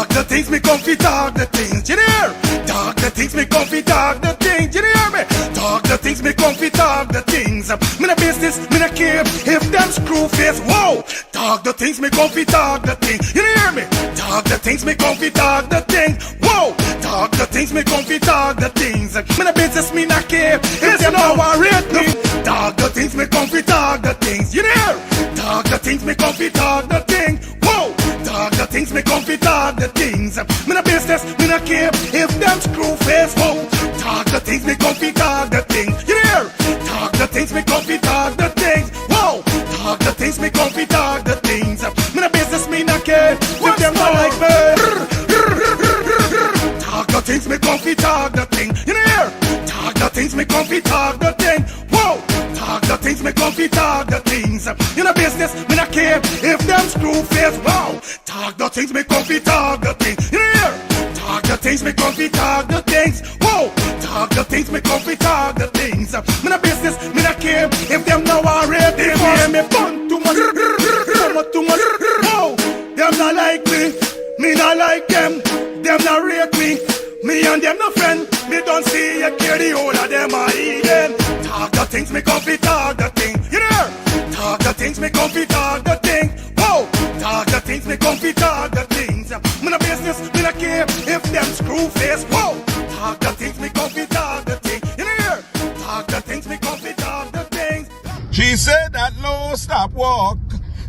Talk the things me come fi talk the things, you hear? Talk the things me come fi talk the things, you hear me? Talk the things me come fi talk the things. Me no business, me no care if them screw face. Whoa! Talk the things me come fi talk the things, you hear me? Talk the things me come fi talk the things. Whoa! Talk the things me come fi talk the things. Me no business, me no care if them no worried me. Talk the things me come fi talk the things, you hear? Talk the things me come fi talk the things. Whoa! Talk the things me come fi talk the things. Me no business, me no care if them screw face. Whoa! Talk the things me come fi talk the things. You hear? Talk the things me come fi talk the things. Whoa! Talk the things me come fi talk the things. Me no business, me no care if them not like me. Talk the things me come fi talk the thing. You hear? Talk the things me come fi talk the thing. Whoa! Talk the things me come fi talk the things. You no business, me no care if them screw face. Wow! Talk the things me come fi talk the thing. You hear? Talk the things me come fi talk the things. Whoa! Talk the things me come fi talk the things. Me no business, me no care if them no worried. They hear me fun too much, too much. Whoa! Them not like me not like them. Them not rate me. Me and them no friend. Me don't see you care the whole of them are eating. Talk the things me come fi talk the thing. You hear? Talk the things me come fi talk the thing. Whoa! Talk the things me come fi talk the things. Me no business, me no care if them screw face. Whoa! Talk the things me come fi talk the thing. You hear? Talk the things me come fi talk the things. She said that no stop walk,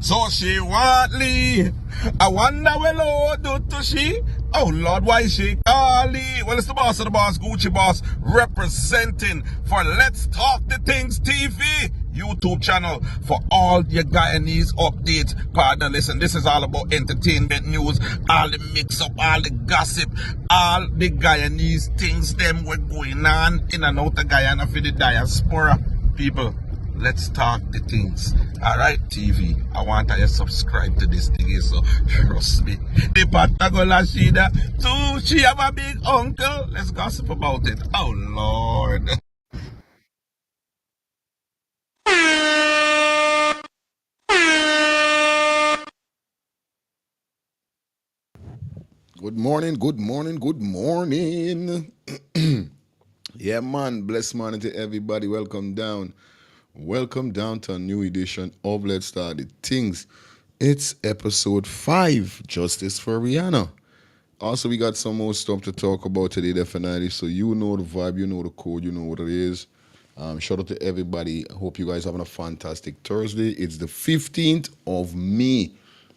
so she want leave. I wonder what Lord do to she. Oh Lord, why she calling? Well, it's the boss of the boss, Gucci Boss, representing for Let's Talk the Things TV YouTube channel for all your Guyanese updates. Pardon, listen, this is all about entertainment news, all the mix up, all the gossip, all the Guyanese things them were going on in and out of Guyana for the diaspora. People, let's talk the things. Alright, TV, I want you to subscribe to this thing, so trust me. The Patagola Shida, too, she have a big uncle. Let's gossip about it. Oh Lord. Good morning, good morning, good morning. Yeah, man, blessed morning to everybody. Welcome down to a new edition of Let's Start the Things. It's episode 5, Justice for Rihanna. Also, we got some more stuff to talk about today, definitely. So you know the vibe, you know the code, you know what it is. Shout out to everybody. I hope you guys having a fantastic Thursday. It's the 15th of May.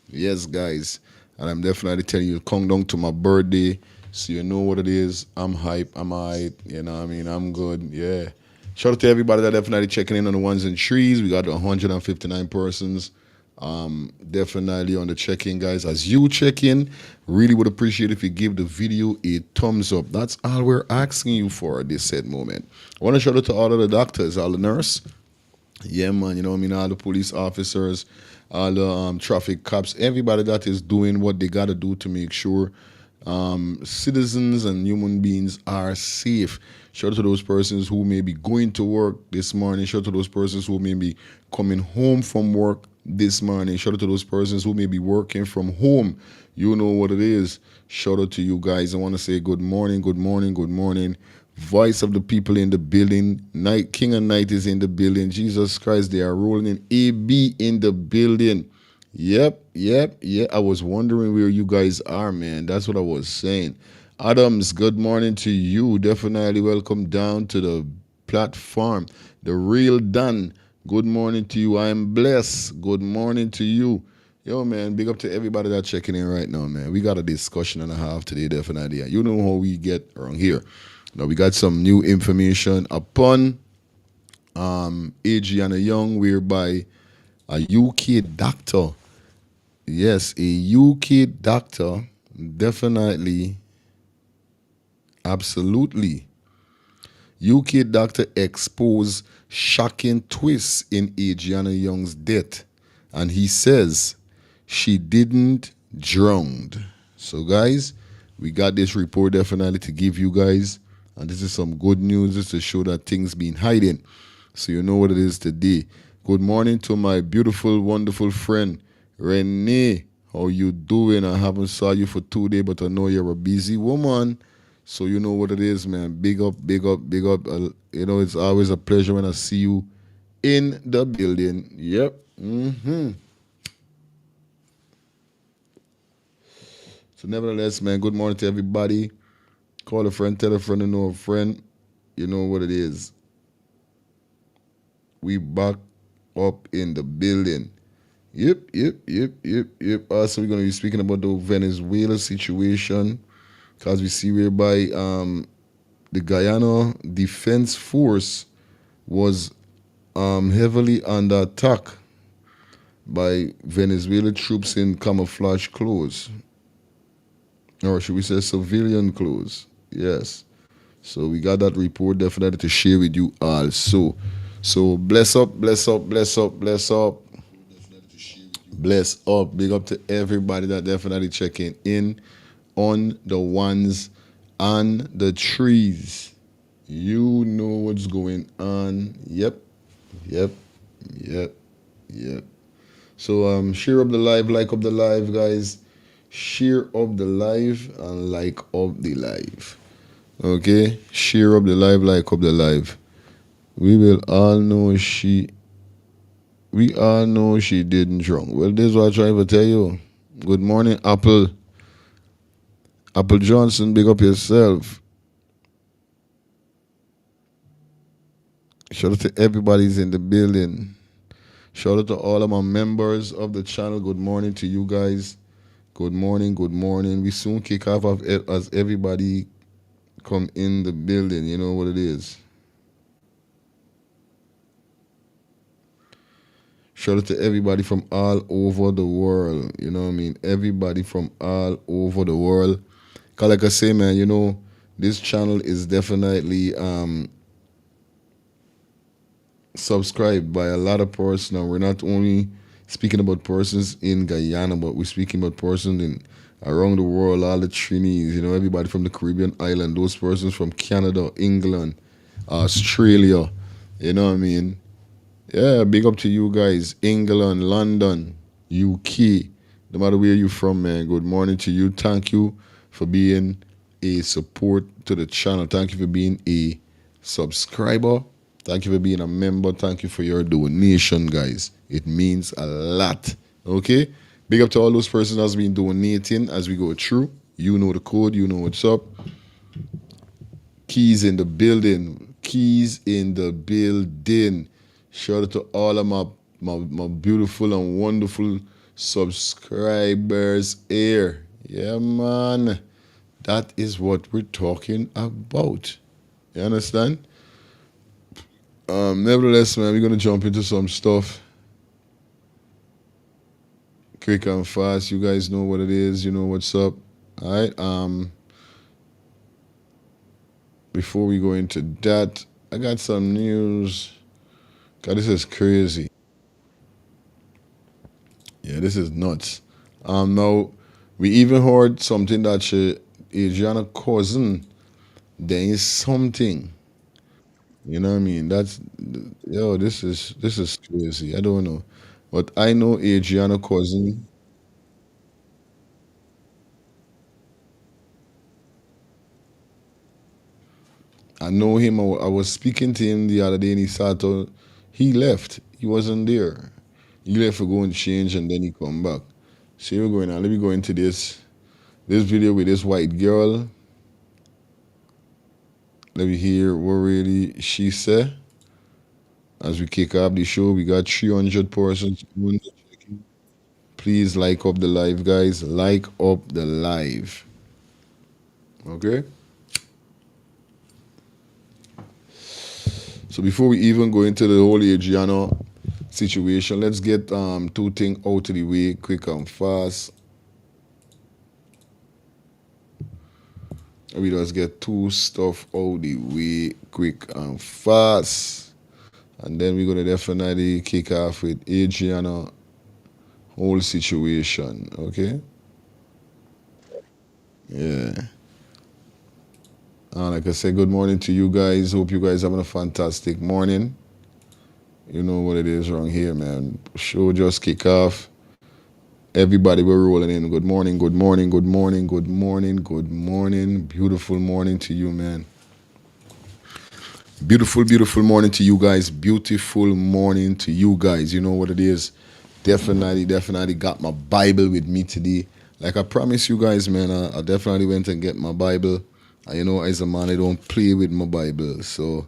Yes, guys. And I'm definitely telling you, come down to my birthday, so you know what it is. I'm hype, I'm alright, you know what I mean, I'm good, yeah. Shout out to everybody that definitely checking in on the ones and threes. We got 159 persons. Definitely on the check-in, guys. As you check in, really would appreciate if you give the video a thumbs up. That's all we're asking you for at this said moment. I want to shout out to all of the doctors, all the nurse. Yeah, man, you know what I mean, all the police officers, all the traffic cops, everybody that is doing what they got to do to make sure citizens and human beings are safe. Shout out to those persons who may be going to work this morning. Shout out to those persons who may be coming home from work this morning. Shout out to those persons who may be working from home. You know what it is. Shout out to you guys. I want to say good morning, good morning, good morning. Voice of the people in the building. Night King and Night is in the building. Jesus Christ, they are rolling in. AB in the building. Yep. I was wondering where you guys are, man. That's what I was saying. Adams, good morning to you. Definitely welcome down to the platform. The real Dan, good morning to you. I am blessed. Good morning to you. Yo, man, big up to everybody that's checking in right now, man. We got a discussion and a half today, definitely. You know how we get around here. Now, we got some new information upon ADRIANA Young, whereby a UK doctor, yes, a UK doctor, definitely, absolutely, UK doctor exposed shocking twists in ADRIANA Young's death. And he says she didn't drown. So, guys, we got this report definitely to give you guys. And this is some good news just to show that things been hiding. So you know what it is today. Good morning to my beautiful, wonderful friend, Renee. How you doing? I haven't saw you for 2 days, but I know you're a busy woman. So you know what it is, man. Big up, big up, big up. It's always a pleasure when I see you in the building. Yep. So nevertheless, man, good morning to everybody. Call a friend, tell a friend to know a friend. You know what it is. We back up in the building. Yep. Also, we're going to be speaking about the Venezuela situation because we see whereby the Guyana Defense Force was heavily under attack by Venezuelan troops in camouflage clothes, or should we say civilian clothes? Yes. So we got that report definitely to share with you all. So bless up, bless up, bless up, bless up. Bless up. Big up to everybody that definitely checking in on the ones and the trees. You know what's going on. Yep. So share up the live, like up the live, guys. Share up the live and like up the live. Okay? Share up the live, like up the live. We all know she didn't drunk. Well, this is what I'm trying to tell you. Good morning, Apple. Apple Johnson, big up yourself. Shout out to everybody's in the building. Shout out to all of my members of the channel. Good morning to you guys. Good morning. We soon kick off as everybody come in the building. You know what it is. Shout out to everybody from all over the world. You know what I mean? Everybody from all over the world. Cause like I say, man, this channel is definitely subscribed by a lot of persons. Now we're not only speaking about persons in Guyana, but we're speaking about persons in around the world, all the Trinis, everybody from the Caribbean island, those persons from Canada, England, Australia, you know what I mean? Yeah, big up to you guys. England, London, UK, no matter where you're from, man. Good morning to you. Thank you for being a support to the channel. Thank you for being a subscriber. Thank you for being a member. Thank you for your donation, guys. It means a lot. Okay? Big up to all those persons that's been donating as we go through. You know the code. You know what's up. Keys in the building. Shout out to all of my beautiful and wonderful subscribers here. Yeah, man. That is what we're talking about. You understand? Nevertheless, man, we're going to jump into some stuff. Quick and fast. You guys know what it is. You know what's up. All right. Before we go into that, I got some news. God, this is crazy. Yeah, this is nuts. Now, we even heard something that ADRIANA cousin, there is something. You know what I mean? This is crazy. I don't know. But I know ADRIANA cousin. I know him. I was speaking to him the other day and he left. He wasn't there. He left to go and change and then he come back. So we're going on. Let me go into this video with this white girl. Let me hear what really she said. As we kick off the show, we got 300 persons. Please like up the live, guys. Like up the live. Okay? So before we even go into the whole ADRIANA situation, let's get two things out of the way quick and fast. We just get two stuff out the way quick and fast. And then we're going to definitely kick off with ADRIANA whole situation, okay? Yeah. Like I said, good morning to you guys. Hope you guys having a fantastic morning. You know what it is around here, man. Show just kick off. Everybody, we're rolling in. Good morning, good morning, good morning, good morning, good morning. Beautiful morning to you, man. Beautiful, beautiful morning to you guys. Beautiful morning to you guys. You know what it is. Definitely got my Bible with me today. Like I promised you guys, man, I definitely went and get my Bible. You know, as a man, I don't play with my Bible. So,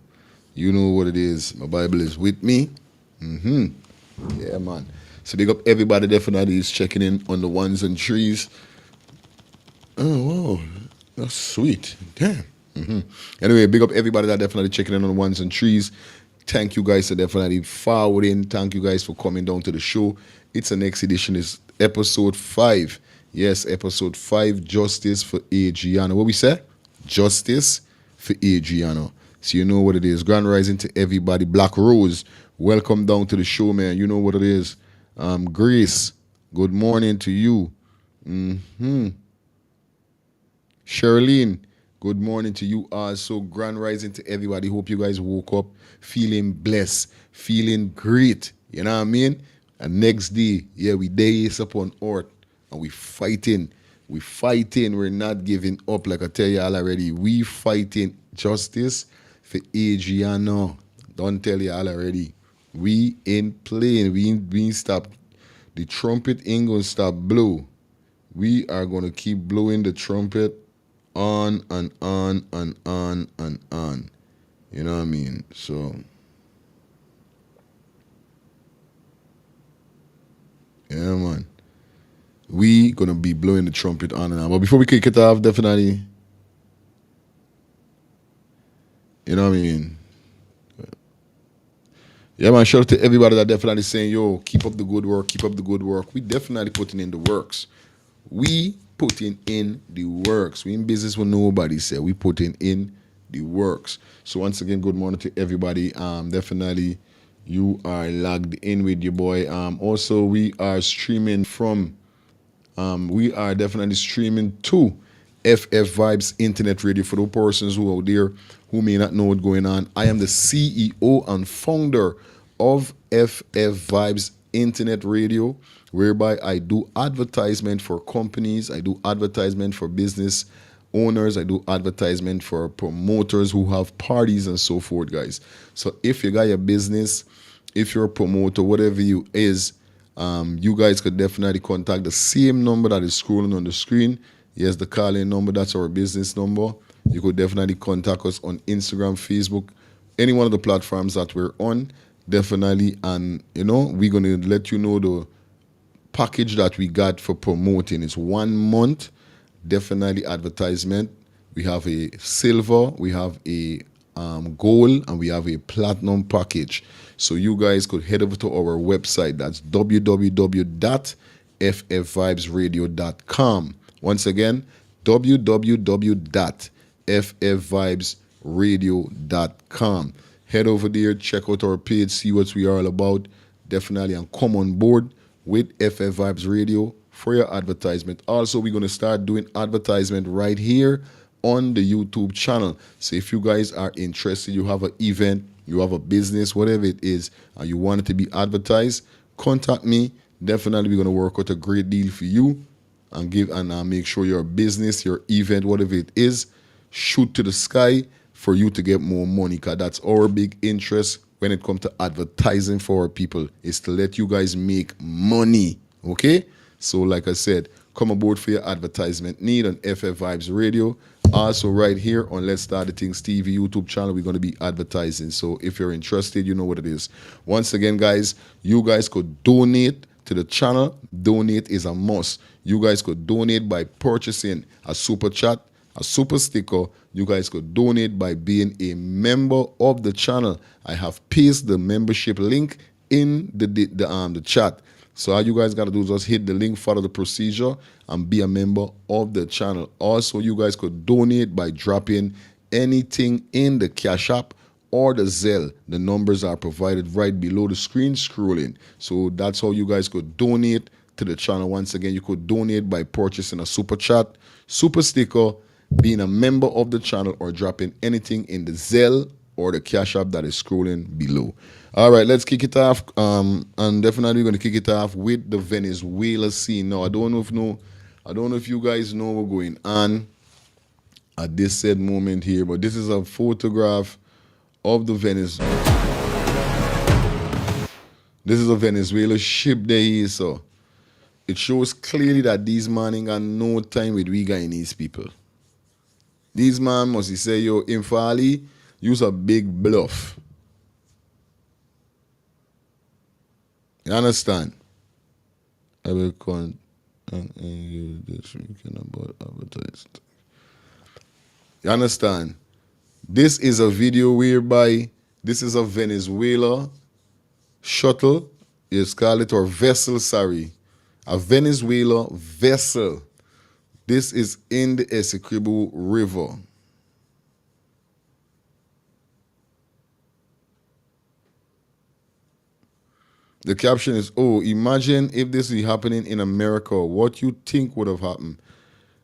you know what it is. My Bible is with me. Yeah, man. So big up everybody definitely is checking in on the ones and threes. Oh, wow. That's sweet. Damn. Anyway, big up everybody that definitely checking in on the ones and threes. Thank you guys for definitely forwarding. Thank you guys for coming down to the show. It's the next edition is episode 5. Yes, episode 5, Justice for ADRIANA. What we say? Justice for ADRIANA. So you know what it is. Grand rising to everybody. Black Rose, welcome down to the show, man. You know what it is. Grace, good morning to you. Charlene, good morning to you also. Grand rising to everybody. Hope you guys woke up feeling blessed, feeling great. You know what I mean? And next day, yeah, we days upon earth and we fighting. We fighting. We're not giving up. Like I tell you all already, we fighting justice for ADRIANA. Don't tell you all already. We ain't playing. We ain't stop. The trumpet ain't gonna stop blow. We are gonna keep blowing the trumpet on and on and on and on. You know what I mean? So yeah, man. We gonna be blowing the trumpet on and on. But before we kick it off, definitely, you know what I mean? Yeah, man, shout out to everybody that definitely saying, yo, keep up the good work, keep up the good work. We definitely putting in the works. We putting in the works. We in business when nobody said. We putting in the works. So once again, good morning to everybody. Definitely you are logged in with your boy. Also, we are streaming from, we are definitely streaming to FF Vibes Internet Radio for those persons who are out there who may not know what's going on. I am the CEO and founder of FF Vibes Internet Radio, whereby I do advertisement for companies, I do advertisement for business owners, I do advertisement for promoters who have parties and so forth, guys. So if you got your business, if you're a promoter, whatever you is, you guys could definitely contact the same number that is scrolling on the screen. Yes, the call-in number, that's our business number. You could definitely contact us on Instagram, Facebook, any one of the platforms that we're on, definitely. And, you know, we're going to let you know the package that we got for promoting. It's 1 month, definitely advertisement. We have a silver, we have a gold, and we have a platinum package. So you guys could head over to our website. That's www.ffvibesradio.com. Once again, www.ffvibesradio.com. Head over there, check out our page, see what we are all about. Definitely, and come on board with FF Vibes Radio for your advertisement. Also, we're going to start doing advertisement right here on the YouTube channel. So if you guys are interested, you have an event, you have a business, whatever it is, and you want it to be advertised, contact me. Definitely, we're going to work out a great deal for you and give and make sure your business, your event, whatever it is, shoot to the sky for you to get more money. Because that's our big interest when it comes to advertising for our people, is to let you guys make money. Okay? So like I said, come aboard for your advertisement need on FF Vibes Radio. Also right here on Let's Start the Things TV YouTube channel, we're going to be advertising. So if you're interested, you know what it is. Once again, guys, you guys could donate to the channel. Donate is a must. You guys could donate by purchasing a super chat, a super sticker. You guys could donate by being a member of the channel. I have pasted the membership link in the chat. So all you guys got to do is just hit the link, follow the procedure, and be a member of the channel. Also, you guys could donate by dropping anything in the Cash App or the Zelle. The numbers are provided right below the screen scrolling. So that's how you guys could donate to the channel. Once again, you could donate by purchasing a super chat, super sticker, being a member of the channel, or dropping anything in the Zelle or the Cash App that is scrolling below. All right, let's kick it off. And definitely going to kick it off with the Venezuela scene. Now, I don't know if you guys know what's going on at this said moment here, but this is a photograph of the Venezuela. This is a Venezuela ship there is, so it shows clearly that these men ain't got no time with we Guyanese people. These man must say, yo, Infali, use a big bluff. You understand? I will con you this weekend about advertised. You understand? This is a video whereby this is a Venezuela shuttle, is called it, or vessel, sorry. A Venezuela vessel. This is in the Essequibo River. The caption is, oh, imagine if this is happening in America. What you think would have happened?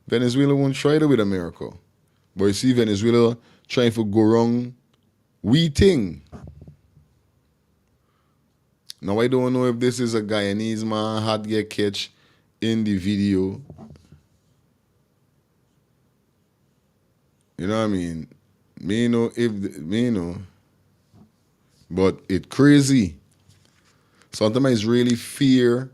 Venezuela won't try it with America. But you see Venezuela trying to go wrong. We thing. Now, I don't know if this is a Guyanese man had get catch in the video. You know what I mean? Me know. But it's crazy. Sometimes it's really fear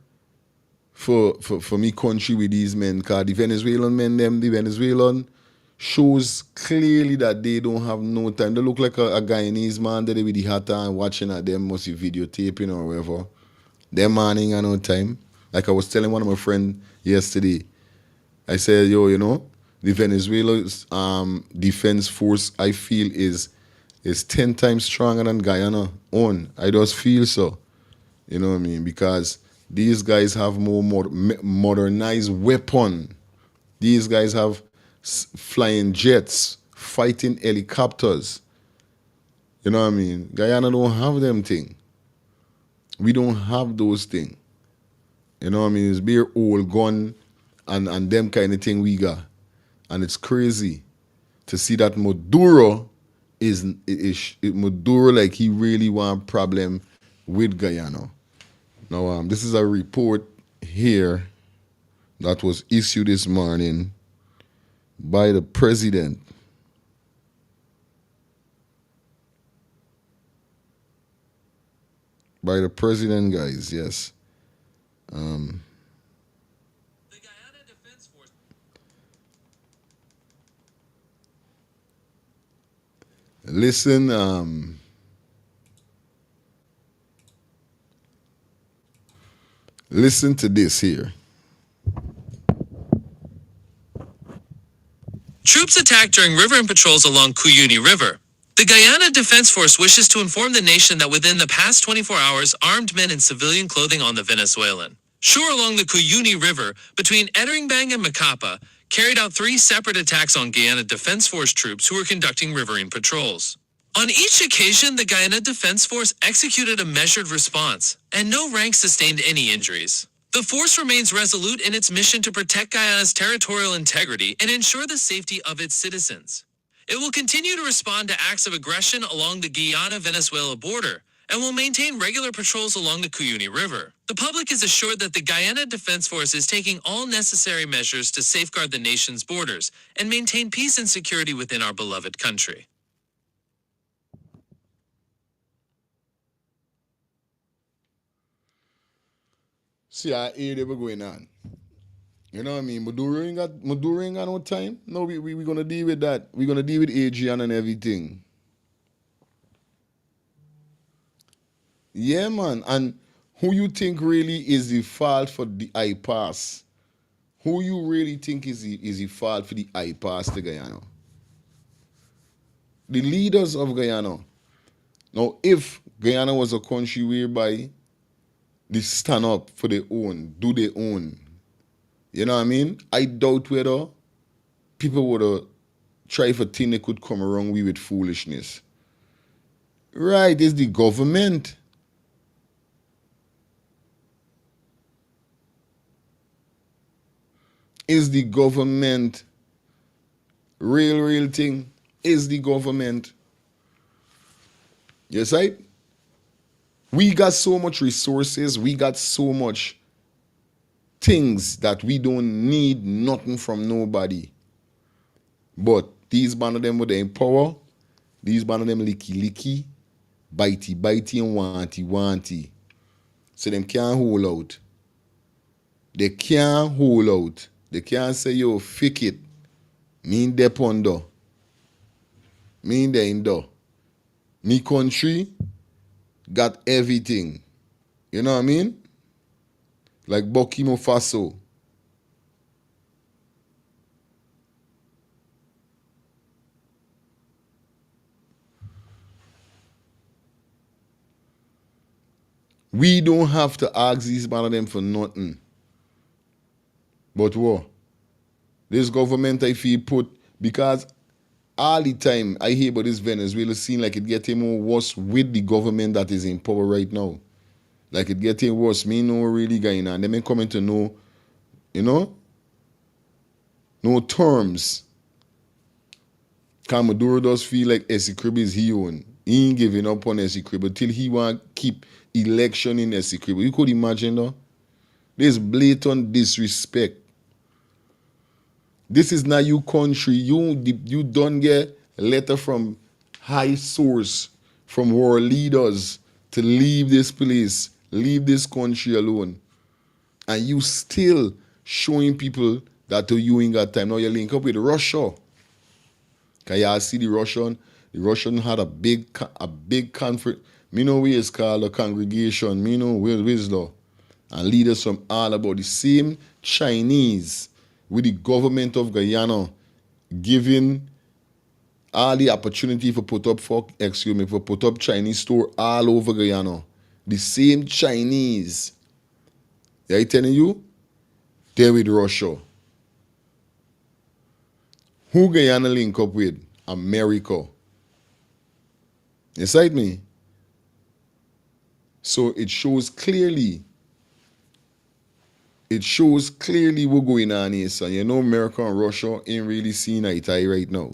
for me country with these men. Because the Venezuelan men, the Venezuelan shows clearly that they don't have no time. They look like a Guyanese man that they with the hat and watching at them, must be videotaping or whatever. Them man ain't got no time. Like I was telling one of my friends yesterday, I said, yo, you know, the Venezuela's defense force, I feel, is 10 times stronger than Guyana own. I just feel so. You know what I mean? Because these guys have more modernized weapon. These guys have flying jets, fighting helicopters. You know what I mean? Guyana don't have them thing. We don't have those thing. You know what I mean? It's bare old gun and them kind of thing we got. And it's crazy to see that Maduro Maduro like he really want problem with Guyana. Now, this is a report here that was issued this morning by the president. By the president, guys, yes. The Guyana Defense Force. Listen, listen to this here. Troops attacked during river and patrols along Cuyuni River. The Guyana Defense Force wishes to inform the nation that within the past 24 hours, armed men in civilian clothing on the Venezuelan shore along the Cuyuni River between Ederingbank and Macapa carried out 3 separate attacks on Guyana Defense Force troops who were conducting riverine patrols. On each occasion, the Guyana Defense Force executed a measured response, and no rank sustained any injuries. The force remains resolute in its mission to protect Guyana's territorial integrity and ensure the safety of its citizens. It will continue to respond to acts of aggression along the Guyana-Venezuela border and will maintain regular patrols along the Cuyuni River. The public is assured that the Guyana Defense Force is taking all necessary measures to safeguard the nation's borders and maintain peace and security within our beloved country. See, I hear they were going on. You know what I mean? Maduro ain't got no time. No, we gonna deal with that. We're gonna deal with ADRIANA and everything. Yeah, man. And who you think really is the fault for the I-pass? Who you really think is the fault for the I-pass to Guyana? The leaders of Guyana. Now, if Guyana was a country whereby they stand up for their own, do their own, you know what I mean? I doubt whether people would have tried for thing they could come around with foolishness. Right, it's the government. Is the government real thing? Is the government? Yes, right? We got so much resources, we got so much things that we don't need nothing from nobody. But these band of them with the in power, these band of them licky licky, bitey bitey and wanty wanty. So them can't hold out. They can't hold out. They can't say, yo, fake it. Me in the pondo. Me in the indo. Me country got everything. You know what I mean? Like Burkina Faso. We don't have to ask these man of them for nothing. But what? This government I feel put, because all the time I hear about this Venezuela scene like it getting more worse with the government that is in power right now. Like it getting worse. Me no really going on. They may coming to know, you know, no terms. Cause Maduro does feel like Essecrib is he own. He ain't giving up on Essecrib until he want keep election in Essecrib. You could imagine though? There's blatant disrespect. This is not your country. You don't get a letter from high source, from world leaders to leave this place, leave this country alone. And you still showing people that you ain't got time. Now you link up with Russia. Can y'all see the Russian? The Russian had a big conference. Me know where it's called a congregation. Me know where is though. And leaders from all about the same Chinese with the government of Guyana giving all the opportunity for put up Chinese store all over Guyana. The same Chinese. Yeah, I telling you? They're with Russia. Who Guyana link up with? America. You sight me? So it shows clearly what's going on here, son. You know America and Russia ain't really seeing eye to eye right now.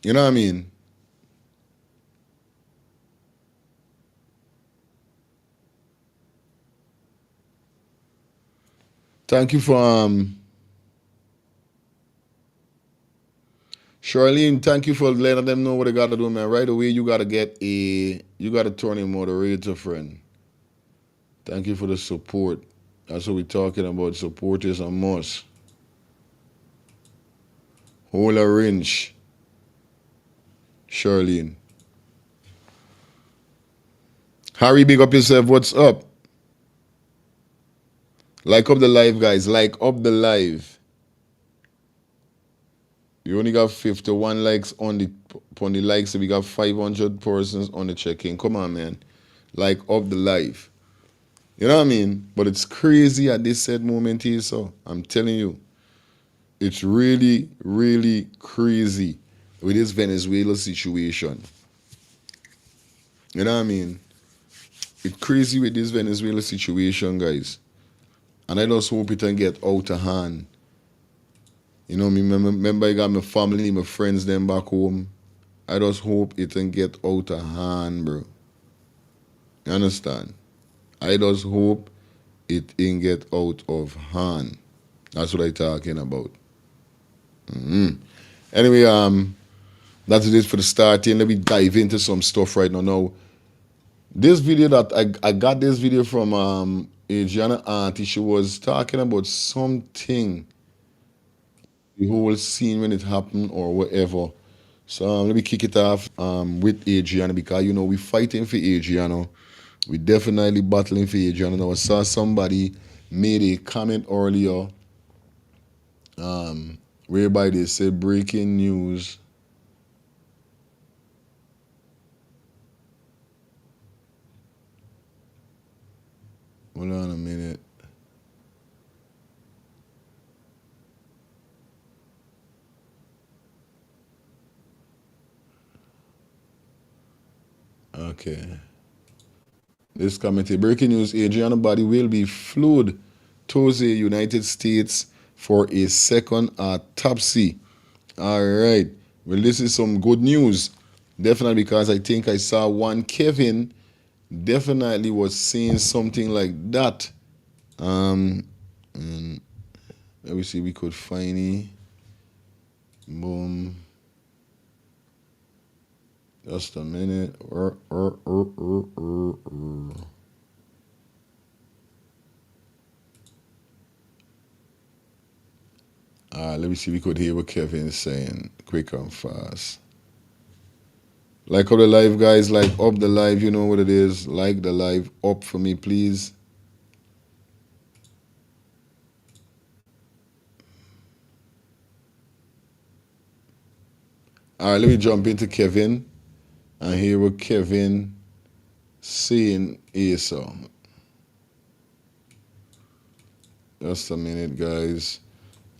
You know what I mean? Thank you for Charlene, thank you for letting them know what they gotta do, man. Right away you gotta turn in moderator, friend. Thank you for the support. That's what we're talking about. Support is a must. Hold a wrench. Charlene. Harry, big up yourself. What's up? Like up the live, guys. Like up the live. You only got 51 likes on the likes, so we got 500 persons on the check-in. Come on, man. Like up the live. You know what I mean? But it's crazy at this said moment here, so I'm telling you. It's really, really crazy with this Venezuela situation. You know what I mean? It's crazy with this Venezuela situation, guys. And I just hope it can get out of hand. You know, me remember I got my family, my friends them back home. I just hope it can get out of hand, bro. You understand? I just hope it can get out of hand. That's what I'm talking about. Anyway, that's it for the starting. Let me dive into some stuff right now. Now, this video that I got this video from ADRIANA auntie. She was talking about something, the whole scene when it happened or whatever. So let me kick it off with ADRIANA, because you know we fighting for ADRIANA. We definitely battling for ADRIANA. Now I saw somebody made a comment earlier whereby they said breaking news. Hold on a minute. Okay. This committee. Breaking news, Adriana body will be flued to the United States for a second autopsy. All right. Well, this is some good news. Definitely, because I think I saw one Kevin definitely was saying something like that. And let me see, we could find it. Boom. Just a minute. Let me see if we could hear what Kevin's saying quick and fast. Like up the live, guys. Like up the live. You know what it is. Like the live up for me, please. All right, let me jump into Kevin and hear what Kevin saying here. So, just a minute, guys.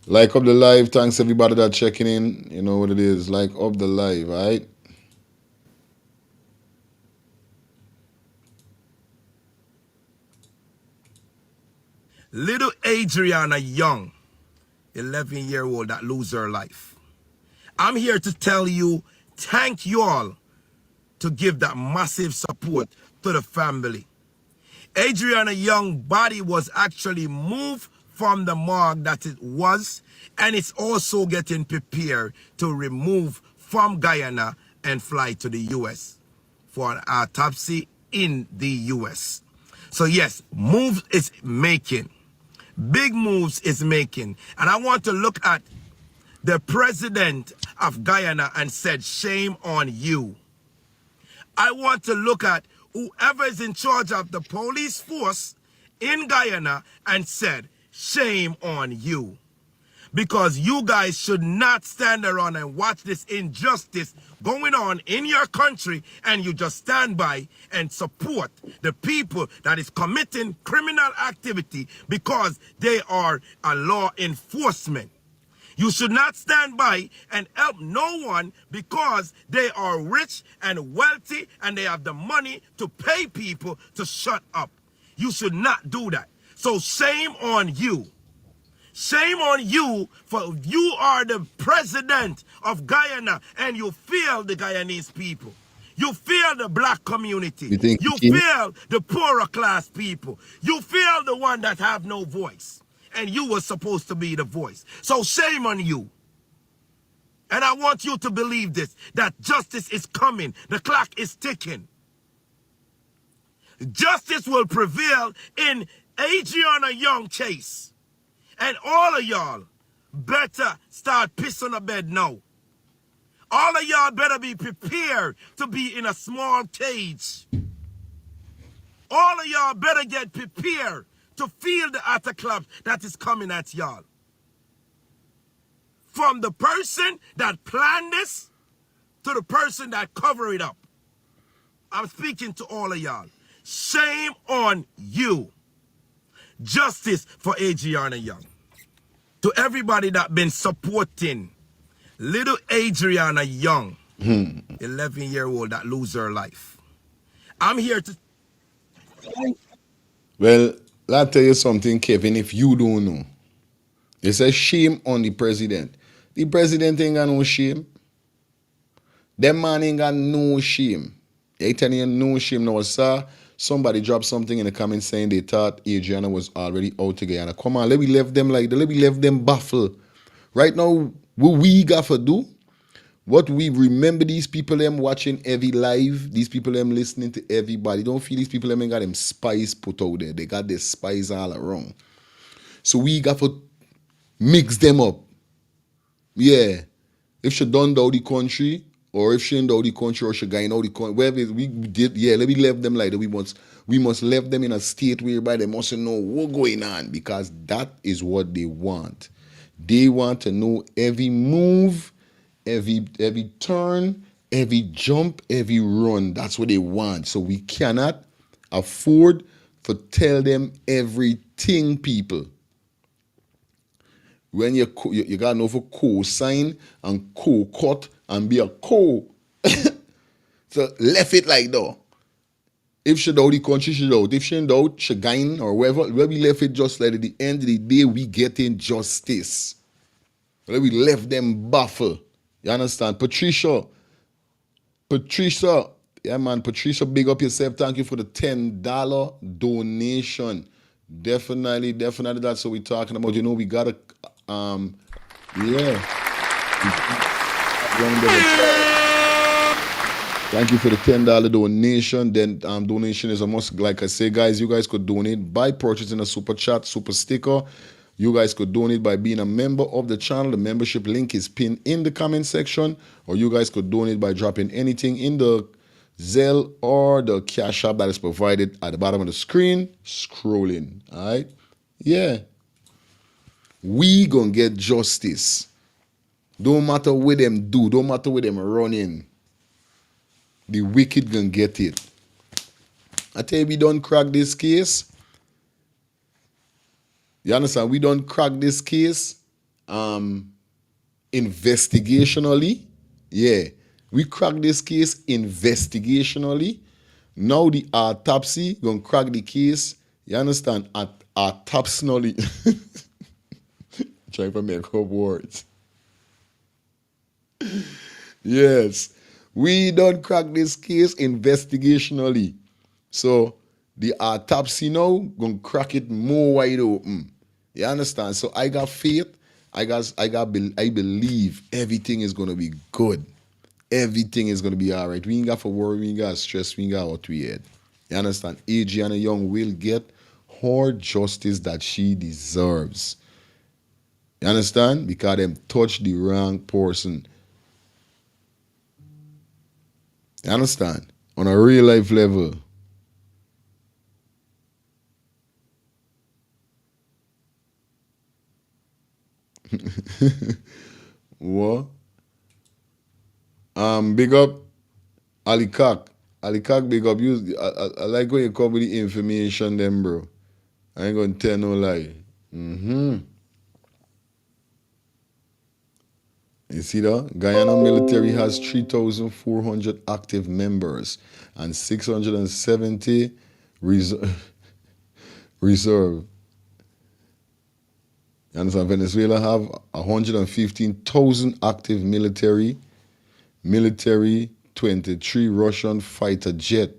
Like up the live. Thanks everybody that checking in. You know what it is. Like up the live, all right? Little Adriana Young, 11-year-old that lose her life. I'm here to tell you, thank you all to give that massive support to the family. Adriana Young body was actually moved from the morgue that it was, and it's also getting prepared to remove from Guyana and fly to the US for an autopsy in the US. So yes, moves is making. Big moves is making. And I want to look at the president of Guyana and said, shame on you. I want to look at whoever is in charge of the police force in Guyana and said, shame on you. Because you guys should not stand around and watch this injustice going on in your country and you just stand by and support the people that is committing criminal activity because they are a law enforcement. You should not stand by and help no one because they are rich and wealthy and they have the money to pay people to shut up. You should not do that. So shame on you. Shame on you, for you are the president of Guyana and you fail the Guyanese people. You fail the black community. You fail the poorer class people. You fail the one that have no voice. And you were supposed to be the voice. So shame on you. And I want you to believe this, that justice is coming. The clock is ticking. Justice will prevail in Adriana Young case. And all of y'all better start pissing a bed now. All of y'all better be prepared to be in a small cage. All of y'all better get prepared to feel the utter clap that is coming at y'all. From the person that planned this to the person that covered it up. I'm speaking to all of y'all. Shame on you. Justice for Adriana Young. To everybody that been supporting little Adriana Young, 11-year-old that lose her life. I'm here to... Well, I'll tell you something, Kevin, if you don't know. They say shame on the president. The president ain't got no shame. Them man ain't got no shame. They telling you no shame. Now, sir, somebody dropped something in the comments saying they thought Adriana was already out to Guyana. Come on, let me leave them like that. Let me leave them baffled. Right now, what we got to do, what we remember these people them watching every live, these people them listening to everybody. Don't feel these people them ain't got them spies put out there. They got their spies all around. So we got to mix them up. Yeah. If she done down the country, or if she ain't down the country, or she going out the country, wherever we did, yeah, let me leave them like that. We must leave them in a state whereby they mustn't know what's going on, because that is what they want. They want to know every move, every turn, every jump, every run. That's what they want. So we cannot afford to tell them everything, people. When you got to know for co-sign and co-cut and be a co. So left it like that. If she out, the country she out. If she ain't out, she gone or wherever. Where we left it just like at the end of the day, we getting justice. Where we left them baffled. You understand? Patricia, yeah man, Patricia, big up yourself. Thank you for the $10 donation. Definitely, that's what we're talking about. You know, we gotta yeah. Thank you for the $10 donation. Then donation is a must. Like I say, guys, you guys could donate by purchasing a super chat, super sticker. You guys could donate by being a member of the channel. The membership link is pinned in the comment section. Or you guys could donate by dropping anything in the Zelle or the Cash App that is provided at the bottom of the screen. Scrolling. All right? Yeah. We gonna get justice. Don't matter what them do. Don't matter what them running. The wicked gonna get it. I tell you, we don't crack this case. You understand? We don't crack this case investigationally. Yeah. We crack this case investigationally. Now the autopsy gonna crack the case. You understand? Autopsonally. Trying to make up words. Yes. We don't crack this case investigationally. So the autopsy now gonna crack it more wide open. You understand? So I got faith. I believe everything is gonna be good. Everything is gonna be all right. We ain't got to worry. We ain't got to stress. We ain't got what we had. You understand? Adriana Young will get her justice that she deserves. You understand? Because them touched the wrong person. You understand? On a real life level. What? Big up Ali Kak. Ali Kak, big up. I like when you cover the information them, bro. I ain't gonna tell no lie. You see that? Guyana military has 3,400 active members and 670 reserve. You understand? Venezuela have 115,000 active military, 23 Russian fighter jet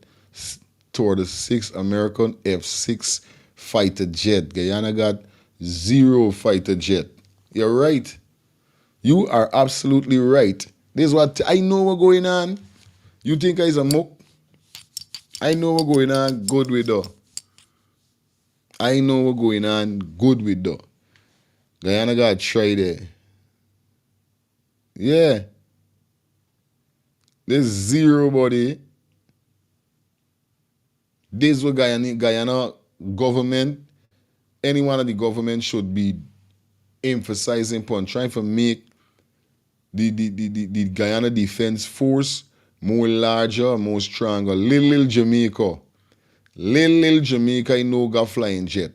toward the 6 American F-6 fighter jet. Guyana got 0 fighter jet. You're right. You are absolutely right. This is what I know what's going on. You think I'm a muck? I know what's going on. Good with though. I know what's going on. Good with though. Guyana got to try there. Yeah. There's 0 body. This is what Guyana government, anyone of the government should be emphasizing upon trying to make the Guyana Defense Force more larger, more stronger. Little Jamaica. Little Jamaica, I know got flying jet.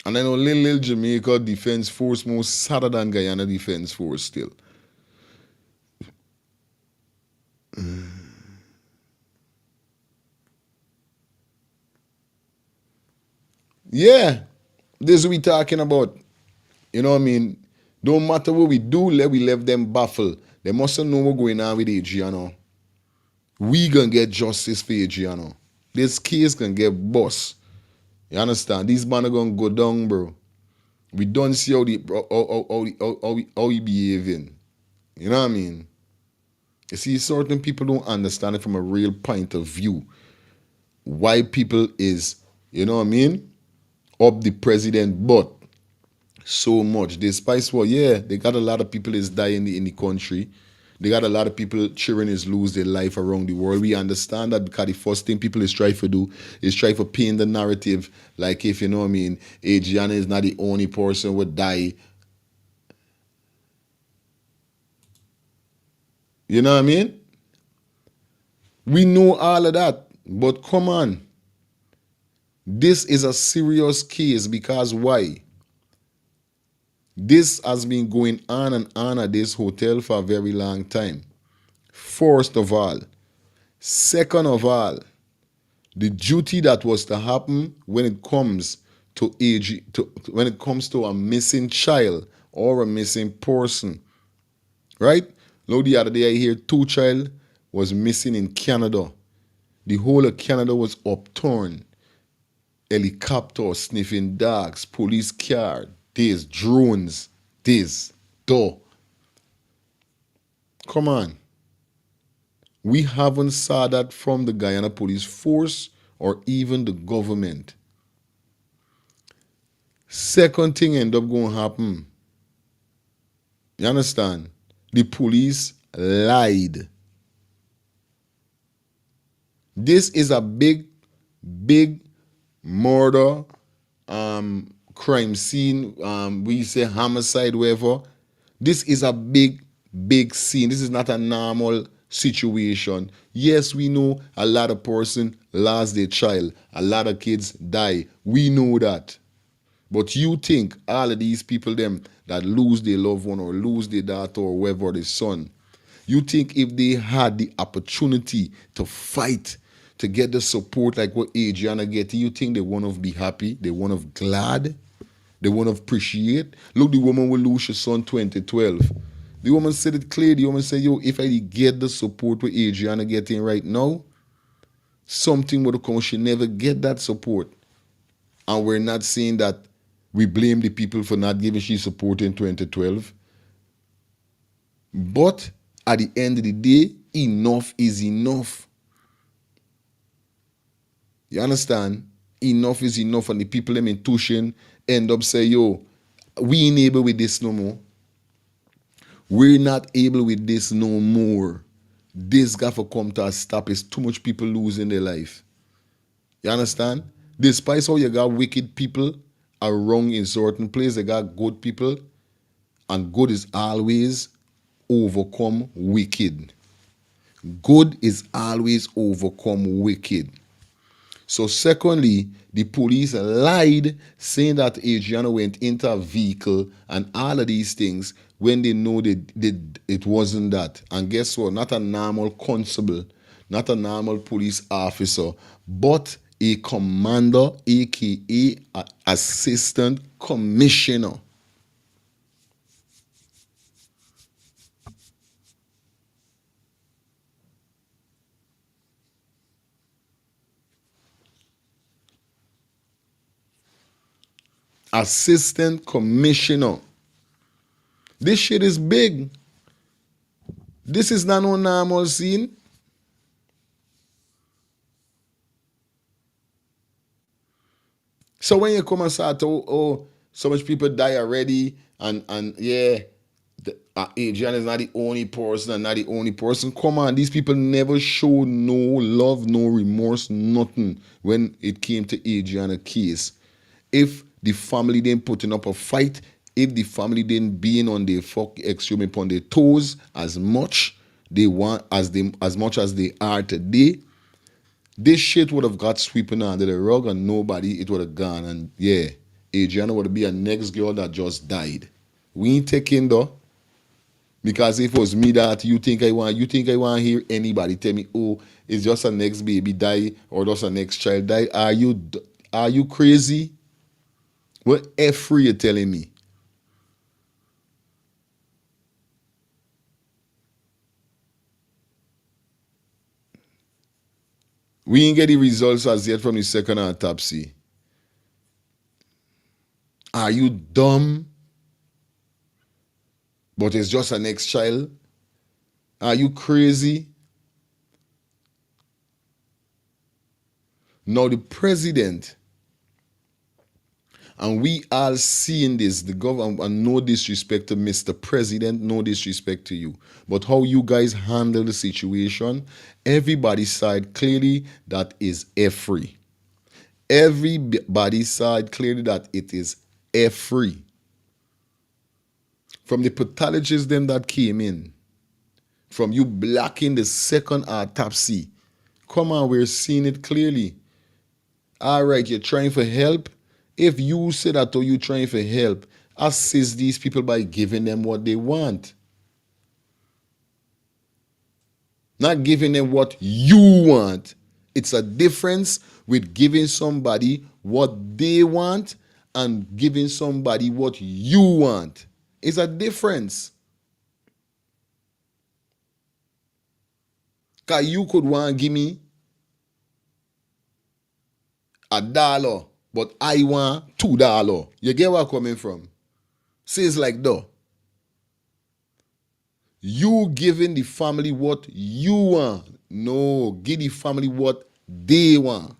And I know little Jamaica Defense Force more sadder than Guyana Defense Force still. Yeah. This is what we talking about. You know what I mean? Don't matter what we do, we left them baffled. They mustn't know what's going on with Adriana. We gonna get justice for Adriana. This case can get bust. You understand? These men are gonna go down, bro. We don't see how he behaving. You know what I mean? You see, certain people don't understand it from a real point of view. Why people is, you know what I mean, up the president, but so much. The Spice War, yeah, they got a lot of people is dying in the country. They got a lot of people children is lose their life around the world. We understand that because the first thing people is trying to do is try to paint the narrative like if, you know what I mean, Adriana is not the only person would die. You know what I mean? We know all of that, but come on. This is a serious case because why? This has been going on and on at this hotel for a very long time. First of all, Second of all, the duty that was to happen when it comes to when it comes to a missing child or a missing person, right? Now the other day I hear 2 child was missing in Canada. The whole of Canada was upturned. Helicopter, sniffing dogs, police car, this, drones, this, door. Come on. We haven't saw that from the Guyana Police Force or even the government. Second thing end up going to happen. You understand? The police lied. This is a big murder, crime scene, we say homicide, whatever. This is a big scene. This is not a normal situation. Yes, we know a lot of person lost their child. A lot of kids die. We know that. But you think all of these people them that lose their loved one or lose their daughter or whoever, their son, you think if they had the opportunity to fight, to get the support like what Adriana get, you think they want to be happy? They want to glad? They want to appreciate? Look, the woman will lose her son 2012. The woman said it clear. The woman said, yo, if I get the support what Adriana getting right now, something would come. She never get that support. And we're not saying that we blame the people for not giving she support in 2012. But at the end of the day, enough is enough. You understand? Enough is enough, and the people them in Tushin end up say, yo, we ain't able with this no more. We're not able with this no more. This got to come to a stop. It's too much people losing their life. You understand? Despite how you got wicked people around in certain places, they got good people, and good is always overcome wicked. Good is always overcome wicked. So secondly, the police lied saying that Adriana went into a vehicle and all of these things when they know it wasn't that. And guess what? Not a normal constable, not a normal police officer, but a commander, aka assistant commissioner. Assistant commissioner. This shit is big. This is not no normal scene. So when you come and start to, oh, so much people die already, and yeah, Adrian is not the only person and not the only person. Come on, these people never show no love, no remorse, nothing when it came to Adriana's case. If the family didn't putting up a fight, if the family didn't being on their on their toes as much as much as they are today, this shit would have got sweeping under the rug and nobody, it would have gone. And yeah, Adriana would be a next girl that just died. We ain't taking though. Because if it was me that you think I want to hear anybody tell me, oh, it's just a next baby die or just a next child die. Are you crazy? What F you telling me? We ain't get the results as yet from the second autopsy. Are you dumb? But it's just an next child? Are you crazy? Now the president, and we all seeing this, the government, and no disrespect to Mr. President, no disrespect to you, but how you guys handle the situation, everybody's side clearly that is F-free. Everybody's side clearly that it is F-free. From the pathologists them that came in, from you blocking the second autopsy, come on, we're seeing it clearly. All right, you're trying for help. If you say that or you trying for help, assist these people by giving them what they want. not giving them what you want. It's a difference with giving somebody what they want and giving somebody what you want. It's a difference. Because you could want to give me $1, but I want $2. You get where I'm coming from? Says like that. You giving the family what you want. No, give the family what they want.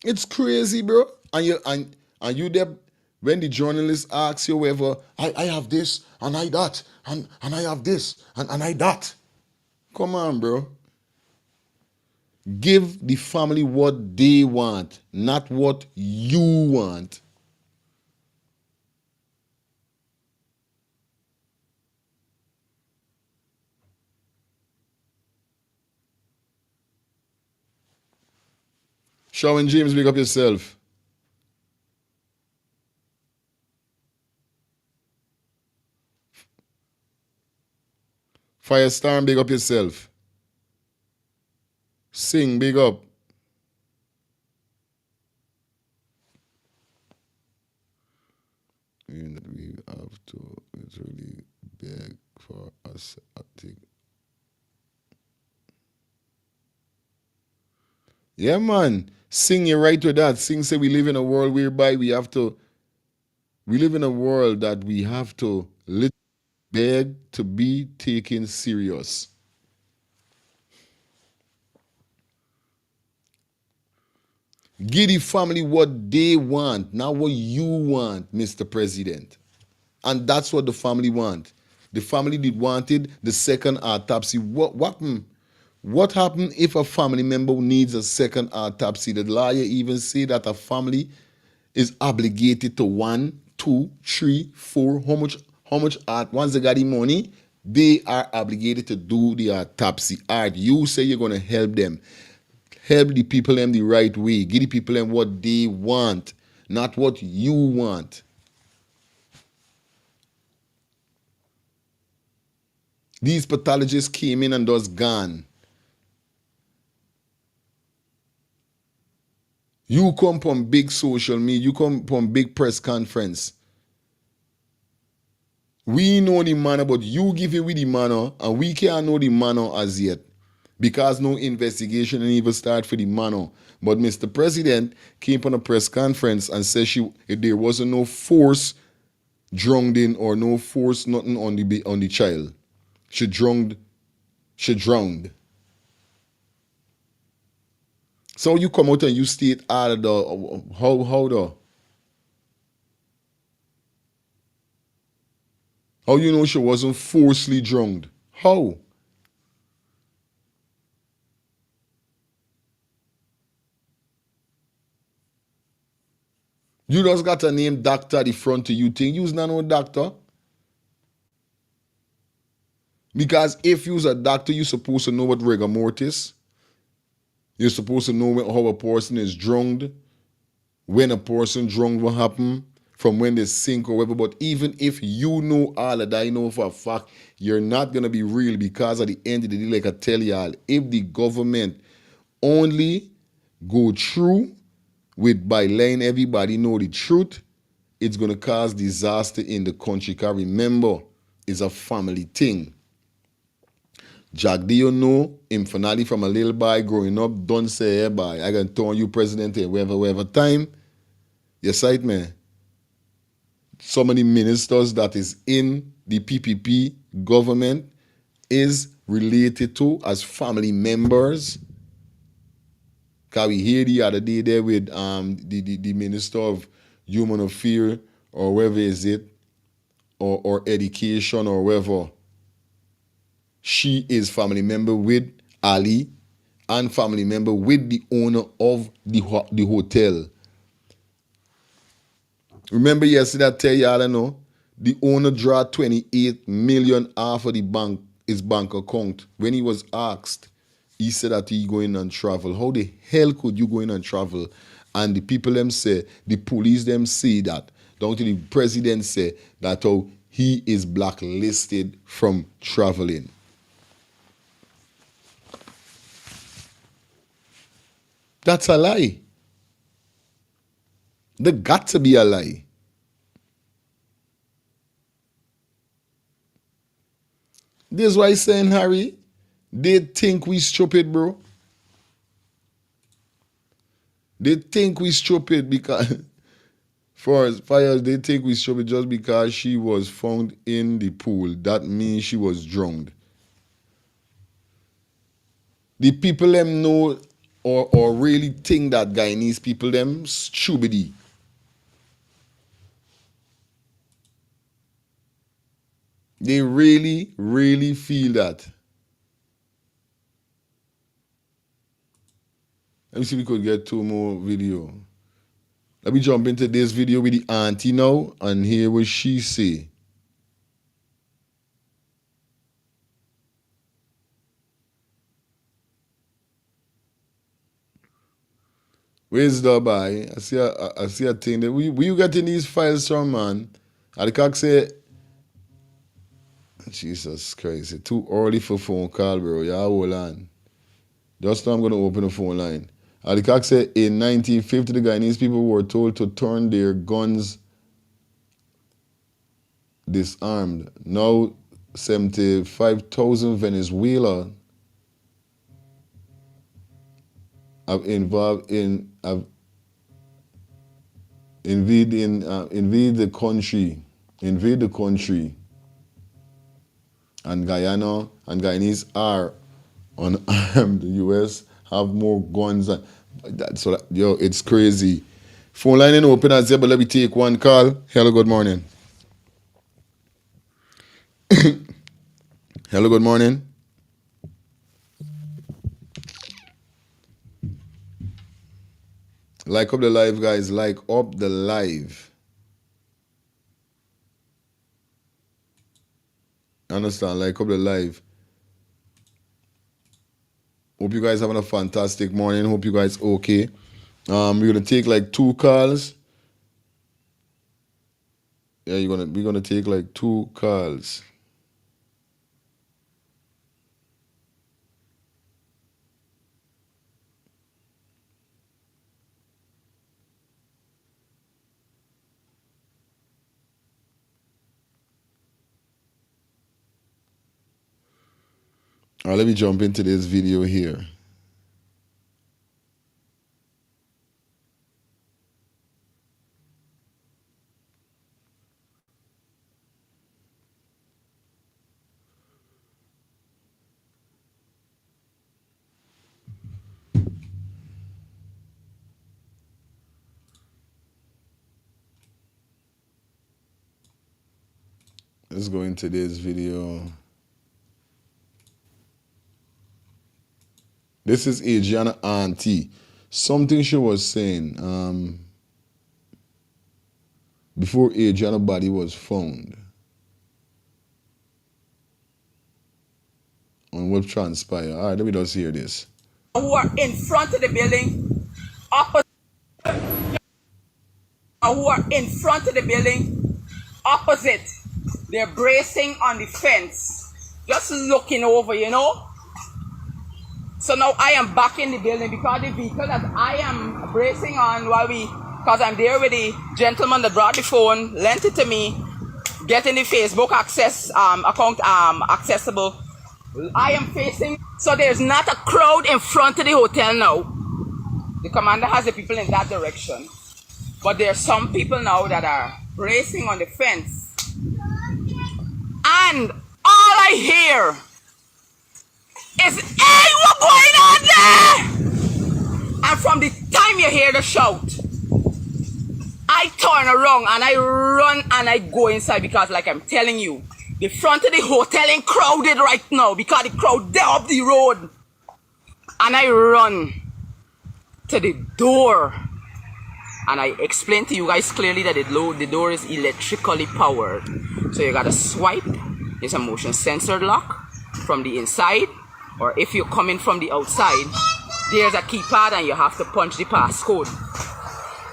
It's crazy, bro. And you there when the journalist asks you whether I have this and I that and I have this and I that. Come on, bro. Give the family what they want, not what you want. Shawn and James, big up yourself. Firestorm, big up yourself. Sing, big up. And we have to really beg for us, I think. Yeah, man. Sing, you're right with that. Sing say we live in a world whereby we live in a world that we have to beg to be taken serious. Give the family what they want, not what you want, Mr. President. And that's what the family want. The family did wanted the second autopsy. What happened if a family member needs a second autopsy? The lawyer even say that a family is obligated to 1, 2, 3, 4. How much once they got the money, they are obligated to do the autopsy. Art, you say you're gonna help them. Help the people them the right way. Give the people them what they want, not what you want. These pathologists came in and just gone. You come from big social media, you come from big press conference. We know the manner, but you give it with the manner, and we can't know the manner as yet. Because no investigation and even start for the manner. But Mr. President came on a press conference and said if there wasn't no force drowned in or no force nothing on the child. She drowned. So you come out and you state all of the how you know she wasn't forcefully drowned? How? You just got a name doctor at the front of you think you's not no doctor. Because if you's a doctor, you're supposed to know what rigor mortis. You're supposed to know how a person is drowned, when a person drowned, what happened, from when they sink or whatever. But even if you know all of that, you know for a fact, you're not going to be real because at the end of the day, like I tell y'all, if the government only go through with by letting everybody know the truth, it's going to cause disaster in the country. Because remember, it's a family thing. Jack, do you know him finally from a little boy growing up, don't say, hey, boy, I can turn you president at whatever time. You sight man. So many ministers that is in the PPP government is related to as family members. Because we hear the other day there with the Minister of Human Affairs or wherever is it, or education or wherever. She is family member with Ali and family member with the owner of the hotel. Remember yesterday I tell y'all I know the owner draw 28 million off of his bank account. When he was asked, he said that he going and travel. How the hell could you go in and travel And the people them say, the police them say that, down to the president say that how he is blacklisted from traveling. That's a lie. There got to be a lie. This is why I'm saying, Harry, they think we stupid, bro. They think we stupid because, for fires, they think we stupid just because she was found in the pool. That means she was drowned. The people them know or really think that Guyanese people them stupid. They really, really feel that. Let me see if we could get 2 more video. Let me jump into this video with the auntie now and hear what she say. Where's the boy? I see a thing that we you getting these files from, man? And the cock say, Jesus Christ, it's too early for phone call, bro. Yeah, hold on. Just now I'm gonna open the phone line. And the cock said in 1950 the Guyanese people were told to turn their guns disarmed. Now 75,000 Venezuela have invade the country, and Guyana and Guyanese are unarmed. The U.S. have more guns than that. So yo, it's crazy. Phone line ain't open as yet, but let me take one call. Hello, good morning. Hello, good morning. Like up the live, guys. Like up the live. Understand? Like up the live. Hope you guys having a fantastic morning. Hope you guys okay. We're gonna take like 2 calls. Yeah, we're gonna take like 2 calls. All right, let me jump into this video here. Let's go into this video. This is ADRIANA auntie. Something she was saying before ADRIANA body was found on what transpired. All right, let me just hear this. Who are in front of the building, opposite. Who are in front of the building, opposite. They're bracing on the fence, just looking over, you know. So now I am back in the building because the vehicle that I am bracing on because I'm there with the gentleman that brought the phone, lent it to me, getting the Facebook access account accessible. I am facing, so there's not a crowd in front of the hotel now. The commander has the people in that direction. But there are some people now that are bracing on the fence. And all I hear is, hey, what's going on there? And from the time you hear the shout, I turn around and I run and I go inside because, like I'm telling you, the front of the hotel ain't crowded right now because the crowd there up the road. And I run to the door. And I explain to you guys clearly that the door is electrically powered. So you gotta swipe. It's a motion sensor lock from the inside. Or if you're coming from the outside, there's a keypad and you have to punch the passcode.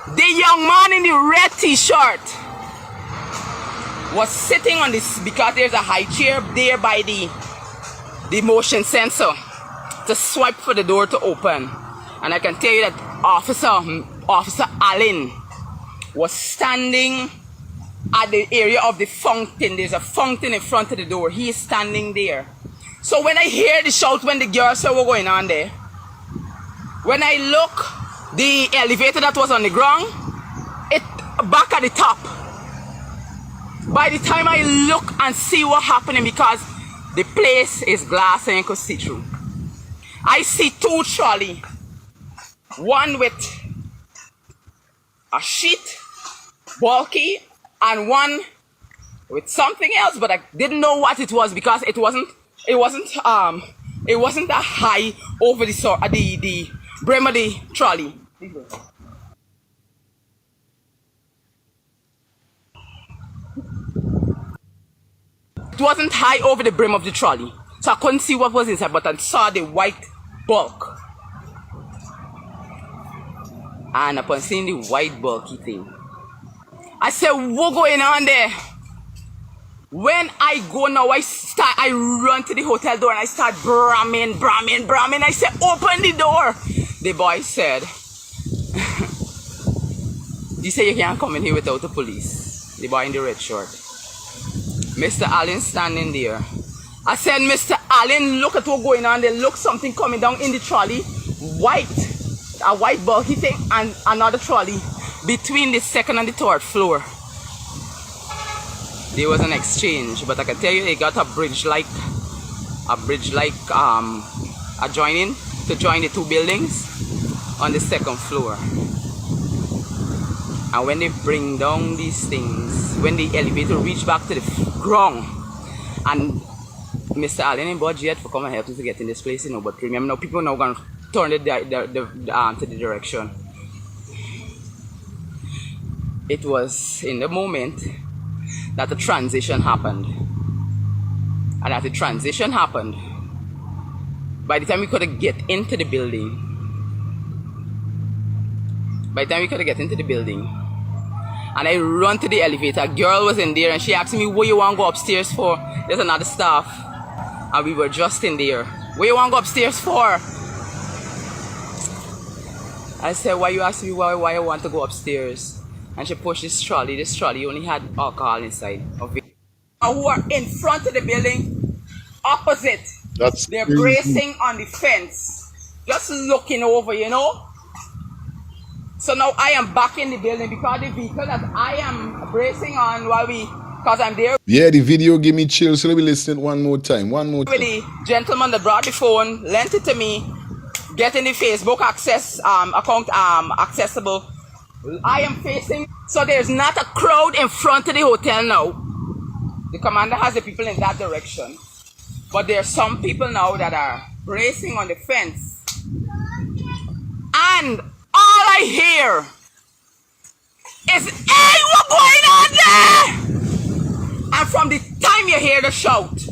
The young man in the red t-shirt was sitting on this because there's a high chair there by the motion sensor to swipe for the door to open. And I can tell you that Officer Allen was standing at the area of the fountain. There's a fountain in front of the door. He is standing there. So when I hear the shout when the girls said what going on there, when I look, the elevator that was on the ground, it back at the top. By the time I look and see what happening, because the place is glass and you could see through, I see two trolley, one with a sheet, bulky, and one with something else, but I didn't know what it was because it wasn't that high over the brim of the trolley. It wasn't high over the brim of the trolley, so I couldn't see what was inside, but I saw the white bulk. And upon seeing the white bulky thing, I said, what going on there? When I go now, I run to the hotel door and I start bramming. I said, open the door. The boy said, you say you can't come in here without the police. The boy in the red shirt. Mr. Allen standing there. I said, Mr. Allen, look at what's going on there. Look, something coming down in the trolley. A white bulky thing, and another trolley between the second and the third floor. There was an exchange, but I can tell you they got a bridge like adjoining to join the two buildings on the second floor. And when they bring down these things, when the elevator reach back to the ground, and Mr. Allen ain't budget yet for come and help us to get in this place, you know. But remember now, people now gonna turn it to the direction. It was in the moment that the transition happened. And as the transition happened, by the time we could get into the building, and I run to the elevator, a girl was in there and she asked me, what you want to go upstairs for? There's another staff. And we were just in there. What you want to go upstairs for? I said, why you asking me why I want to go upstairs? And she pushed this trolley. This trolley only had alcohol inside of it. Who are in front of the building, opposite. They're bracing on the fence, just looking over, you know. So now I am back in the building because the vehicle that I am bracing on because I'm there. Yeah, the video give me chills, so let me listen one more time. With the gentleman that brought the phone, lent it to me, getting the Facebook account accessible. I am facing, so there's not a crowd in front of the hotel now. The commander has the people in that direction. But there are some people now that are bracing on the fence. And all I hear is, hey, what's going on there? And from the time you hear the shout,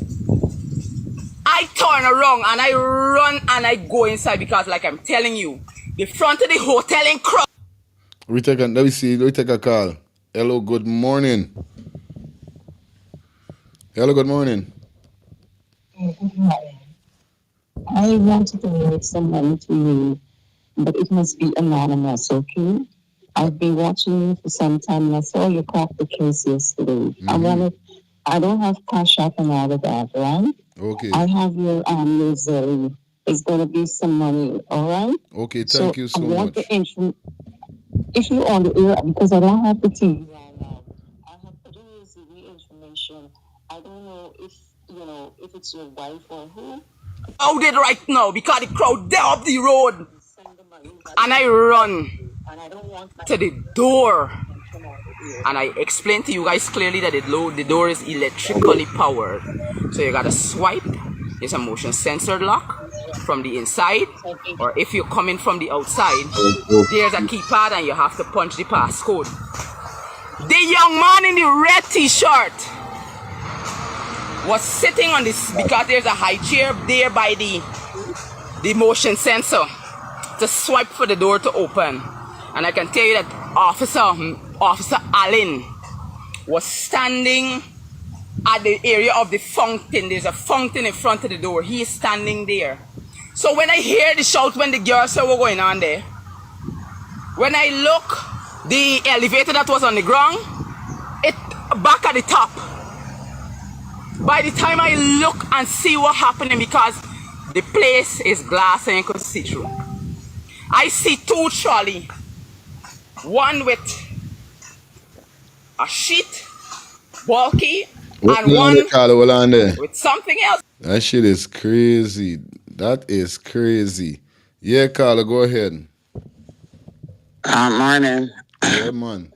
I turn around and I run and I go inside because, like I'm telling you, the front of the hotel in crowd. Let me take a call. Hello, good morning. Hello, good morning. Good morning. I wanted to make some money to you, but it must be anonymous, okay? I've been watching you for some time and I saw you crack the case yesterday. I don't have cash up and all of that, right? Okay. I have your Zelle. It's going to be some money, all right? Okay, thank you so much. If you're on the air, because I don't have the TV right now, I have produced the information. I don't know if it's your wife or who. Out it right now because the crowd there up the road. And I run to the door. And I explained to you guys clearly that the door is electrically powered. So you gotta swipe. There's a motion sensor lock from the inside. Or if you're coming from the outside, there's a keypad and you have to punch the passcode. The young man in the red t-shirt was sitting on this because there's a high chair there by the motion sensor to swipe for the door to open. And I can tell you that Officer Allen was standing at the area of the fountain. There's a fountain in front of the door. He is standing there. So when I hear the shout when the girls said what going on there, when I look, the elevator that was on the ground, it back at the top. By the time I look and see what happening, because the place is glass and you could see through, I see two trolley, one with a sheet, bulky, and one with something else. That shit is crazy. That is crazy. Yeah, Carla, go ahead. Morning. Yeah, man.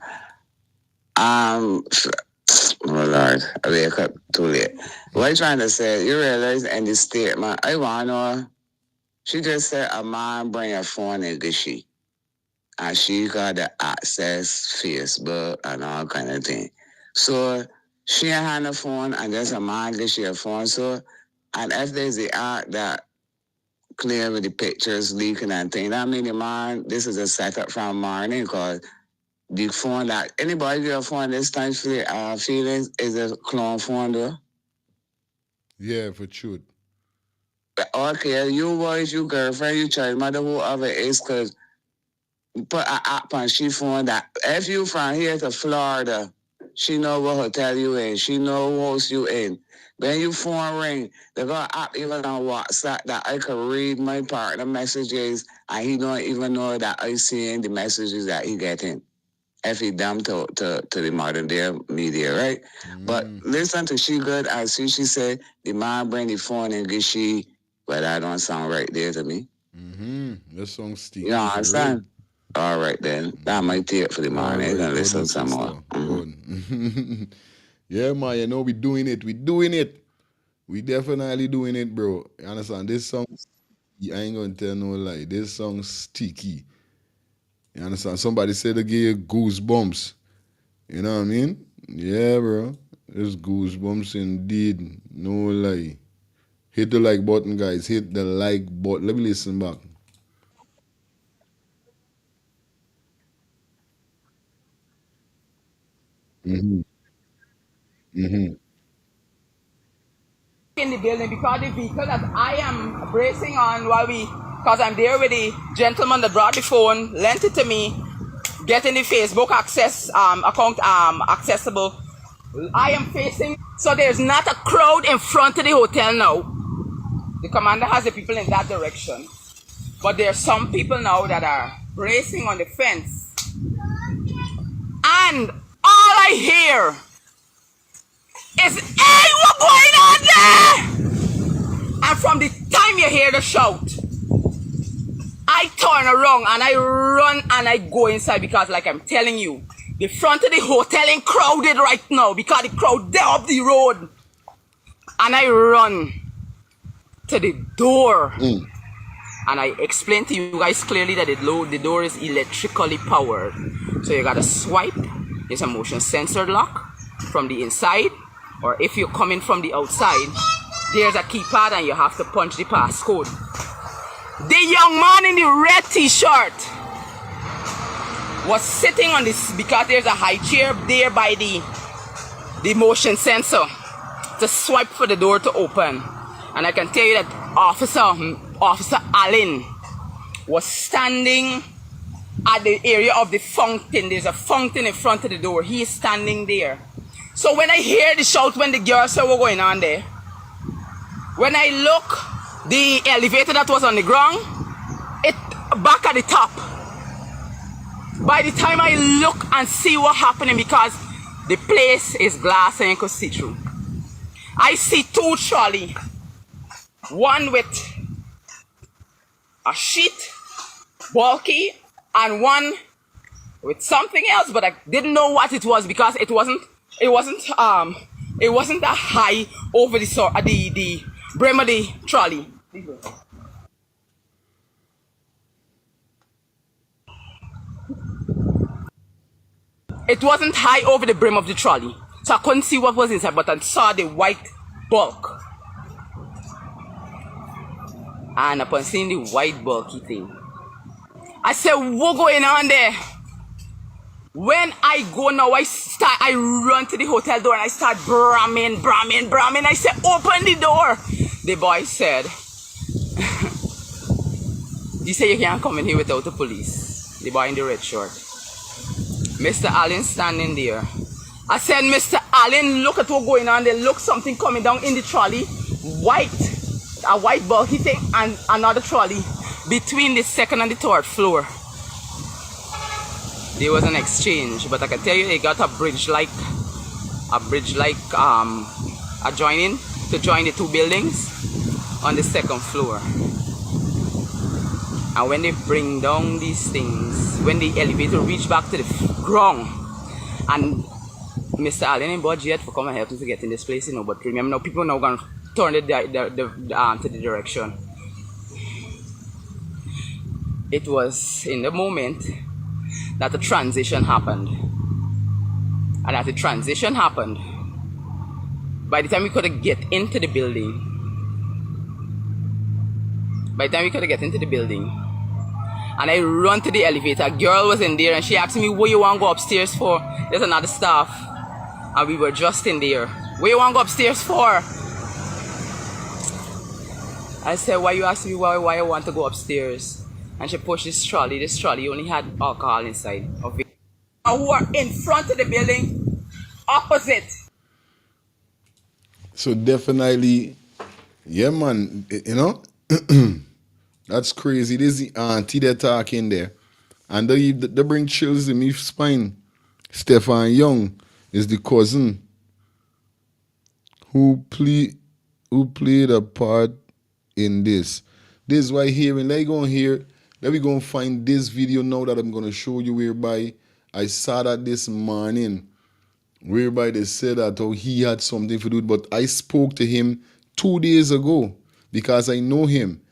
Oh Lord, I wake up too late. What you trying to say? You realize in the statement, I want to know, she just said a man bring a phone and get she. And she got the access Facebook and all kind of thing. So she had a phone and there's a man get she a phone. So, and if there's the act that clear with the pictures leaking and things, that mean the man, this is a setup from morning because the phone that anybody get a phone this time for the feelings is a clone phone though. Yeah, for truth. Okay, you boys, you girlfriend, you child mother, whoever it is, because put an app on she phone that if you from here to Florida, she know what hotel you in, she know what house you in. When you phone ring, they got an app even on WhatsApp that I can read my partner messages and he don't even know that I seeing the messages that he getting. If he dumb to the modern day media, right? But listen to she good and see she said the man bring the phone and get she, but that don't sound right there to me. That song sticky. You understand? All right then. That might take it for the morning. Gonna listen some more. Yeah, man, you know we doing it. We doing it. We definitely doing it, bro. You understand? This song, I ain't gonna tell no lie. This song sticky. You understand? Somebody said they give you goosebumps. You know what I mean? Yeah, bro. There's goosebumps indeed. No lie. Hit the like button, guys. Hit the like button. Let me listen back. In the building because the vehicle that I am bracing on because I'm there with the gentleman that brought the phone, lent it to me, getting the Facebook access account accessible. I am facing, so there's not a crowd in front of the hotel now. The commander has the people in that direction, but there are some people now that are bracing on the fence, and all I hear is, hey, what's going on there? And from the time you hear the shout, I turn around and I run and I go inside because like I'm telling you, the front of the hotel ain't crowded right now because the crowd there up the road. And I run to the door. And I explain to you guys clearly that the door is electrically powered. So you gotta swipe. There's a motion sensor lock from the inside. Or if you're coming from the outside, there's a keypad and you have to punch the passcode. The young man in the red t-shirt was sitting on this because there's a high chair there by the motion sensor to swipe for the door to open. And I can tell you that Officer Allen was standing at the area of the fountain. There's a fountain in front of the door. He is standing there. So when I hear the shout when the girls said what going on there, when I look, the elevator that was on the ground, it back at the top. By the time I look and see what happening, because the place is glass and you could see through, I see two trolley, one with a sheet, bulky, and one with something else, but I didn't know what it was because it wasn't that high over the brim of the trolley. It wasn't high over the brim of the trolley, so I couldn't see what was inside, but I saw the white bulk. And upon seeing the white bulky thing, I said, what going on there? When I go now, I run to the hotel door and I start bramming. I said, open the door. The boy said, he said, you can't come in here without the police. The boy in the red shirt. Mr. Allen standing there. I said, Mr. Allen, look at what's going on there. Look, something coming down in the trolley. A white ball hitting and another trolley between the second and the third floor. There was an exchange, but I can tell you they got a bridge like adjoining to join the two buildings on the second floor. And when they bring down these things, when the elevator reach back to the ground, and Mr. Allen ain't budge yet for come and help me to get in this place, you know. But remember now, people now gonna turn it to the direction. It was in the moment that the transition happened. And as the transition happened, by the time we could get into the building, and I run to the elevator, a girl was in there and she asked me, what you want to go upstairs for? There's another staff. And we were just in there. What you want to go upstairs for? I said, why you asking me why I want to go upstairs? And she pushed this trolley. This trolley only had alcohol inside of it. Who are in front of the building, opposite. So definitely, yeah, man, you know, that's crazy. This is the auntie they're talking there. And they bring chills in my spine. Stefan Young is the cousin who played a part in this. This is why hearing, let me go and find this video now that I'm going to show you, whereby I saw that this morning, whereby they said that he had something to do, but I spoke to him 2 days ago because I know him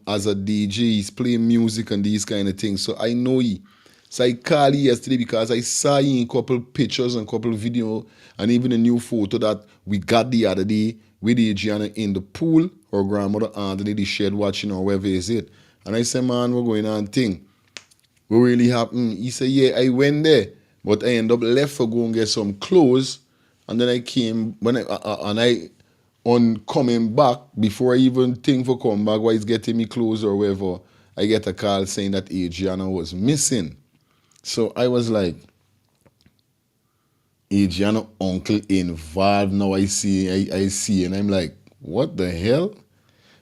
as a DJ. He's playing music and these kind of things, so I know he. So I called him yesterday because I saw him in a couple pictures and a couple video and even a new photo that we got the other day with ADRIANA in the pool, her grandmother under the shed watching or wherever is it. And I said, man, what going on thing? What really happened? He said, yeah, I went there, but I ended up left for go and get some clothes. And then I came, on coming back, before I even think for come back, why he's getting me clothes or whatever, I get a call saying that ADRIANA was missing. So I was like, ADRIANA uncle involved now, I see, and I'm like, what the hell?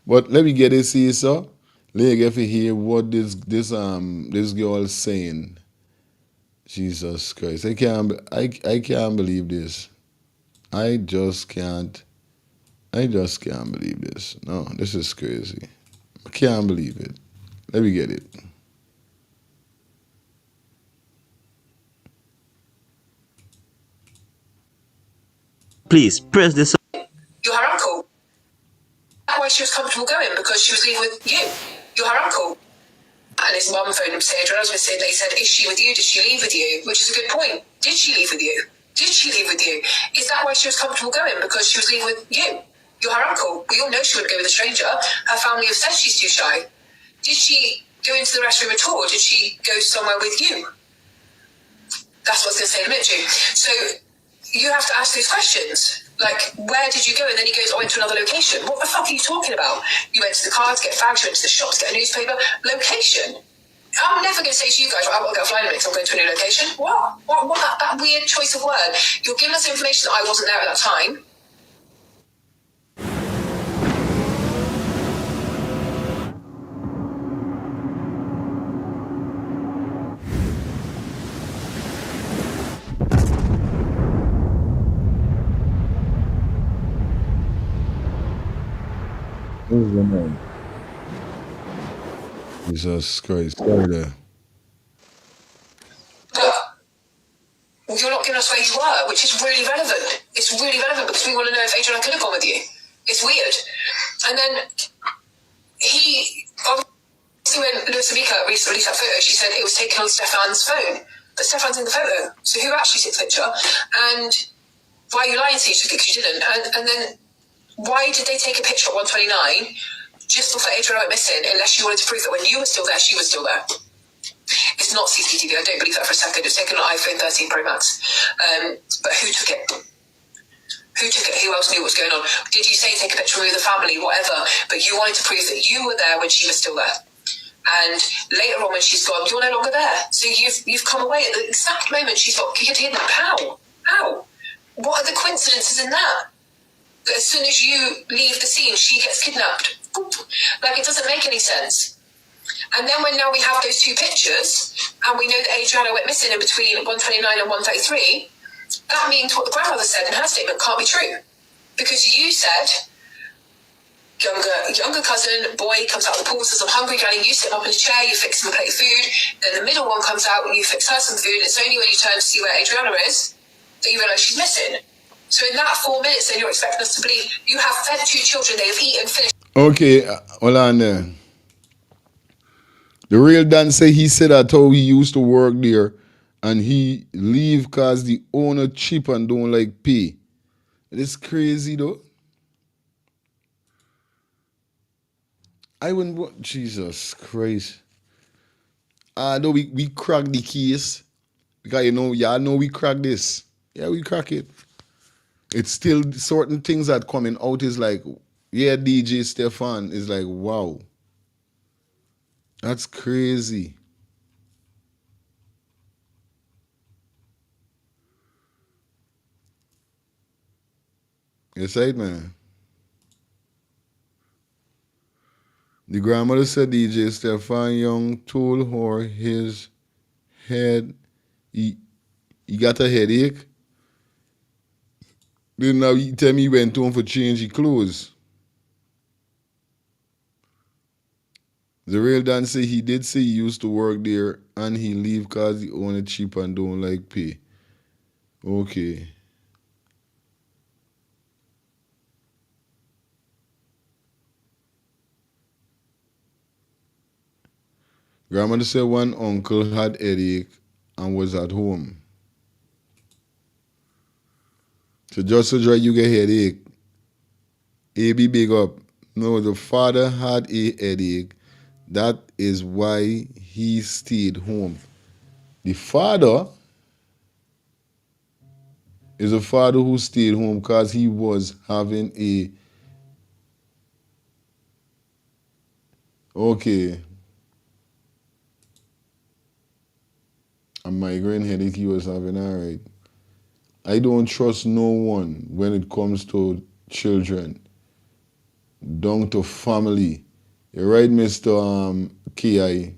But let me get this here, sir. Let me get to hear what this girl is saying. Jesus Christ. I can't believe this. I just can't believe this. No, this is crazy. I can't believe it. Let me get it. Please press this. You're her uncle. That's why she was comfortable going, because she was leaving with you. You're her uncle. And his mum phoned him saying, when I was with Sid, they said, is she with you? Did she leave with you? Which is a good point. Did she leave with you? Did she leave with you? Is that why she was comfortable going? Because she was leaving with you. You're her uncle. We all know she wouldn't go with a stranger. Her family have said she's too shy. Did she go into the restroom at all? Did she go somewhere with you? That's what I was going to say in a minute, June. So you have to ask these questions. Like, where did you go? And then he goes, I went to another location. What the fuck are you talking about? You went to the car to get fags, you went to the shop to get a newspaper. Location. I'm never going to say to you guys, I've got to go flying because I'm going to a new location. What that weird choice of word? You're giving us information that I wasn't there at that time. Who's the name? Jesus Christ. Sorry there. But you're not giving us where you were, which is really relevant. It's really relevant because we want to know if ADRIANA could have gone with you. It's weird. And then he, obviously when Lewis Amika released that photo, she said it was taken on Stefan's phone. But Stefan's in the photo. So who actually took the picture? And why are you lying to each other because you didn't? And then why did they take a picture at 129 just before ADRIANA went missing, unless you wanted to prove that when you were still there, she was still there? It's not CCTV. I don't believe that for a second. It's taken an iPhone 13 Pro Max. But who took it? Who took it? Who else knew what was going on? Did you say take a picture with the family, whatever? But you wanted to prove that you were there when she was still there. And later on, when she's gone, you're no longer there. So you've come away at the exact moment she's got kidnapped. How? What are the coincidences in that? That as soon as you leave the scene, she gets kidnapped. Like, it doesn't make any sense. And then when now we have those two pictures, and we know that Adriana went missing in between 129 and 133, that means what the grandmother said in her statement can't be true. Because you said, younger cousin, boy, comes out of the pool, says, I'm hungry, Granny, you sit up in a chair, you fix him a plate of food. Then the middle one comes out and you fix her some food. It's only when you turn to see where Adriana is that you realise she's missing. So in that 4 minutes, then you're expecting us to believe you have fed two children, they have eaten, finished. Okay, hold on there. The real Dan say he said that how he used to work there and he leave cause the owner cheap and don't like pay. It's crazy though. I wouldn't, Jesus Christ. Though we crack the case. Because y'all know we crack this. Yeah, we crack it. It's still certain things that coming out is like, yeah, DJ Stefan is like, wow. That's crazy. Yes, right, man. The grandmother said DJ Stefan Young told her his head, he got a headache. Then now he tell me he went home for change his clothes. The real Dan say he did say he used to work there and he leave cause he own it cheap and don't like pay. Okay. Grandmother said one uncle had headache and was at home. So just so dry you get headache. AB big up. No, the father had a headache. That is why he stayed home. The father is a father who stayed home because he was having a migraine headache he was having, all right. I don't trust no one when it comes to children, down to family. You're right, Mr. Ki.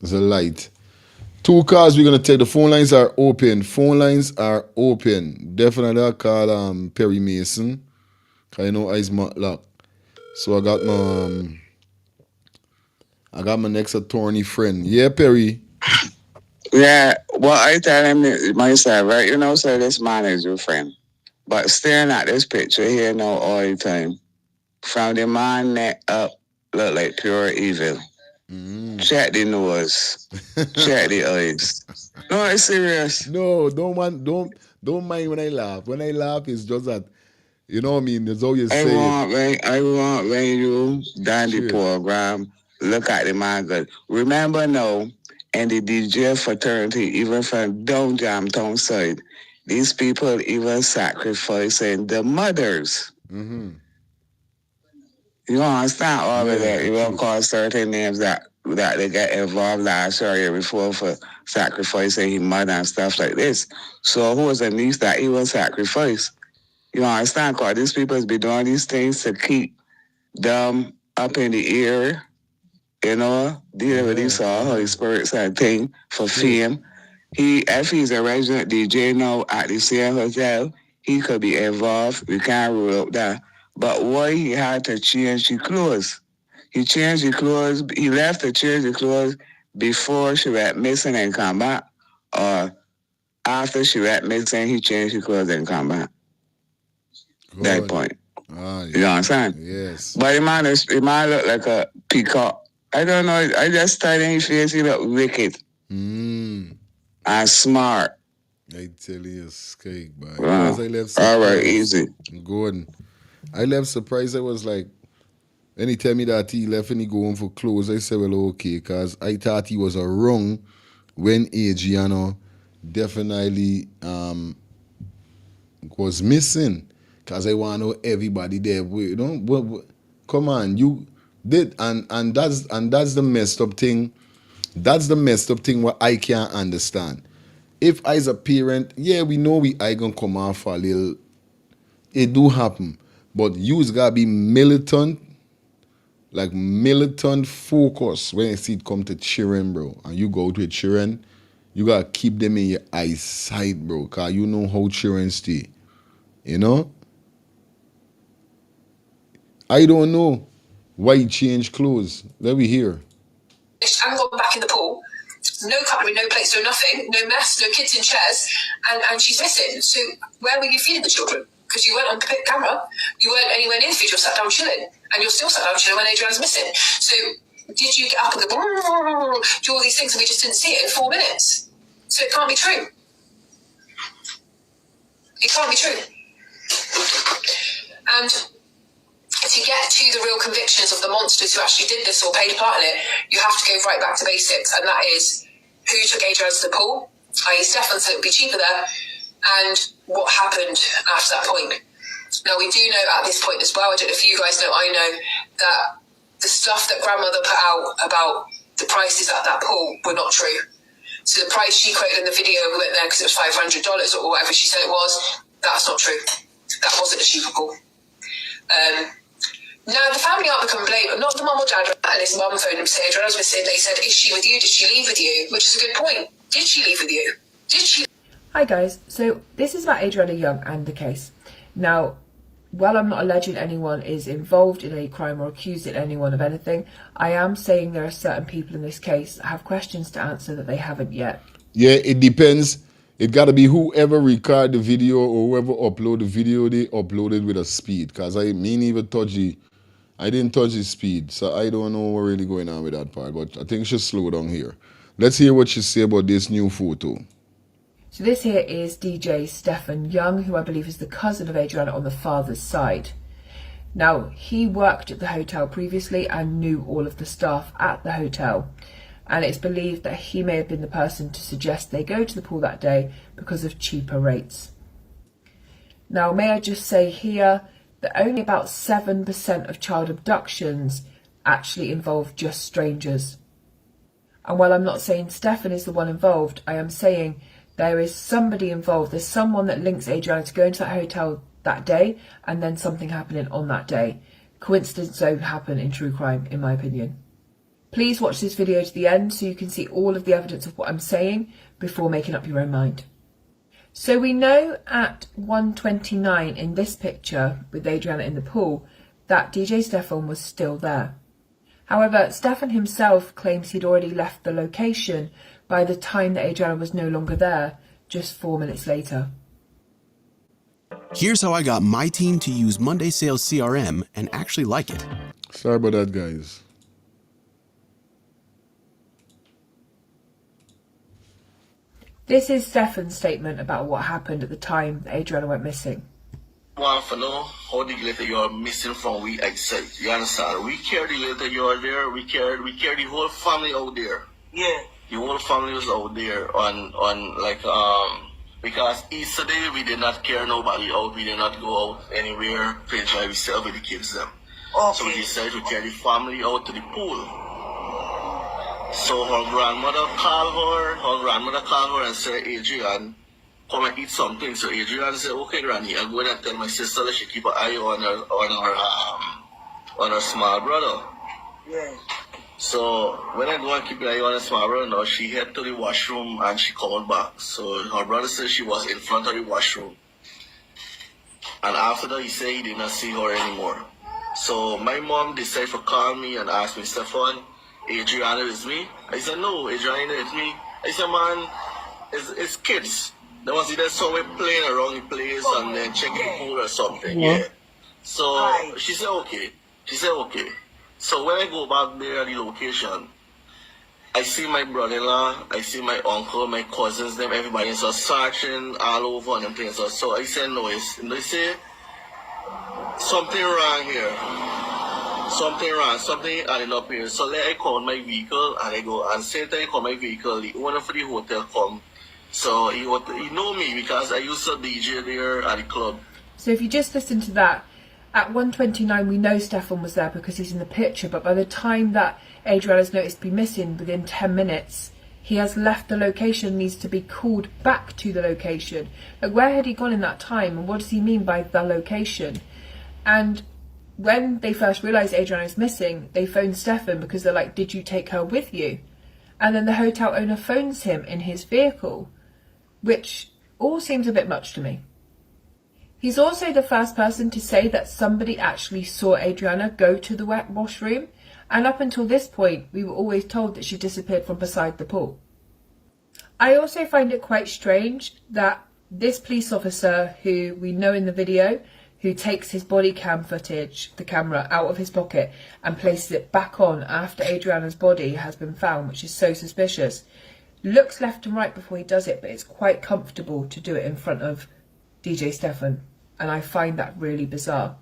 There's a light. 2 calls we're going to take. The phone lines are open. Definitely I'll call Perry Mason. Because I know I's lock. So I got my next attorney friend. Yeah, Perry. Yeah, well, I tell him myself, right? You know, so this man is your friend. But staring at this picture here now all the time, from the man neck up, look like pure evil. Check the nose, check the eyes. No, it's serious. No, don't mind when I laugh. When I laugh, it's just that, you know what I mean? There's always I want when you done the program, look at the man good. Remember now, and the DJ fraternity, even from downtown side, these people even sacrificing the mothers. Mm-hmm. You understand all of that? You will call certain names that they get involved last year before for sacrificing his mother and stuff like this. So who was the niece that he will sacrifice? You understand? Because these people be doing these things to keep them up in the air, you know, dealing with these Holy Spirits and thing for fame. If he's a resident DJ now at the same hotel, he could be involved. We can't rule out that. But why he had to change his clothes? He changed his clothes. He left to change the clothes before she went missing and come back, or after she went missing, he changed his clothes and come back. Good. That point. Yeah. You know what I'm saying? Yes. But the man look like a peacock. I don't know. I just started in his face. He look wicked. And smart. I tell you, it's cake, boy. Wow. I left all right, easy. Good. I left surprised. I was like, When he tell me that he left and he going for clothes, I said, well, okay, because I thought he was wrong when Adriana definitely was missing. Because I want to know everybody there. You know, come on, you did, and that's the messed up thing. That's the messed up thing what I can't understand. If I as a parent, yeah, we know I gonna come off for a little. It do happen. But you's gotta be militant, like militant focus when you see it come to children, bro. And you go out with children, you gotta keep them in your eyesight, bro. Cause you know how children stay. You know? I don't know why he changed clothes. Let me hear. And gone back in the pool. No cutlery, no plates, no nothing, no mess, no kids in chairs, and she's missing. So where were you feeding the children? Because you weren't on camera, you weren't anywhere near the video, sat down chilling, and you're still sat down chilling when Adriana's missing. So did you get up and go, do all these things, and we just didn't see it in 4 minutes? So it can't be true. It can't be true. And to get to the real convictions of the monsters who actually did this or played a part in it, you have to go right back to basics, and that is who took Adriana to the pool, i.e. Stefan, so it would be cheaper there, and what happened after that point. Now, we do know at this point as well, I don't know if you guys know, I know, that the stuff that grandmother put out about the prices at that pool were not true. So the price she quoted in the video, we went there because it was $500 or whatever she said it was, that's not true. That wasn't a cheaper pool. Now, the family aren't becoming blame, not the mum or dad, and his mum phoned him to say, Adriana's missing. They said, is she with you? Did she leave with you? Which is a good point. Did she leave with you? Did she? Hi guys, so this is about Adriana Young and the case. Now, while I'm not alleging anyone is involved in a crime or accusing anyone of anything, I am saying there are certain people in this case that have questions to answer that they haven't yet. Yeah, it depends. It got to be whoever recorded the video or whoever uploaded the video, they uploaded with a speed. Because I didn't touch the speed, so I don't know what's really going on with that part. But I think she'll slow down here. Let's hear what she say about this new photo. So this here is DJ Stefan Young, who I believe is the cousin of Adriana on the father's side. Now, he worked at the hotel previously and knew all of the staff at the hotel. And it's believed that he may have been the person to suggest they go to the pool that day because of cheaper rates. Now, may I just say here that only about 7% of child abductions actually involve just strangers. And while I'm not saying Stefan is the one involved, I am saying there is somebody involved. There's someone that links Adriana to going to that hotel that day and then something happening on that day. Coincidence don't happen in true crime, in my opinion. Please watch this video to the end so you can see all of the evidence of what I'm saying before making up your own mind. So we know at 1:29 in this picture with Adriana in the pool that DJ Stefan was still there. However, Stefan himself claims he'd already left the location by the time that Adriana was no longer there, just 4 minutes later. Here's how I got my team to use Monday Sales CRM and actually like it. Sorry about that, guys. This is Stefan's statement about what happened at the time that Adriana went missing. Want to know how the letter you are missing from we outside. You understand? We care the letter you are there. We care the whole family out there. Yeah. The whole family was out there because Easter day we did not care nobody out. We did not go out anywhere to enjoy ourselves with the kids them. Okay. So we decided to carry the family out to the pool. So her grandmother called her and said, Adrian, come and eat something. So Adrian said, okay, Granny, I'm going to tell my sister that she keep an eye on her small brother. Yeah. So when I go and keep an eye on her small brother, now she head to the washroom and she called back. So her brother said she was in front of the washroom. And after that, he said he did not see her anymore. So my mom decided to call me and ask me, Stefan, Adriana is me? I said, no, Adriana is me. I said, man, it's kids. They must see that somewhere playing around the place and then checking the pool or something. Yeah. So she said, okay. So when I go back there at the location, I see my brother-in-law, I see my uncle, my cousins, them, everybody is searching all over and them things. So I said, no, they say, something wrong here. something wrong, something adding up here. So let I call my vehicle and I go, and same time I call my vehicle, the owner for the hotel come. So he know me because I used to DJ there at the club. So if you just listen to that, at 1:29 we know Stefan was there because he's in the picture, but by the time that Adriana's noticed to be missing, within 10 minutes, he has left the location, needs to be called back to the location. Like, where had he gone in that time, and what does he mean by the location? And when they first realised Adriana was missing, they phoned Stefan because they're like, did you take her with you? And then the hotel owner phones him in his vehicle, which all seems a bit much to me. He's also the first person to say that somebody actually saw Adriana go to the washroom, and up until this point we were always told that she disappeared from beside the pool. I also find it quite strange that this police officer, who we know in the video, who takes his body cam footage, the camera, out of his pocket and places it back on after Adriana's body has been found, which is so suspicious, looks left and right before he does it, but it's quite comfortable to do it in front of DJ Stefan, and I find that really bizarre.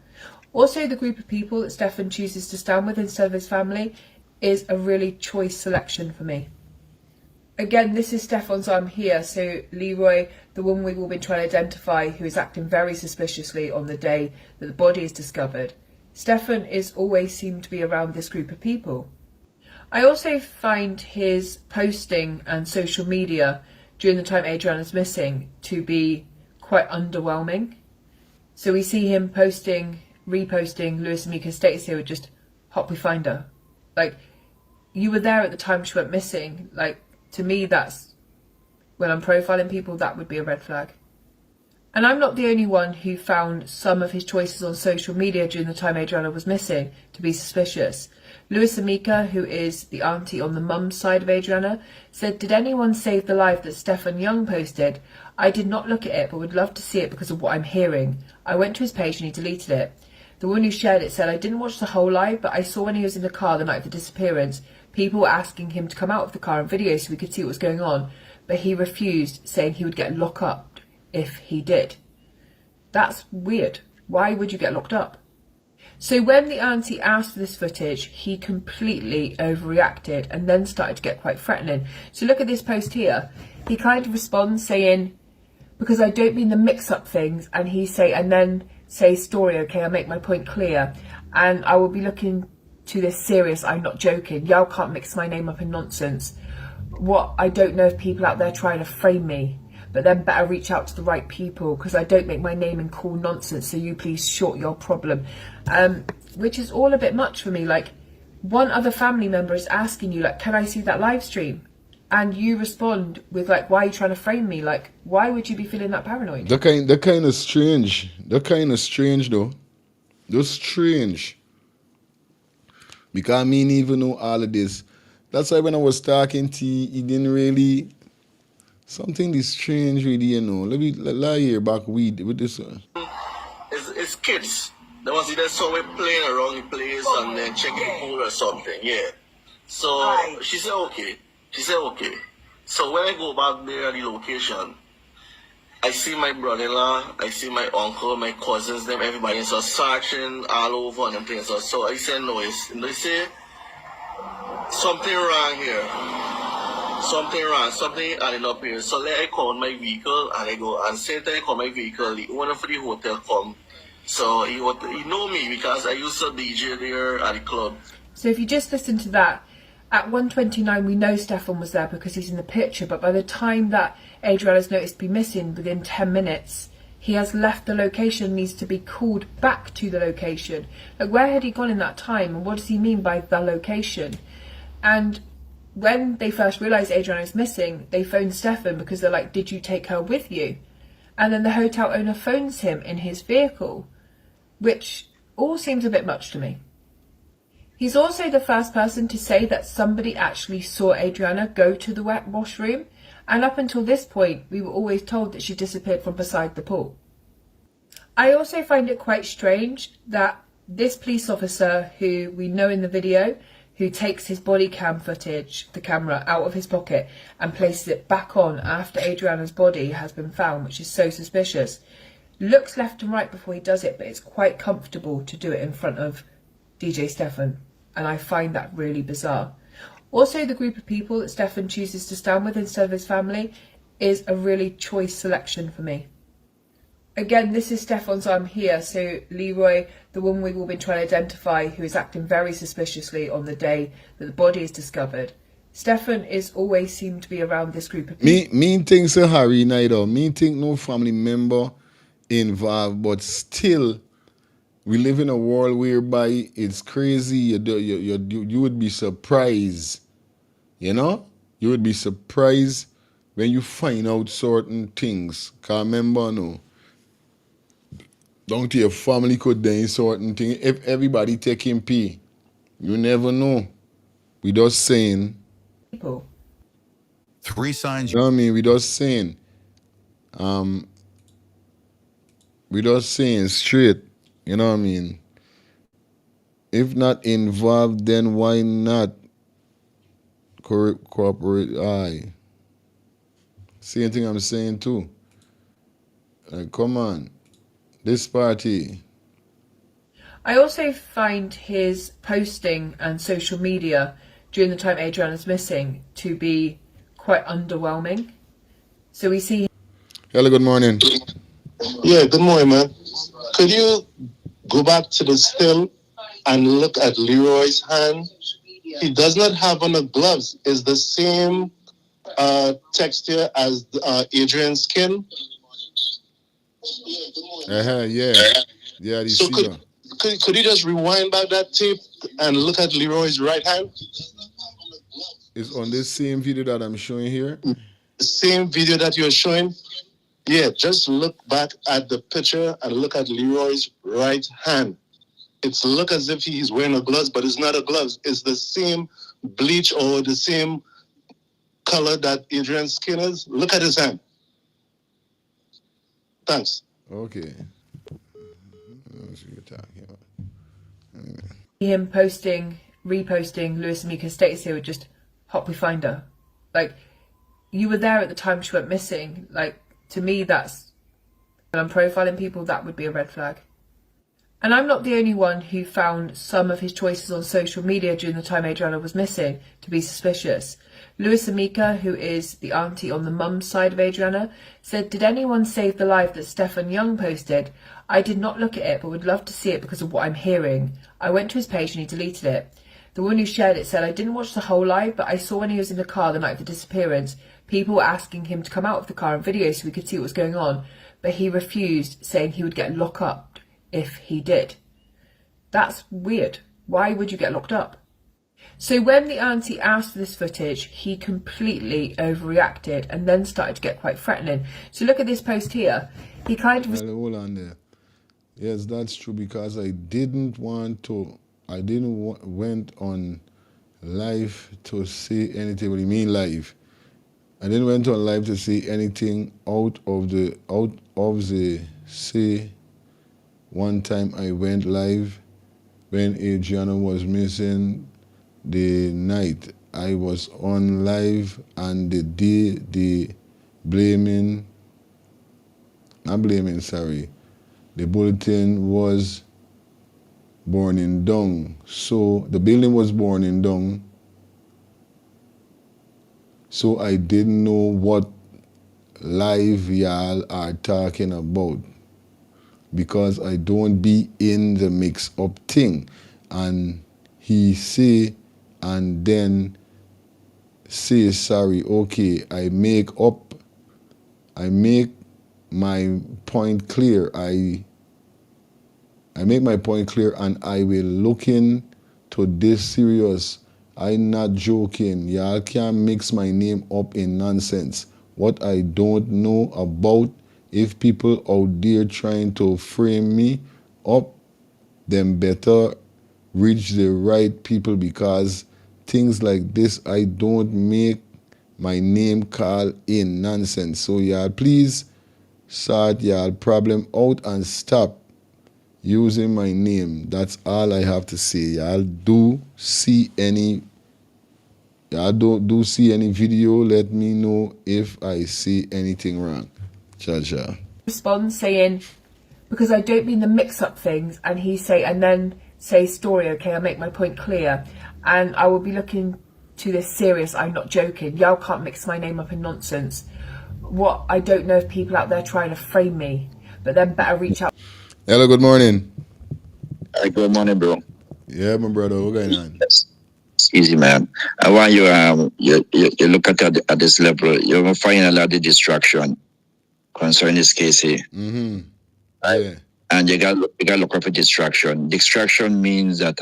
Also, the group of people that Stefan chooses to stand with instead of his family is a really choice selection for me. Again, this is Stefan's arm here, so Leroy, the woman we've all been trying to identify, who is acting very suspiciously on the day that the body is discovered. Stefan is always seemed to be around this group of people. I also find his posting and social media during the time Adriana's missing to be quite underwhelming. So we see him reposting Lewis and Mika's status here with just, "Hop, we find her." Like, you were there at the time she went missing. Like, to me, that's, when I'm profiling people, that would be a red flag. And I'm not the only one who found some of his choices on social media during the time Adriana was missing to be suspicious. Lewis and Mika, who is the auntie on the mum's side of Adriana, said, "Did anyone save the live that Stefan Young posted? I did not look at it, but would love to see it because of what I'm hearing. I went to his page and he deleted it." The one who shared it said, "I didn't watch the whole live, but I saw when he was in the car the night of the disappearance, people were asking him to come out of the car and video so we could see what was going on, but he refused, saying he would get locked up if he did." That's weird. Why would you get locked up? So when the auntie asked for this footage, he completely overreacted and then started to get quite threatening. So look at this post here. He kind of responds saying, "Because I don't mean the mix-up things," and then say story, "Okay, I'll make my point clear, and I will be looking to this serious, I'm not joking. Y'all can't mix my name up in nonsense. What, I don't know if people out there trying to frame me, but then better reach out to the right people, because I don't make my name in cool nonsense, so you please short your problem." Which is all a bit much for me. Like, one other family member is asking you, like, "Can I see that live stream?" And you respond with, like, "Why are you trying to frame me?" Like, why would you be feeling that paranoid? That kind of strange. That kind of strange though. That's strange. Because I mean, even know all of this. That's why when I was talking to you, it didn't really, something is strange really, you know. Let me lie here back with this one. It's kids. They was either somewhere playing around the place and then checking the pool or something, yeah. So she said okay. So when I go back there at the location, I see my brother-in-law, I see my uncle, my cousins, them, everybody so searching all over and them things. So I said no, they say something wrong here. Something adding up here. So let I call my vehicle and I go, and same time I call my vehicle, the owner for the hotel come. So he know me because I used to DJ there at the club. So if you just listen to that, at 1:29 we know Stefan was there because he's in the picture, but by the time that Adriana's noticed to be missing, within 10 minutes, he has left the location, needs to be called back to the location. Like, where had he gone in that time, and what does he mean by the location? And when they first realised Adriana was missing, they phoned Stefan because they're like, "Did you take her with you?" And then the hotel owner phones him in his vehicle, which all seems a bit much to me. He's also the first person to say that somebody actually saw Adriana go to the washroom, and up until this point we were always told that she disappeared from beside the pool. I also find it quite strange that this police officer, who we know in the video, who takes his body cam footage, the camera, out of his pocket and places it back on after Adriana's body has been found, which is so suspicious, looks left and right before he does it, but it's quite comfortable to do it in front of DJ Stefan, and I find that really bizarre. Also, the group of people that Stefan chooses to stand with instead of his family is a really choice selection for me. Again, this is Stefan's arm here, so Leroy, the woman we've all been trying to identify, who is acting very suspiciously on the day that the body is discovered. Stefan is always seemed to be around this group of people. Me think so Harry neither. Me think no family member involved, but still we live in a world whereby it's crazy. You would be surprised, you know? You would be surprised when you find out certain things. Cause remember, no, don't your family could do certain things. If everybody taking pee, you never know. We just saying. People. 3 signs. You know what I mean? We just saying. We just saying straight. You know what I mean? If not involved, then why not cooperate? Aye. Same thing I'm saying too. Like, come on. This party. I also find his posting and social media during the time Adriana's missing to be quite underwhelming. So we see... Hello, good morning. Yeah, good morning, man. Could you go back to the still and look at Leroy's hand? He does not have on the gloves. It's the same texture as Adrian's skin. Yeah. Yeah, So could you just rewind back that tape and look at Leroy's right hand? It's on this same video that I'm showing here. The same video that you're showing? Yeah, just look back at the picture and look at Leroy's right hand. It's look as if he's wearing a glove, but it's not a glove. It's the same bleach or the same color that Adrian's skin is. Look at his hand. Thanks. Okay. That's what you're talking about. Anyway. Him posting, reposting Lewis and Mika's status here with just hop we find her. Like, you were there at the time she went missing. Like, to me, that's, when I'm profiling people, that would be a red flag. And I'm not the only one who found some of his choices on social media during the time Adriana was missing to be suspicious. Lewis and Mika, who is the auntie on the mum's side of Adriana, said, "Did anyone save the live that Stefan Young posted? I did not look at it, but would love to see it because of what I'm hearing. I went to his page and he deleted it." The one who shared it said, "I didn't watch the whole live, but I saw when he was in the car the night of the disappearance, people were asking him to come out of the car and video so we could see what was going on, but he refused, saying he would get locked up if he did." That's weird. Why would you get locked up? So when the auntie asked for this footage, he completely overreacted and then started to get quite threatening. So look at this post here. He kind of... Hold on there. Yes, that's true, because I didn't went on live to say anything. What do you mean live? I didn't went on live to say anything out of the say. One time I went live when Adriana was missing. The night I was on live, and the day the bulletin was burning down. So the building was burning down. So I didn't know what live y'all are talking about, because I don't be in the mix-up thing. And he say, and then say sorry. Okay, I make my point clear. I make my point clear, and I will look into this serious. I'm not joking. Y'all can't mix my name up in nonsense. What I don't know about, if people out there trying to frame me up, them better reach the right people, because things like this, I don't make my name call in nonsense. So y'all please sort y'all problem out and stop using my name. That's all I have to say. Y'all do see any video, let me know if I see anything wrong. Cha-cha. Responds saying, "Because I don't mean the mix-up things," and he say, and then say story, okay? I'll make my point clear. And I will be looking to this serious. I'm not joking. Y'all can't mix my name up in nonsense. What I don't know if people out there trying to frame me, but then better reach out. Hello, good morning. Good morning, bro. Yeah, my brother, what's going on? It's easy, man. I want you you look at this level, you're gonna find a lot of distraction concerning this case here. Mm-hmm. Yeah. And you got to look up for distraction. Distraction means that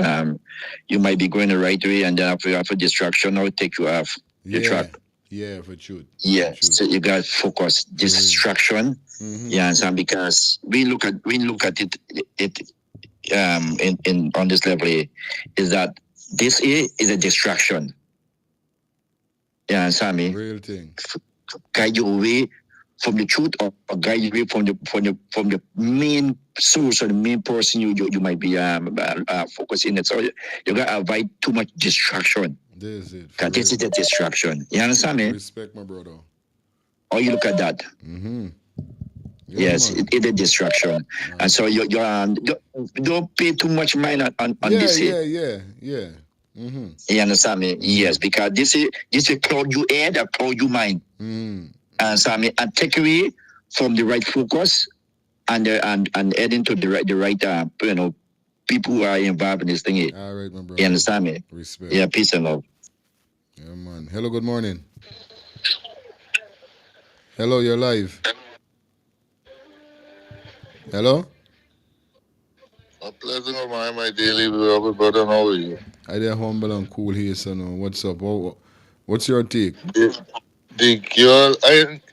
you might be going the right way, and then after you have a distraction, it'll take you off the track. Yeah, for truth. Yeah, so you got to focus. Distraction. Mm-hmm. Yeah, and because we look at it in on this level here, is that this here is a distraction. Yeah, understand me? Real thing. Guide you away from the truth, or guide you away from the main source or the main person you might be focusing it. So you gotta avoid too much distraction. This is it. Cause this is the distraction. You understand me? Respect, my brother. Or you look at that. Mm-hmm. Yes, it's a distraction. And so you don't pay too much mind on this. Yeah. Mm-hmm. You understand me? Yes, because this is cloud you head or cloud you mind. Understand me? And take away from the right focus and heading to the right people who are involved in this thing here. All right, my brother. You understand me? Respect. Yeah, peace and love. Yeah, man. Hello, good morning. Hello, you're live. Hello? A pleasant of my daily brother. How are you? I there humble and cool here, son. What's up? What's your take? The girl,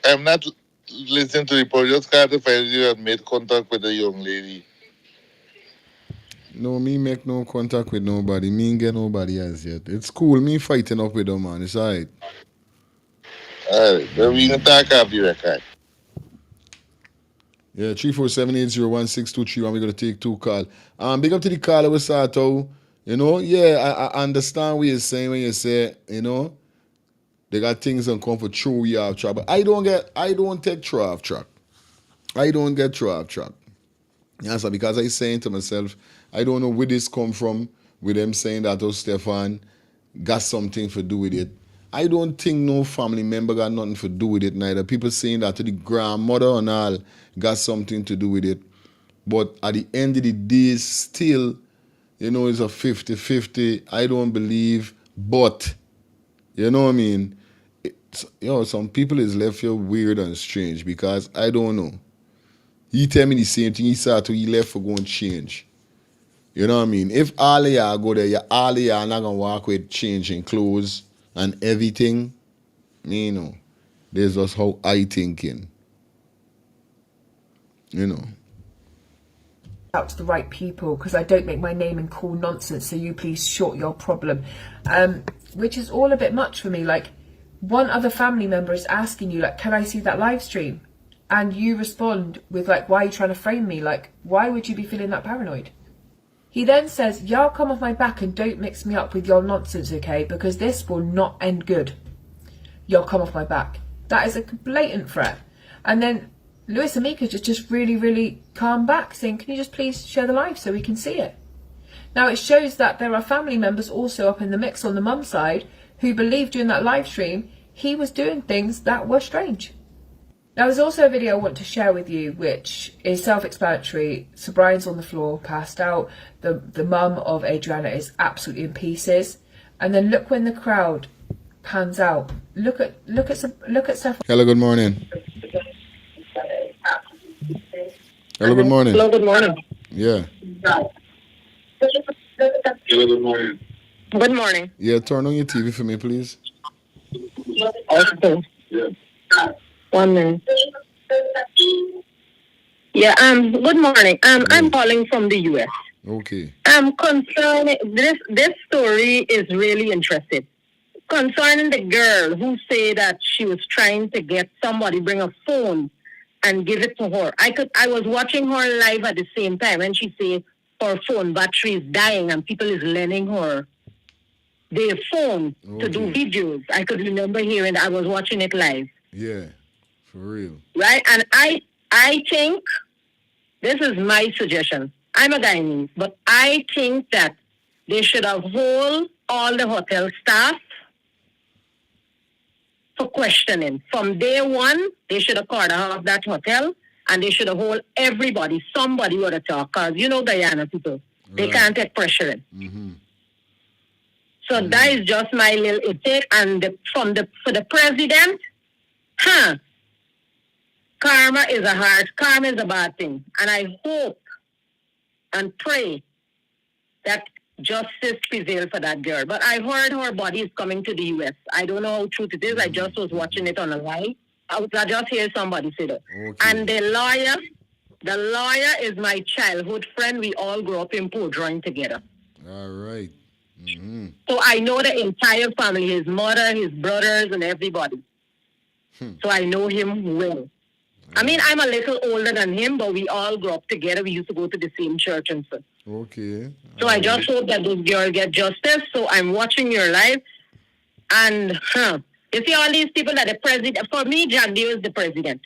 I'm not listening to the podcast. Just can't find you had made contact with the young lady. No, me make no contact with nobody. Me ain't get nobody as yet. It's cool. Me fighting up with them, man. It's alright. Alright, then we can talk after the record. Yeah, 347-801-623, and we're gonna take 2 calls. Big up to the caller with Sato. You know, yeah, I understand what you're saying when you say, you know, they got things that come for true you off track. But I don't take true off track. I don't get true off track. Yeah, so because I saying to myself, I don't know where this come from, with them saying that Stefan got something to do with it. I don't think no family member got nothing to do with it neither. People saying that to the grandmother and all got something to do with it. But at the end of the day, still, you know, it's a 50-50. I don't believe, but, you know what I mean? Some people is left here weird and strange because I don't know. He tell me the same thing. He said he left for going change. You know what I mean? If all of y'all go there, all of y'all not going to walk with changing clothes and everything. You know, that's just how I thinking. You know. Out to the right people, because I don't make my name in cool nonsense, so you please sort your problem. Which is all a bit much for me. Like, one other family member is asking you, like, can I see that live stream? And you respond with, like, why are you trying to frame me? Like, why would you be feeling that paranoid? He then says, y'all come off my back and don't mix me up with your nonsense, okay? Because this will not end good. Y'all come off my back. That is a blatant threat. And then Lewis Amika just really, really calm back, saying, can you just please share the live so we can see it? Now, it shows that there are family members also up in the mix on the mum side who believe during that live stream he was doing things that were strange. Now, there's also a video I want to share with you, which is self-explanatory. Sir Brian's on the floor, passed out. The mum of Adriana is absolutely in pieces. And then look when the crowd pans out. Look at Seth. Hello, good morning. Hello, good morning. Hello, good morning. Yeah. Hello, good morning. Good morning. Yeah, turn on your TV for me, please. Okay. Yeah. 1 minute. Yeah, good morning. I'm calling from the US. Okay. I'm concerned. This story is really interesting. Concerning the girl who said that she was trying to get somebody bring a phone and give it to her. I was watching her live at the same time, and she said her phone battery is dying and people is lending her their phone to do videos. I could remember hearing that. I was watching it live. Yeah, for real. Right? And I think, this is my suggestion, I'm a Guyanese, but I think that they should have hold all the hotel staff for questioning. From day one, they should have called off that hotel and they should have hold everybody. Somebody would have talked, because you know Guyana people, they can't take pressure in. So that is just my little take. And for the president, karma is a bad thing. And I hope and pray that justice prevail for that girl. But I heard her body is coming to the U.S. I don't know how true it is. I just was watching it on a live. I just hear somebody say that. Okay. And the lawyer is my childhood friend. We all grew up in Port Drawing together. All right. So I know the entire family, his mother, his brothers, and everybody. So I know him well. I mean, I'm a little older than him, but we all grew up together. We used to go to the same church and stuff. Okay. So I just hope that this girl get justice. So I'm watching your live. And, you see all these people that the president, for me, Jack Dio is the president.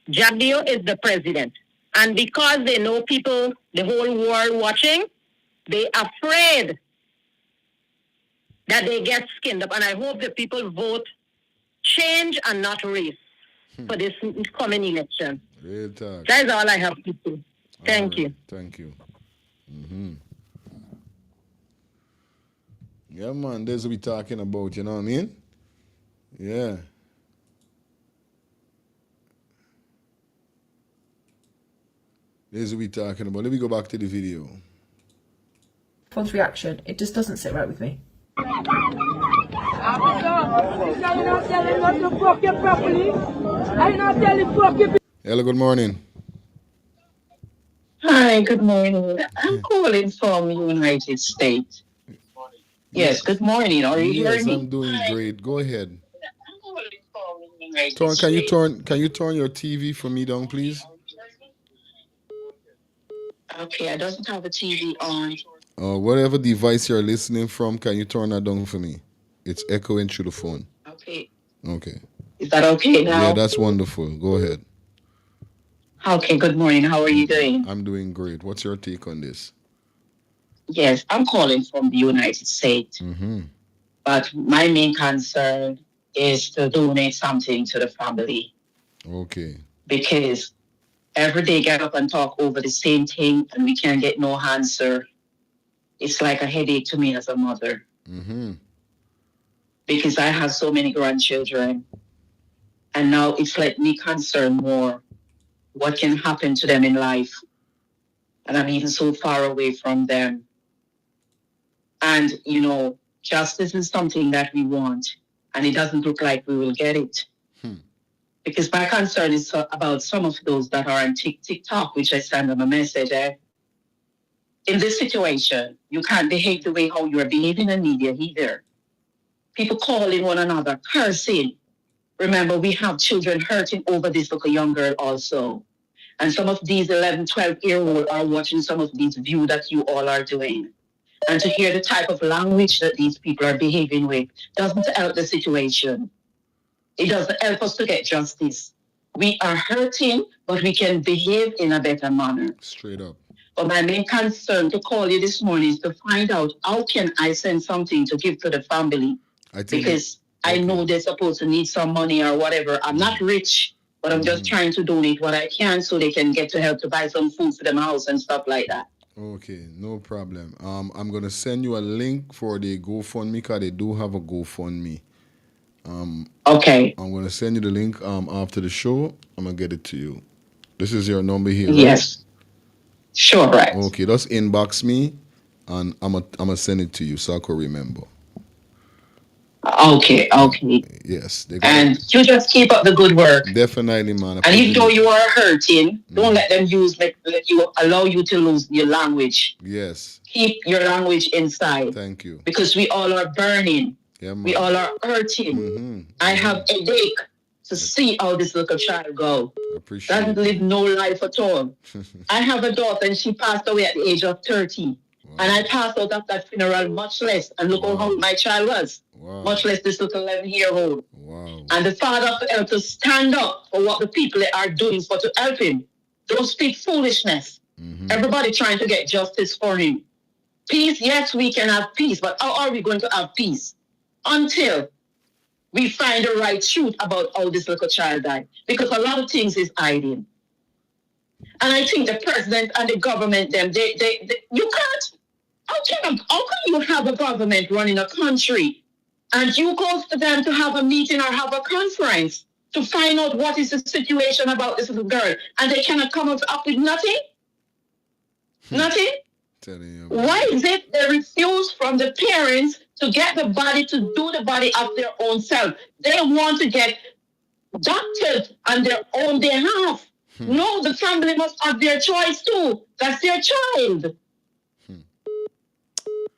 Jack Dio is the president. And because they know people, the whole world watching, they afraid that they get skinned up. And I hope the people vote change and not race for this coming election. Real talk. That is all I have to say. Thank you. Thank you. Yeah, man, that's what we talking about, you know what I mean? Yeah. That's what we talking about. Let me go back to the video. Phone's reaction, it just doesn't sit right with me. Hello, good morning. Hi, good morning. I'm calling from United States. Yes, good morning. Are you hearing me? Yes, I'm doing great. Go ahead. Can you turn your TV for me down, please? Okay, I don't have a TV on. Whatever device you're listening from, can you turn that down for me? It's echoing through the phone. Okay. Okay. Is that okay now? Yeah, that's wonderful. Go ahead. Okay, good morning. How are you doing? I'm doing great. What's your take on this? Yes, I'm calling from the United States. But my main concern is to donate something to the family. Okay. Because every day get up and talk over the same thing and we can't get no answer. It's like a headache to me as a mother. Because I have so many grandchildren. And now it's like me concerned more what can happen to them in life. And I'm even so far away from them. And, you know, justice is something that we want. And it doesn't look like we will get it. Because my concern is about some of those that are on TikTok, which I send them a message. In this situation, you can't behave the way how you are behaving in media either. People calling one another, cursing. Remember, we have children hurting over this little young girl also. And some of these 11, 12-year-olds are watching some of these views that you all are doing. And to hear the type of language that these people are behaving with doesn't help the situation. It doesn't help us to get justice. We are hurting, but we can behave in a better manner. Straight up. But my main concern to call you this morning is to find out how can I send something to give to the family. Because I know they're supposed to need some money or whatever. I'm not rich, but I'm just trying to donate what I can so they can get to help to buy some food for them house and stuff like that. Okay, no problem. I'm gonna send you a link for the GoFundMe because they do have a GoFundMe. Okay. I'm gonna send you the link after the show. I'm gonna get it to you. This is your number here, right? Yes. Sure, right. Okay, just inbox me and I'm gonna send it to you so I can remember. Okay. Yes. And you just keep up the good work. Definitely, man. And even though you are hurting, don't let them allow you to lose your language. Yes. Keep your language inside. Thank you. Because we all are burning. Yeah, man. We all are hurting. I have a headache to see how this little child go. Doesn't live no life at all. I have a daughter and she passed away at the age of 30. Wow. And I passed out of that funeral much less. And look how my child was. Wow. Much less this little 11-year-old. Wow. And the father helped to stand up for what the people are doing to help him. Don't speak foolishness. Everybody trying to get justice for him. Peace, yes, we can have peace, but how are we going to have peace? Until we find the right truth about how this little child died. Because a lot of things is hiding. And I think the president and the government, you can't, how can you have a government running a country and you go to them to have a meeting or have a conference to find out what is the situation about this little girl, and they cannot come up with nothing? Nothing? Why is it they refuse from the parents to get the body, to do the body of their own self? They want to get doctors on their own behalf. No, the family must have their choice too. That's their child.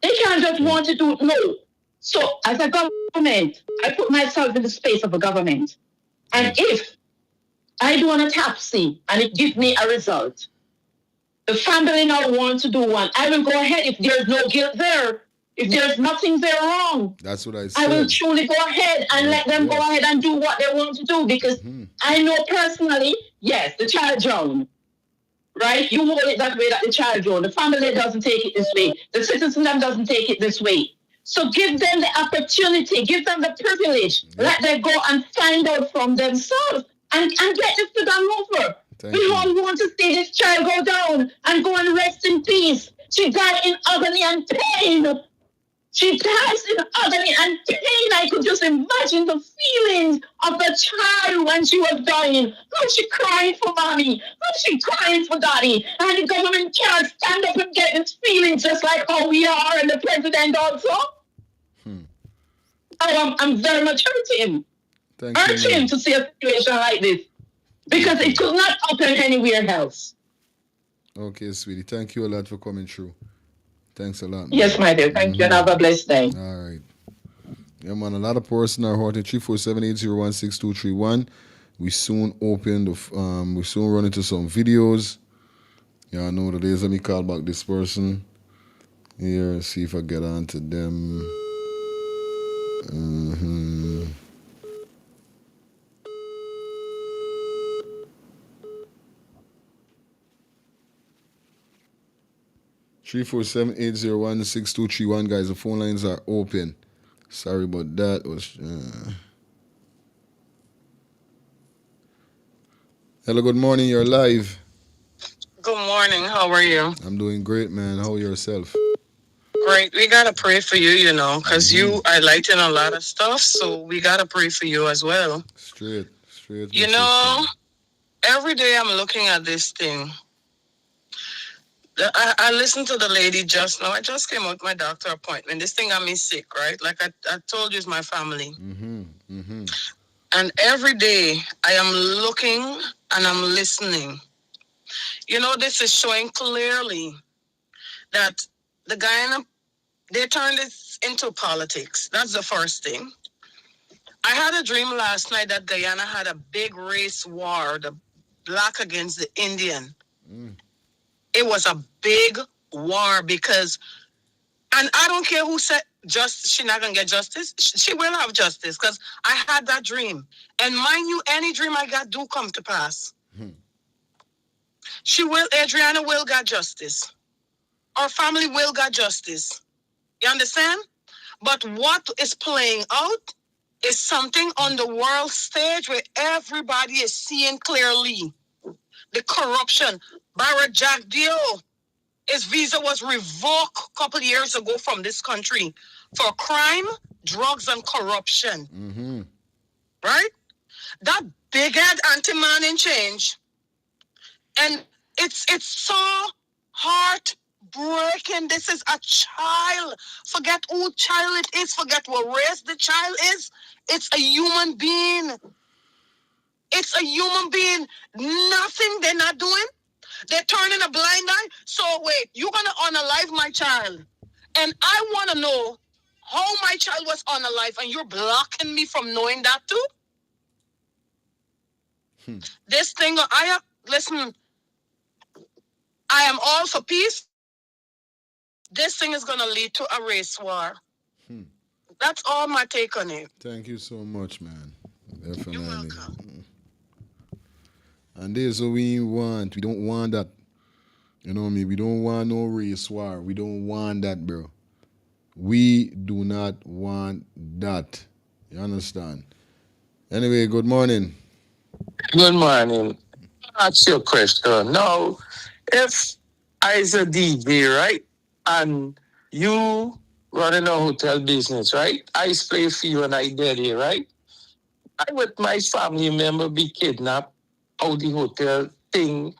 They can't just want to do, no. So as a government, I put myself in the space of a government. And if I do an autopsy and it gives me a result, the family now wants to do one, I will go ahead if there's no guilt there. If there's nothing there wrong, that's what I said. I will truly go ahead and let them go ahead and do what they want to do, because I know personally, yes, the child drowned. Right? You hold it that way, that the child drowned. The family doesn't take it this way. The citizen doesn't take it this way. So give them the opportunity, give them the privilege. Let them go and find out from themselves and get this to done over. We all want to see this child go down and go and rest in peace. She died in agony and pain. She dies in agony and pain. I could just imagine the feelings of the child when she was dying. How she crying for mommy. How she crying for daddy. And the government can't stand up and get its feelings just like how we are, and the president also. I'm very much hurting. Hurting to see a situation like this. Because it could not happen anywhere else. Okay, sweetie. Thank you a lot for coming through. Thanks a lot, man. Yes, my dear. Thank you, and have a blessed day. All right. Yeah, man. A lot of person are hot at 347-801-6231. We soon open the. We soon run into some videos. Yeah, I know the days. Let me call back this person here. See if I get on to them. 347-801-6231, guys. The phone lines are open. Sorry about that. Hello, good morning. You're live. Good morning. How are you? I'm doing great, man. How are yourself? Great. We got to pray for you, you know, because you are lighting a lot of stuff. So we got to pray for you as well. Straight. You know, every day I'm looking at this thing. I listened to the lady just now. I just came out with my doctor appointment. This thing got me sick, right? Like I told you, it's my family. And every day I am looking and I'm listening. You know, this is showing clearly that the Guyana, they turned this into politics. That's the first thing. I had a dream last night that Guyana had a big race war, the black against the Indian. It was a big war because, and I don't care who said she's not going to get justice. She will have justice because I had that dream. And mind you, any dream I got do come to pass. Adriana will get justice. Our family will get justice. You understand? But what is playing out is something on the world stage where everybody is seeing clearly the corruption. Barrett Jack Dio, his visa was revoked a couple years ago from this country for crime, drugs, and corruption. Right? That big head anti-man in change. And it's so heartbreaking. This is a child. Forget who child it is. Forget what race the child is. It's a human being. It's a human being. Nothing they're not doing. They're turning a blind eye. So wait, you're going to unalive my child. And I want to know how my child was unalive, and you're blocking me from knowing that too? This thing, listen, I am all for peace. This thing is going to lead to a race war. That's all my take on it. Thank you so much, man. Definitely. You're welcome. And this is what we want. We don't want that. You know me? We don't want no race war. We don't want that, bro. We do not want that. You understand? Anyway, good morning. Good morning. Ask your question. Now, if I is a DJ, right, and you running a hotel business, right? I play for you and I did it, right? I with my family member be kidnapped out the hotel thing.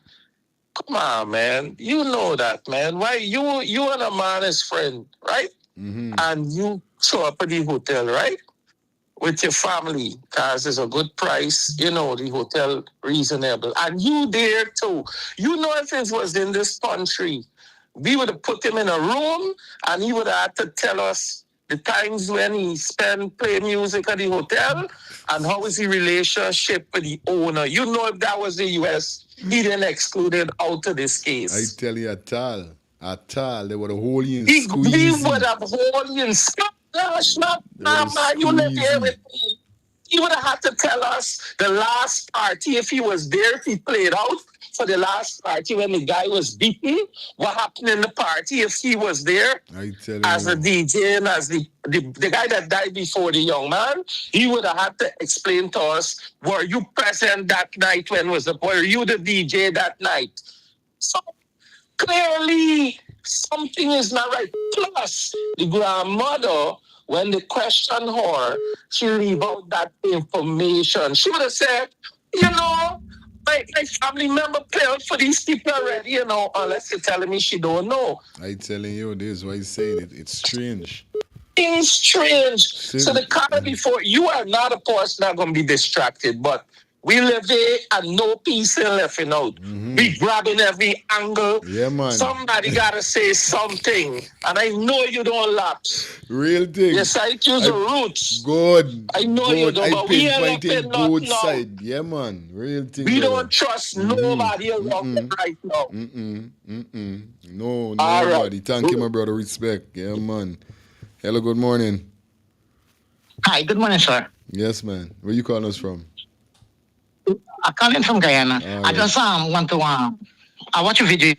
Come on, man. You know that, man. Why you and a man is friend, right? And you show up at the hotel, right? With your family, because it's a good price, you know, the hotel reasonable. And you there too. You know, if it was in this country, we would have put him in a room and he would have had to tell us the times when he spent playing music at the hotel and how is the relationship with the owner. You know, if that was the US, he didn't excluded out of this case. I tell you, at all, they would have hold you in He squeeze. would have hold you in you live here with me. He would have had to tell us the last party if he was there, if he played out for the last party when the guy was beaten. What happened in the party if he was there I tell you, as a DJ and as the guy that died before the young man? He would have had to explain to us, were you present that night were you the DJ that night? So clearly, something is not right. Plus, the grandmother, when they questioned her, she leave out that information. She would have said, you know, my family member paid for these people already, you know, unless you're telling me she don't know. I telling you, this is why he's saying it. It's strange. It's strange. So the car before, you are not a person that going to be distracted, but we live there and no peace in left out. We grabbing every angle. Yeah, man. Somebody got to say something. And I know you don't lapse. Real thing. Yes, I use the roots. Good. I know you don't, but we ain't pinpointing good side. Yeah, man. Real thing. We brother. don't trust nobody around right now. No, All nobody. right. Thank you, my brother. Respect. Yeah, man. Hello, good morning. Hi, good morning, sir. Yes, man. Where you calling us from? I'm calling from Guyana. All I just want to I watched a video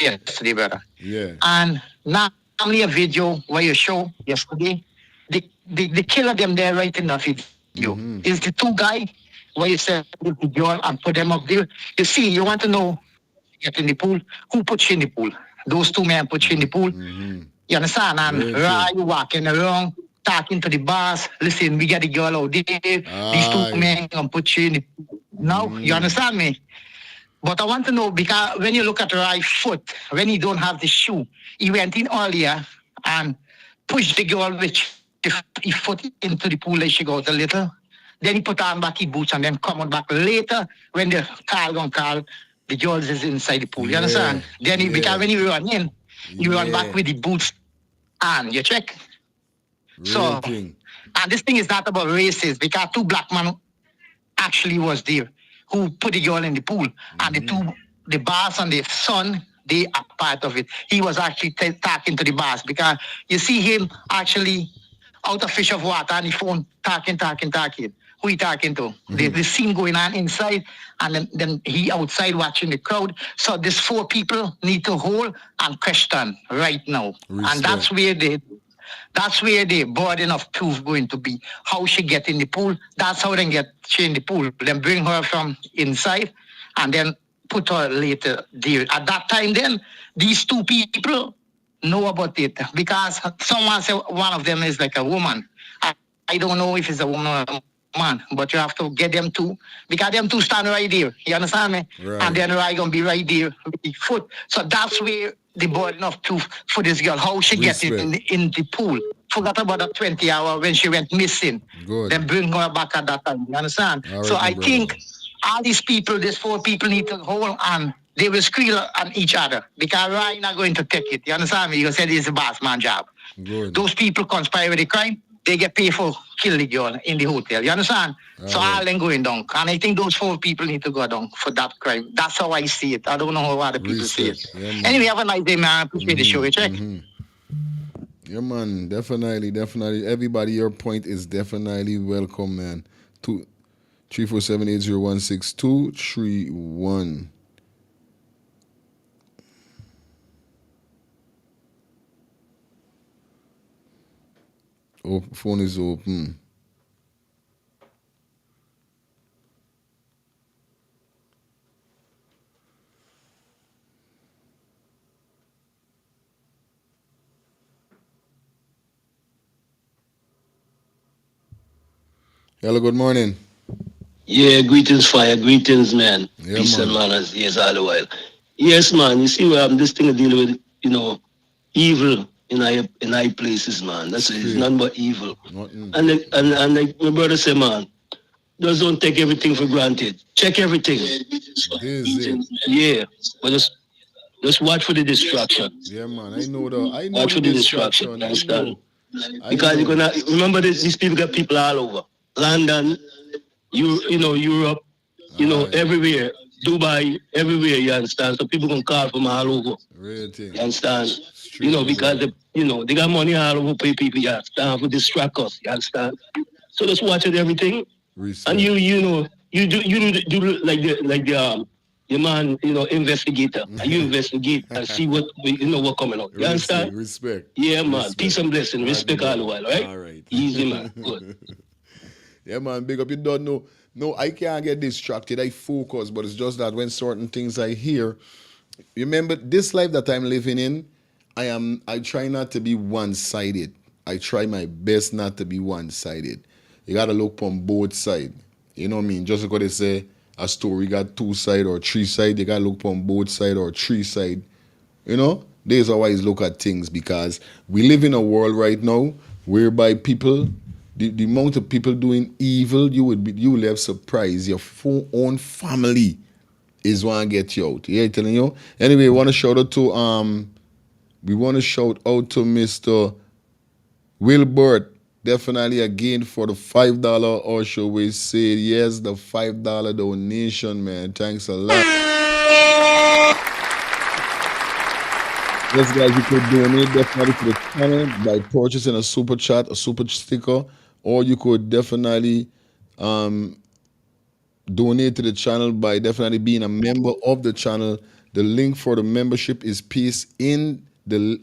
yesterday, brother. Yeah. And now only a video where you show yesterday the killer them there right in the video. Is the two guy where you said with the girl and put them up there. You see, you want to know get in the pool, who put you in the pool? Those two men put you in the pool. You understand? And you walking around, talking to the boss. Listen, we got the girl out there. These two men gonna put you in the pool. Now, you understand me? But I want to know, because when you look at the right foot, when he don't have the shoe, he went in earlier and pushed the girl with his foot into the pool as she goes a little. Then he put on back his boots and then come on back later when the car gonna call, the girl is inside the pool. You understand? Then he, because when he run in, he run back with the boots on. You check? So, and this thing is not about races, because two black men actually was there who put the girl in the pool, and the boss and the son, they are part of it. He was actually talking to the boss, because you see him actually out of fish of water on the phone talking. Who he talking to? The scene going on inside, and then he outside watching the crowd. So these four people need to hold and question right now. And that's where the burden of proof going to be. How she get in the pool. That's how they get she in the pool. Then bring her from inside and then put her later there. At that time then, these two people know about it, because someone said one of them is like a woman. I don't know if it's a woman or a man, but you have to get them two, because them two stand right there. You understand me? Right. And then right gonna be right there with the foot. So that's where the burden of proof for this girl, how she gets in the pool. Forgot about that 20 hour when she went missing. Good. Then bring her back at that time. You understand? All So right, I brother. think all these people, these four people need to hold on. They will squeal on each other, because Ryan not going to take it. You understand me? You said it's a boss man job. Good. Those people conspire with the crime, they get paid for kill the girl in the hotel. You understand? So all them going down. And I think those four people need to go down for that crime. That's how I see it. I don't know how other people see it. Yeah, man. Anyway, have a nice day, man. I appreciate the show. You check? Yeah, man. Definitely. Everybody, your point is definitely welcome, man. 347-801-6231. phone is open. Hello, good morning. Yeah, greetings, fire, greetings, man. Yeah, Peace man. and manners, yes, all the while. Yes, man, you see where this thing deal with, evil in high places, man. That's it. It's Straight. nothing but evil. Nothing. And like my brother said, man, just don't take everything for granted. Check everything. This is it. Yeah, but just watch for the distraction. Yeah, man. I know the Watch for the distraction. distraction. You I understand? know. Because you're gonna remember this, these people got people all over. London, Europe, everywhere. Dubai, everywhere, you understand? So people gonna call from all over. Real thing. You understand? Straight Because they got money all over pay people, you understand, for distract us, you understand? So just watch it everything. Respect. And you do like the your man, investigator. And you investigate and see what what coming out. You understand? Respect. Yeah, man. Respect. Peace and blessing. Right, Respect all the while, right? All right. Easy, man. Good. Yeah, man. Big up. You don't know. No, I can't get distracted. I focus, but it's just that when certain things I hear, remember this life that I'm living in, I try not to be one-sided. I try my best not to be one-sided. You gotta look from both sides. You know what I mean? Just because they say a story got 2 sides or 3 sides, you gotta look from both sides or 3 sides. You know? There's always look at things because we live in a world right now whereby people, the amount of people doing evil, you will have surprised. Your own family is one get you out. Yeah, telling you. Anyway, we want to shout out to Mr. Wilbert. Definitely again for the $5 also we said yes, the $5 donation, man. Thanks a lot. Yes, guys, you could donate definitely to the channel by purchasing a super chat, a super sticker, or you could definitely donate to the channel by definitely being a member of the channel. The link for the membership is pasted in the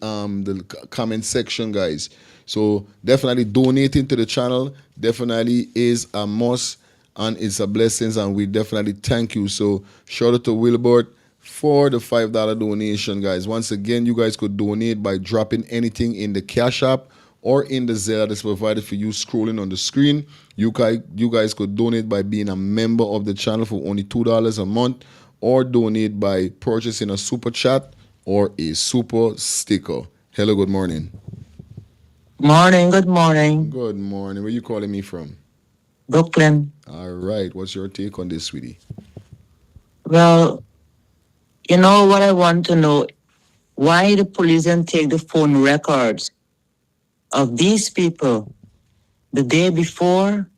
comment section, guys. So definitely donating to the channel definitely is a must and it's a blessing, and we definitely thank you. So shout out to Wilbert for the $5 donation, guys. Once again, you guys could donate by dropping anything in the Cash App or in the Zelle that's provided for you scrolling on the screen. You guys could donate by being a member of the channel for only $2 a month, or donate by purchasing a super chat or a super sticker. Hello, good morning. Morning, good morning. Good morning. Where you calling me from? Brooklyn. All right. What's your take on this, sweetie? Well, you know what I want to know? Why the police didn't take the phone records of these people the day before,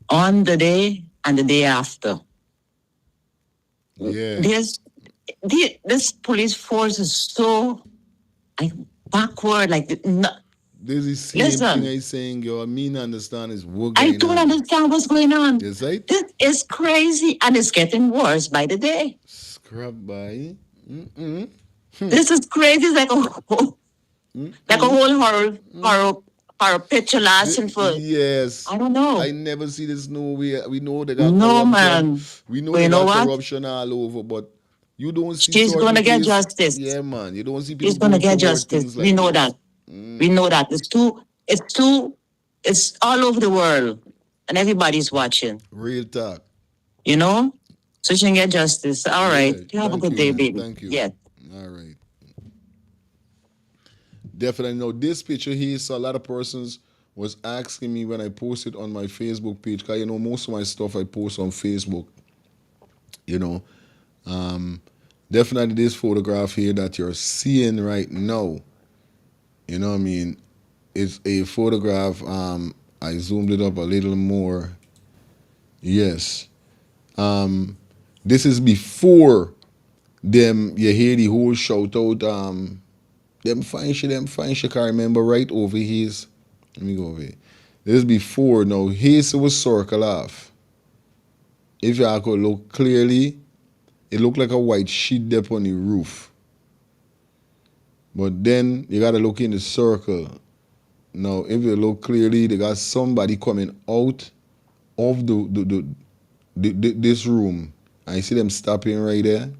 on the day, and the day after? Yeah. This police force is so backward, This is the same thing I saying, yo. I mean, understand is what I going don't on. understand what's going on. Yes, right? This is crazy, and it's getting worse by the day. Scrub by. This is crazy. It's like a whole horror picture lasting for. Yes. I don't know. I never see this nowhere. We know they got No, corruption. man. We know But they you know got what? corruption all over, but you don't see. She's gonna get justice. Yeah, man. You don't see people. She's gonna get toward justice. things like We know this. that. We know that. It's all over the world, and everybody's watching. Real talk. You know? So she can get justice. All right. You have a good day, man. baby. Thank you. Yeah. All right. Definitely know this picture here. So a lot of persons was asking me when I posted on my Facebook page, because you know most of my stuff I post on Facebook. You know, definitely this photograph here that you're seeing right now. You know what I mean? It's a photograph. I zoomed it up a little more. Yes. This is before them. You hear the whole shout out. Them fine shit. Can't remember right over his. Let me go over here. This is before. Now his was circle off. If you could look clearly, it looked like a white sheet up on the roof. But then you gotta look in the circle. Now, if you look clearly, they got somebody coming out of this room. I see them stopping right there.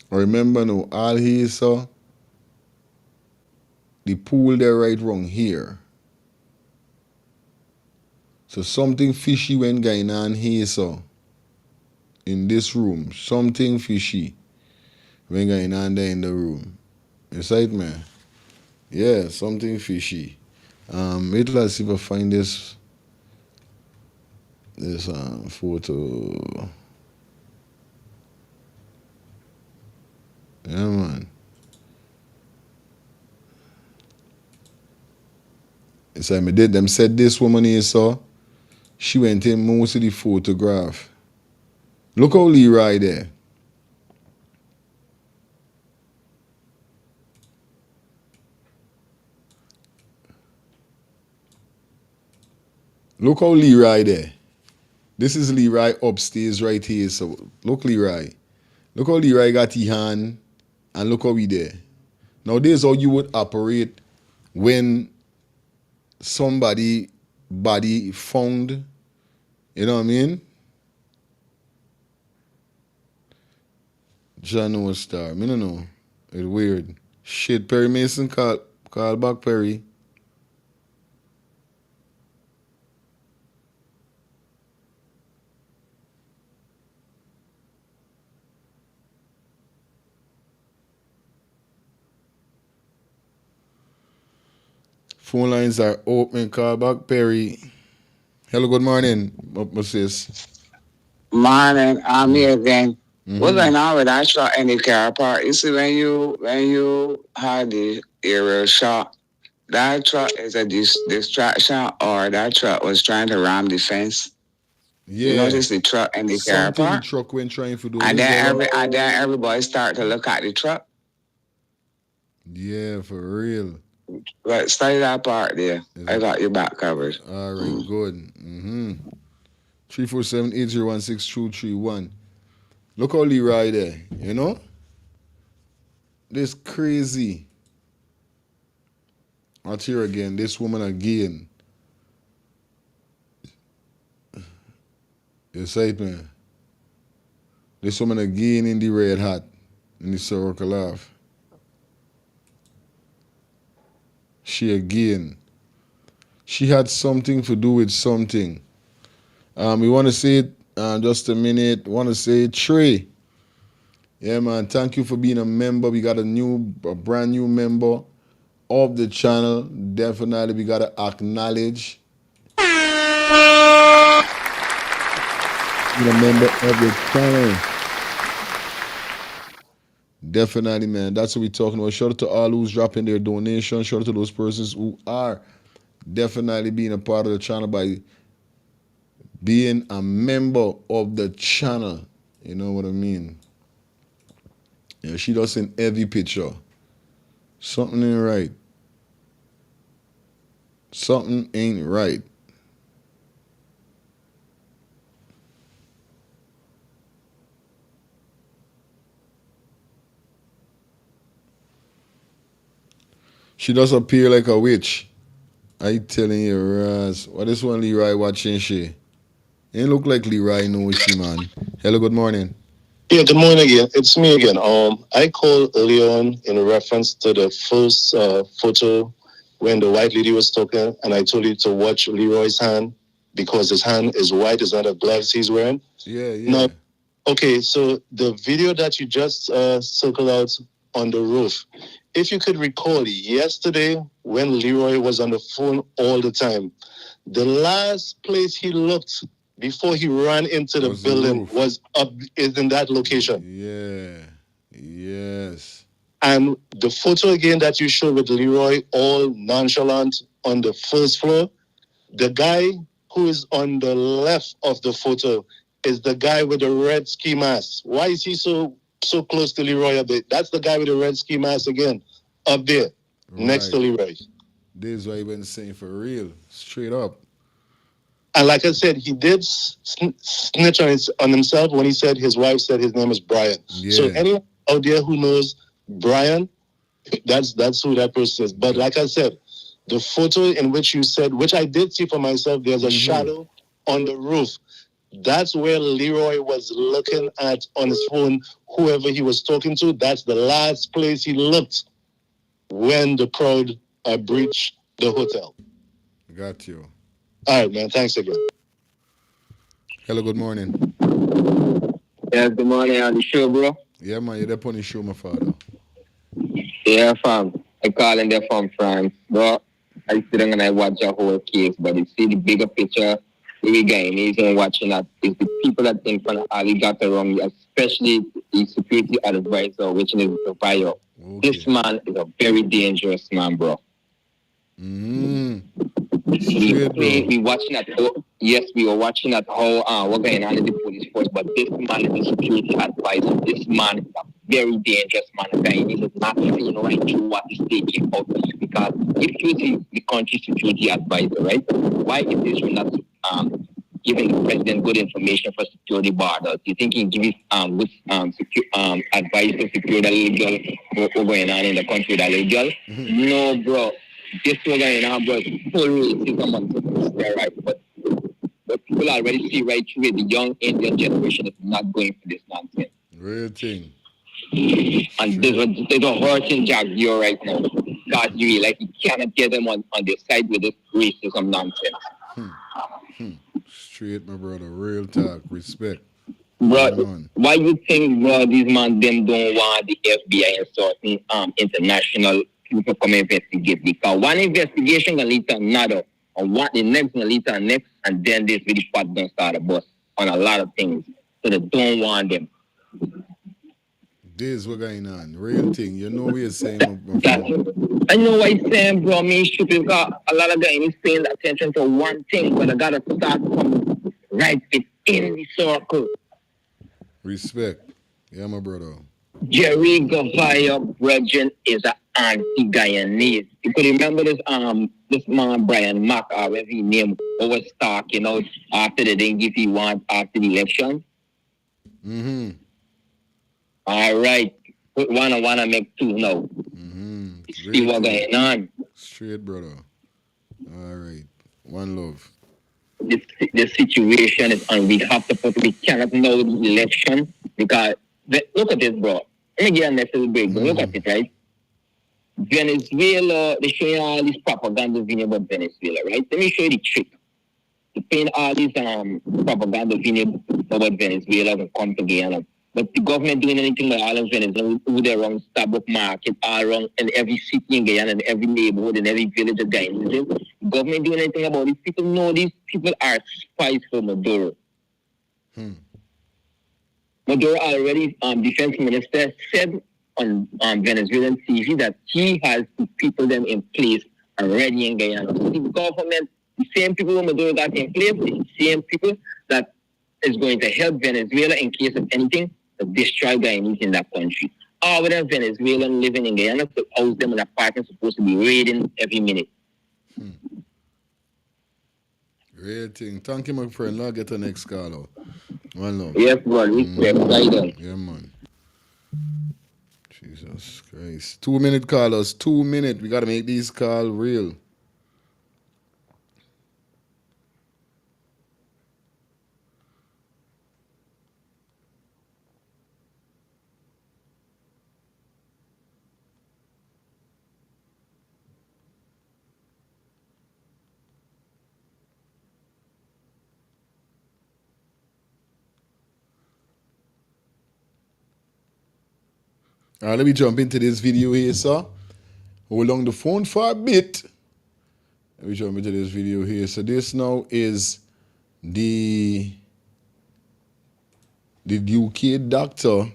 Remember now, all he saw, the pool there right wrong here. So something fishy went going on here, so in this room. Something fishy went going on there in the room. You see it, man? Yeah, something fishy. Wait till I see if I find this photo. Yeah, man. It's like them said this woman here saw. She went in most of the photograph. Look how Leroy there. Look how Leroy there. This is Leroy upstairs right here. So look Leroy. Look how Leroy got his hand and look how we there. Now this is how you would operate when somebody body found. You know what I mean? John no star. I don't know. It's weird. Shit, Perry Mason call back Perry. Phone lines are open. Call back Perry. Hello, good morning, my sis. Morning, I'm here again. What's going on with that truck in the car park? You see, when you had the aerial shot, that truck is a distraction, or that truck was trying to ram the fence. Yeah. You notice the truck in the car Something park? the truck went trying to do. And then everybody start to look at the truck. Yeah, for real. But study that part there. I got your back covered. All right, good. 347-801-6231. Look how Leroy there, you know? This crazy. Out here again, this woman again. You see it, man? This woman again in the red hat, in the circle of. She again. She had something to do with something. We want to say it just a minute. Want to say Trey. Yeah, man. Thank you for being a member. We got a brand new member of the channel. Definitely, we gotta acknowledge. Being a member of the channel. Definitely, man. That's what we're talking about. Shout out to all who's dropping their donation. Shout out to those persons who are definitely being a part of the channel by being a member of the channel. You know what I mean? Yeah, she does in every picture. Something ain't right. Something ain't right. She does appear like a witch. I telling you, Raz. What is one Leroy watching she? Ain't look like Leroy knows she, man. Hello, good morning. Yeah, good morning again. It's me again. I called earlier on in reference to the first photo when the white lady was talking, and I told you to watch Leroy's hand because his hand is white. It's not a gloves he's wearing. Yeah. Now, okay, so the video that you just circled out on the roof, if you could recall yesterday when Leroy was on the phone all the time, the last place he looked before he ran into the building was is in that location. Yeah. Yes. And the photo again that you showed with Leroy all nonchalant on the first floor, the guy who is on the left of the photo is the guy with the red ski mask. Why is he so close to Leroy up there? That's the guy with the red ski mask again, up there, next to Leroy. This is what he been saying for real, straight up. And like I said, he did snitch on himself when he said his wife said his name is Brian. Yeah. So anyone out there who knows Brian, that's who that person is. But like I said, The photo in which you said, which I did see for myself, there's a shadow on the roof. That's where Leroy was looking at on his phone, whoever he was talking to. That's the last place he looked when the crowd breached the hotel. Got you. All right, man. Thanks again. Hello, good morning. Yeah, good morning on the show, bro. Yeah, man, you're there on the show, my father. Yeah, fam. I calling there from France, bro. I sit down and I watch the whole case, but you see the bigger picture, we Guyanese and watching that is the people that think from Ali got it wrong, especially the security advisor, which is the buyer. Okay. This man is a very dangerous man, bro. We watching at yes, we were watching at how what going on in the police force, but this man is a security advisor. This man is a very dangerous man. He is not seeing right through what is taking out because if you is the country security advisor, right? Why is this not giving the president good information for security borders? You think he give good advice to secure the legal what's going on in the country that legal? No, bro. This was going on, bro. Full racism on steroids, but people already see right through it. The young Indian generation is not going for this nonsense. Real thing. And there's a horse in Jaguar right now. God, you cannot get them on their side with this racism nonsense. Straight, my brother. Real talk. Respect. Bro, why you think, bro, these man them don't want the FBI and certain international people come investigate? Because one investigation can lead to another, and what the next can lead to next, and then this really pot don't start a bus on a lot of things. So they don't want them. This is what going on. Real thing. You know what you're saying, my friend. I know what he's saying, bro. Me stupid because a lot of guys is paying attention to one thing, but I gotta start from right in the circle. Respect. Yeah, my brother. Jerry Gavaya Brethren is an anti-Guyanese. You could remember this man Brian Mack, whatever he named, was talking out after they didn't give he want after the election. All right. Put one and one and make two now. See what's going on. Straight, brother. All right. One love. The situation is on. We have to we cannot know the election because look at this, bro. Let me get a message break. Look at it, right? Venezuela, they show you all this propaganda video about Venezuela, right? Let me show you the trick. They paint all this propaganda video about Venezuela and come to Guyana. But the government doing anything by all of Venezuela with their wrong Starbucks market, all wrong in every city in Guyana, in every neighborhood, in every village of Guyana. The government doing anything about these people? No, these people are spies for Maduro. Maduro already, defense minister, said on Venezuelan TV that he has the people them in place already in Guyana. So the government, the same people who Maduro got in place, the same people that is going to help Venezuela in case of anything to destroy Guyanese in that country. All of them Venezuelan living in Guyana to house them in apartments supposed to be raiding every minute. Great thing. Thank you, my friend. I'll get the next call out. One love. Yes, bro. Yeah, man. Jesus Christ. 2 minute callers. 2 minutes. We got to make these calls real. All right, let me jump into this video here, sir. Hold on the phone for a bit. Let me jump into this video here. So this now is the UK doctor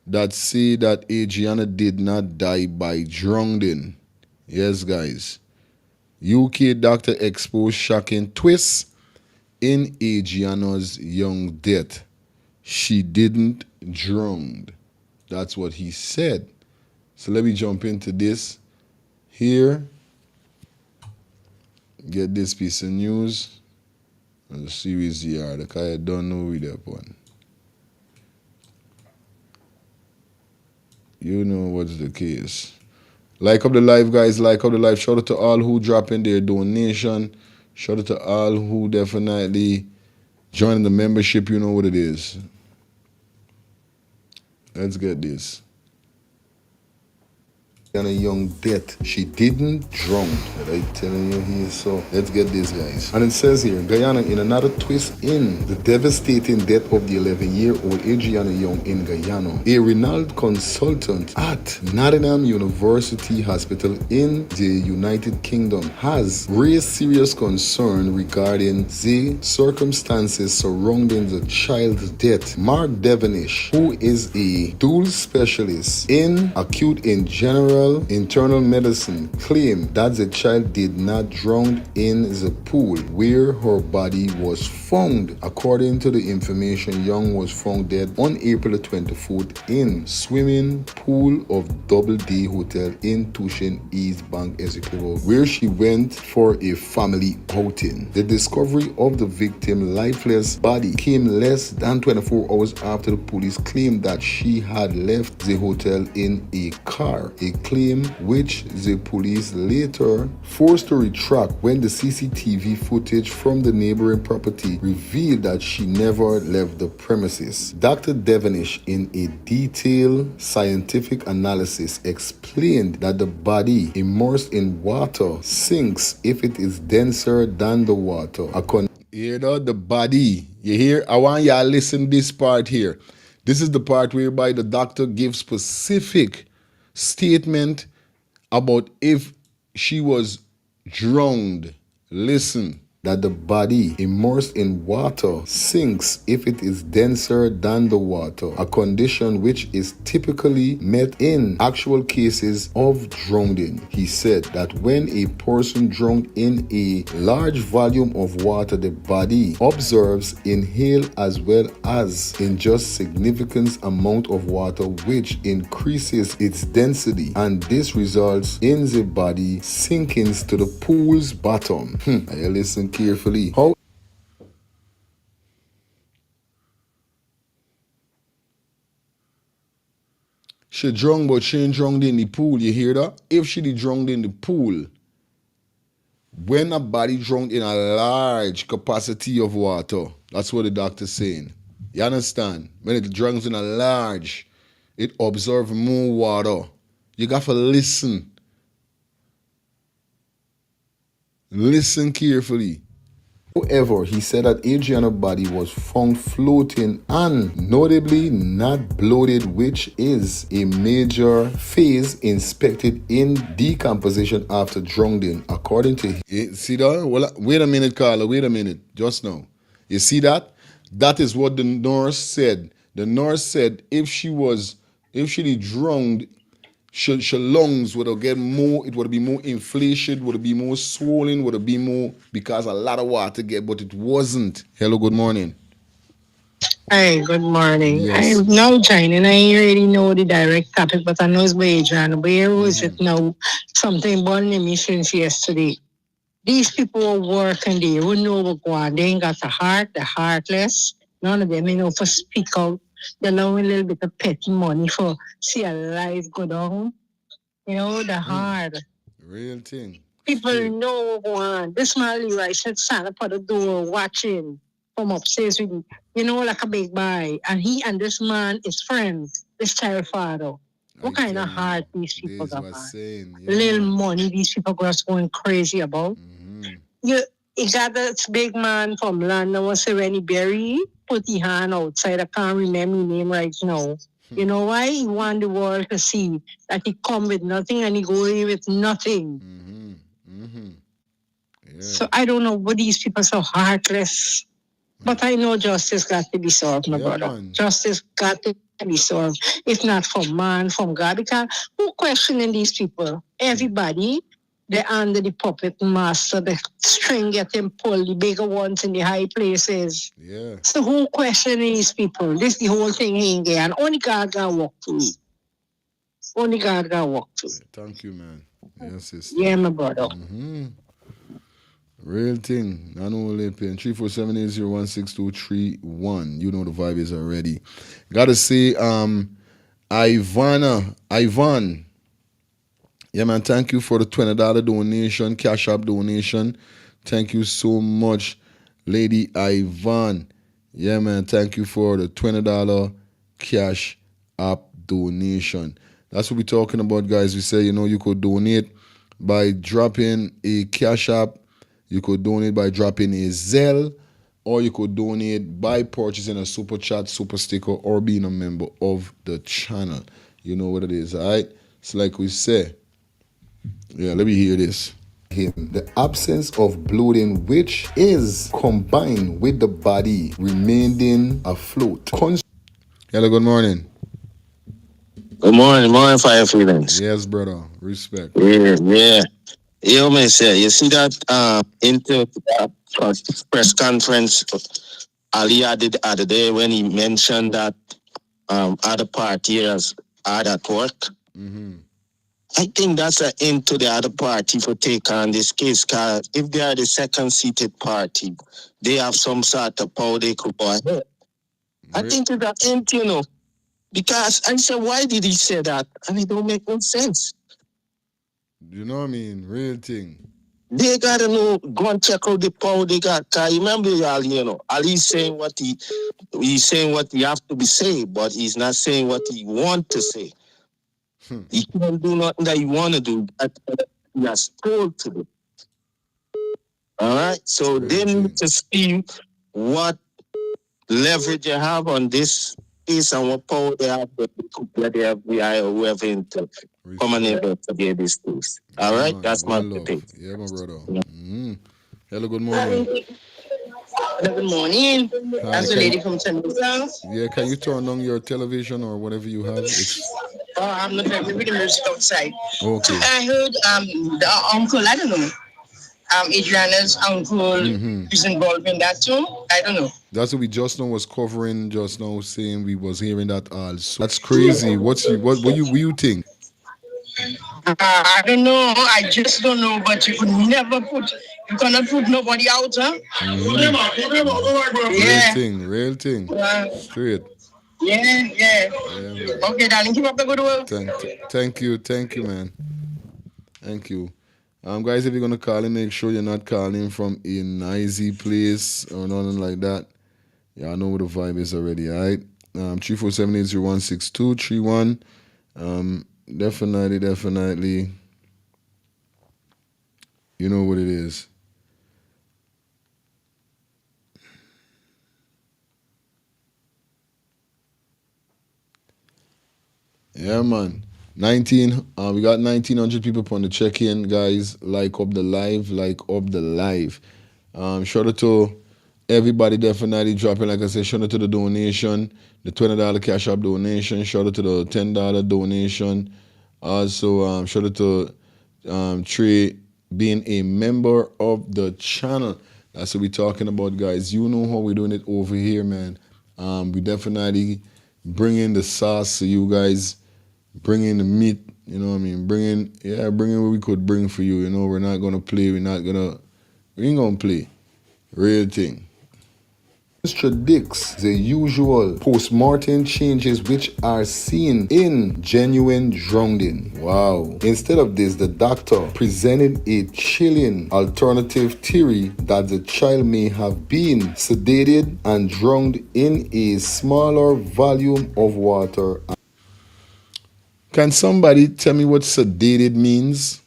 that say that Adriana did not die by drowning. Yes, guys. UK doctor exposed shocking twists in Adriana's young death. She didn't drown. That's what he said. So let me jump into this here. Get this piece of news. And the series here. The guy I don't know with that one. You know what's the case. Like up the live, guys. Like up the live. Shout out to all who drop in their donation. Shout out to all who definitely join the membership. You know what it is. Let's get this. And a young death. She didn't drown. But I telling you here, so let's get this, guys. And it says here, Guyana, in another twist in the devastating death of the 11-year-old Adriana Young in Guyana, a renowned consultant at Nottingham University Hospital in the United Kingdom has raised serious concern regarding the circumstances surrounding the child's death. Mark Devenish, who is a dual specialist in acute and general internal medicine, claimed that the child did not drown in the pool where her body was found. According to the information, Young was found dead on April 24th in swimming pool of Double D Hotel in Tushin, East Bank, Essequibo, where she went for a family outing. The discovery of the victim's lifeless body came less than 24 hours after the police claimed that she had left the hotel in a car, a claim which the police later forced to retract when the CCTV footage from the neighboring property revealed that she never left the premises. Dr. Devenish, in a detailed scientific analysis, explained that the body immersed in water sinks if it is denser than the water. You know, the body, you hear? I want y'all listen to this part here. This is the part whereby the doctor gives specific statement about if she was drowned. Listen. That the body immersed in water sinks if it is denser than the water, a condition which is typically met in actual cases of drowning. He said that when a person drowned in a large volume of water, the body observes inhale as well as ingest significant amount of water, which increases its density, and this results in the body sinking to the pool's bottom. I listen carefully. How she drowned, but she ain't drowned in the pool. You hear that? If she did drowned in the pool, when a body drowned in a large capacity of water, that's what the doctor's saying. You understand? When it drowns in a large, it absorbs more water. You got to listen. Listen carefully. However, he said that Adriana's body was found floating and notably not bloated, which is a major phase inspected in decomposition after drowning, according to him. See that? Well, wait a minute, Carla. Wait a minute. Just now. You see that? That is what the nurse said. The nurse said if she drowned, her lungs would get more, it would be more inflation, would be more swollen, would be more because a lot of water get, but it wasn't. Hello, good morning. Hey, good morning. Yes. I'm now joining. I ain't really know the direct topic, but I know it's by Adriana. Where was it now? Something burning me since yesterday. These people are working, they wouldn't know what going on. They ain't got the heart, they're heartless. None of them, for speak out. They allow a little bit of petty money for see a life go down. The hard. Real thing. People know what going on. This man Leroy said stand up at the door watching from upstairs with him. Like a big boy. And he and this man is friends, this child father. What kind of heart these people got? Little money these people just going crazy about. You got this big man from London, was Rennie Berry, put his hand outside. I can't remember his name right now. You know why? He want the world to see that he come with nothing and he go away with nothing. Yeah. So I don't know what these people are so heartless. But I know justice got to be solved, my brother. Man. Justice got to be solved. If not from man, from God. Because who questioning these people? Everybody. They're under the puppet master. The string get them pulled. The bigger ones in the high places. Yeah. So who questioning these people? This the whole thing ain't there. And only God can walk through. Only God can walk through. Thank you, man. Yes, sister. Yeah, my brother. Real thing. I know only paying 34780162331. You know the vibe is already. Gotta say, Ivan Yeah, man, thank you for the $20 donation, Cash App donation. Thank you so much, Lady Ivan. Yeah, man, thank you for the $20 Cash App donation. That's what we're talking about, guys. We say, you could donate by dropping a Cash App. You could donate by dropping a Zelle. Or you could donate by purchasing a super chat, super sticker, or being a member of the channel. You know what it is, all right? So like we say, yeah, let me hear this. The absence of bloating, which is combined with the body remaining afloat. Hello, good morning. Good morning, fire feelings. Yes, brother. Respect. Yeah. You may say, you see that into that press conference Ali did the other day when he mentioned that other parties are at work. I think that's an end to the other party for take on this case, because if they are the second seated party, they have some sort of power they could go ahead. I think it's an end, because I said, why did he say that? And it don't make no sense. You know what I mean? Real thing. They gotta know, go and check out the power they got. Cause remember, Ali's saying he's saying what he have to be saying, but he's not saying what he want to say. He can't do nothing that he want to do. That he has told to do. All right. So they need to see what leverage you have on this case and what power they have, whether they have VI or whoever into come and investigate this case. All right. That's my thing. Yeah, my brother. Hello, good morning. Good morning. That's the lady from Temple. Yeah, can you turn on your television or whatever you have? I'm not very with the music outside. Okay. I heard the uncle, I don't know. Adriana's uncle is involved in that too. I don't know. That's what we just now was covering just now, saying we was hearing that also. That's crazy. What you think? I don't know. I just don't know. But you cannot put nobody out, huh? Real thing. Straight. Yeah. Okay, darling, keep up the good work. Thank you, man. Thank you. Guys, if you're gonna call in, make sure you're not calling from a noisy place or nothing like that. Yeah, I know what the vibe is already, alright? 347-801-6231. Definitely. You know what it is. Yeah, man. We got 1,900 people on the check-in, guys. Like up the live. Shout out to everybody definitely dropping, like I said, shout out to the donation, the $20 Cash App donation, shout out to the $10 donation. Also, shout out to Trey being a member of the channel. That's what we're talking about, guys. You know how we're doing it over here, man. We definitely bringing the sauce to you guys. Bringing the meat, you know what I mean? Bringing what we could bring for you, We're not going to play. We ain't going to play. Real thing. Contradicts the usual post-mortem changes which are seen in genuine drowning. Wow. Instead of this, the doctor presented a chilling alternative theory that the child may have been sedated and drowned in a smaller volume of water. Can somebody tell me what sedated means?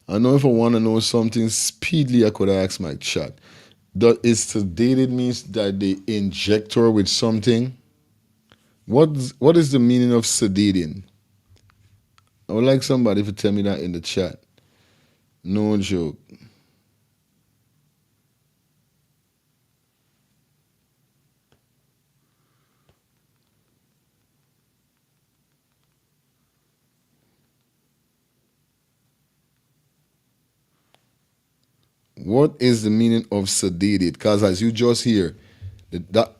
I know if I want to know something speedily, I could ask my chat. Is sedated means that they inject her with something? What is the meaning of sedating? I would like somebody to tell me that in the chat. No joke. What is the meaning of sedated? Because as you just hear, that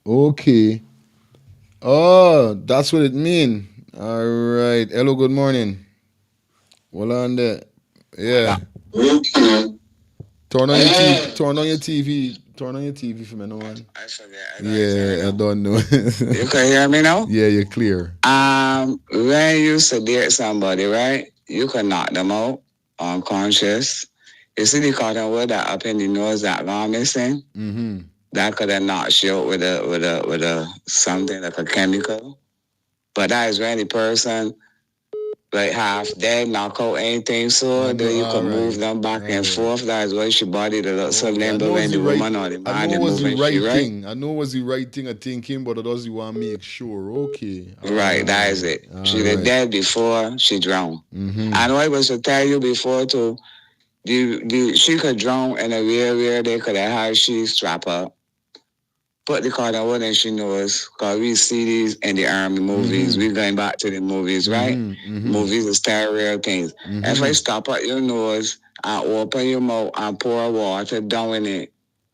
okay. Oh, that's what it means. All right. Hello, good morning. Well on there. Yeah. Turn on your TV. Turn on your TV. Turn on your TV for me, no one. I forget. Yeah, I don't know. You can hear me now? Yeah, you're clear. When you sedate somebody, right? You can knock them out unconscious. You see the cotton wood that up in the nose that gone missing? Mm-hmm. That could have knocked you out with a something like a chemical. But that is when the person like half dead, knock out anything, so then you can move them back and forth. That is why she body the look so then, but when the woman or the man is moving, she right. I know it was the right thing of thinking, but it does you want to make sure. Okay. Right, that is it. She was dead before she drowned. And I was to tell you before too, she could drown in a way where they could have had she strap up. Put the card on and she knows, because we see these in the army movies. We're going back to the movies, right? Movies is stereo things. If I stop at your nose and open your mouth and pour water down in it,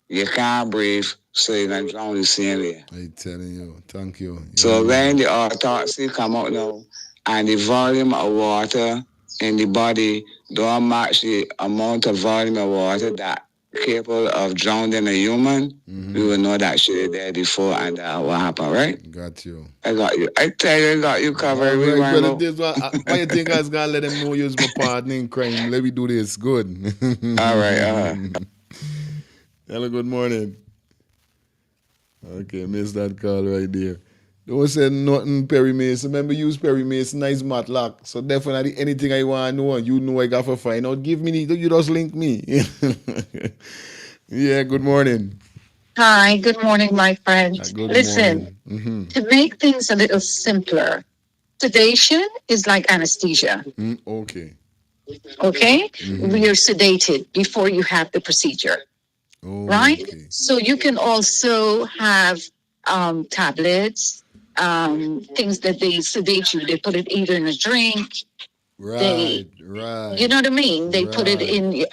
you can't breathe, so you're going to drown the same way. I'm telling you. Thank you. So when the autopsy come out now, and the volume of water in the body don't match the amount of volume of water that capable of drowning a human, we will know that she is there before and what happened, right? Got you. I got you. I tell you, I got you covered. Right, why you think I was going to let them know you're my partner in crime? Let me do this. Good. All right. Hello, good morning. Okay, missed that call right there. Don't say nothing, Perry Mason. Remember, use Perry Mason, nice matlock. So definitely anything I want to know, you know I got to find out. Give me, you just link me. Yeah, good morning. Hi, good morning, my friend. Listen, morning. to make things a little simpler, sedation is like anesthesia. Okay. Okay? You're sedated before you have the procedure. Right? Okay. So you can also have tablets, things that they sedate you. They put it either in a drink. Right. You know what I mean? They put it in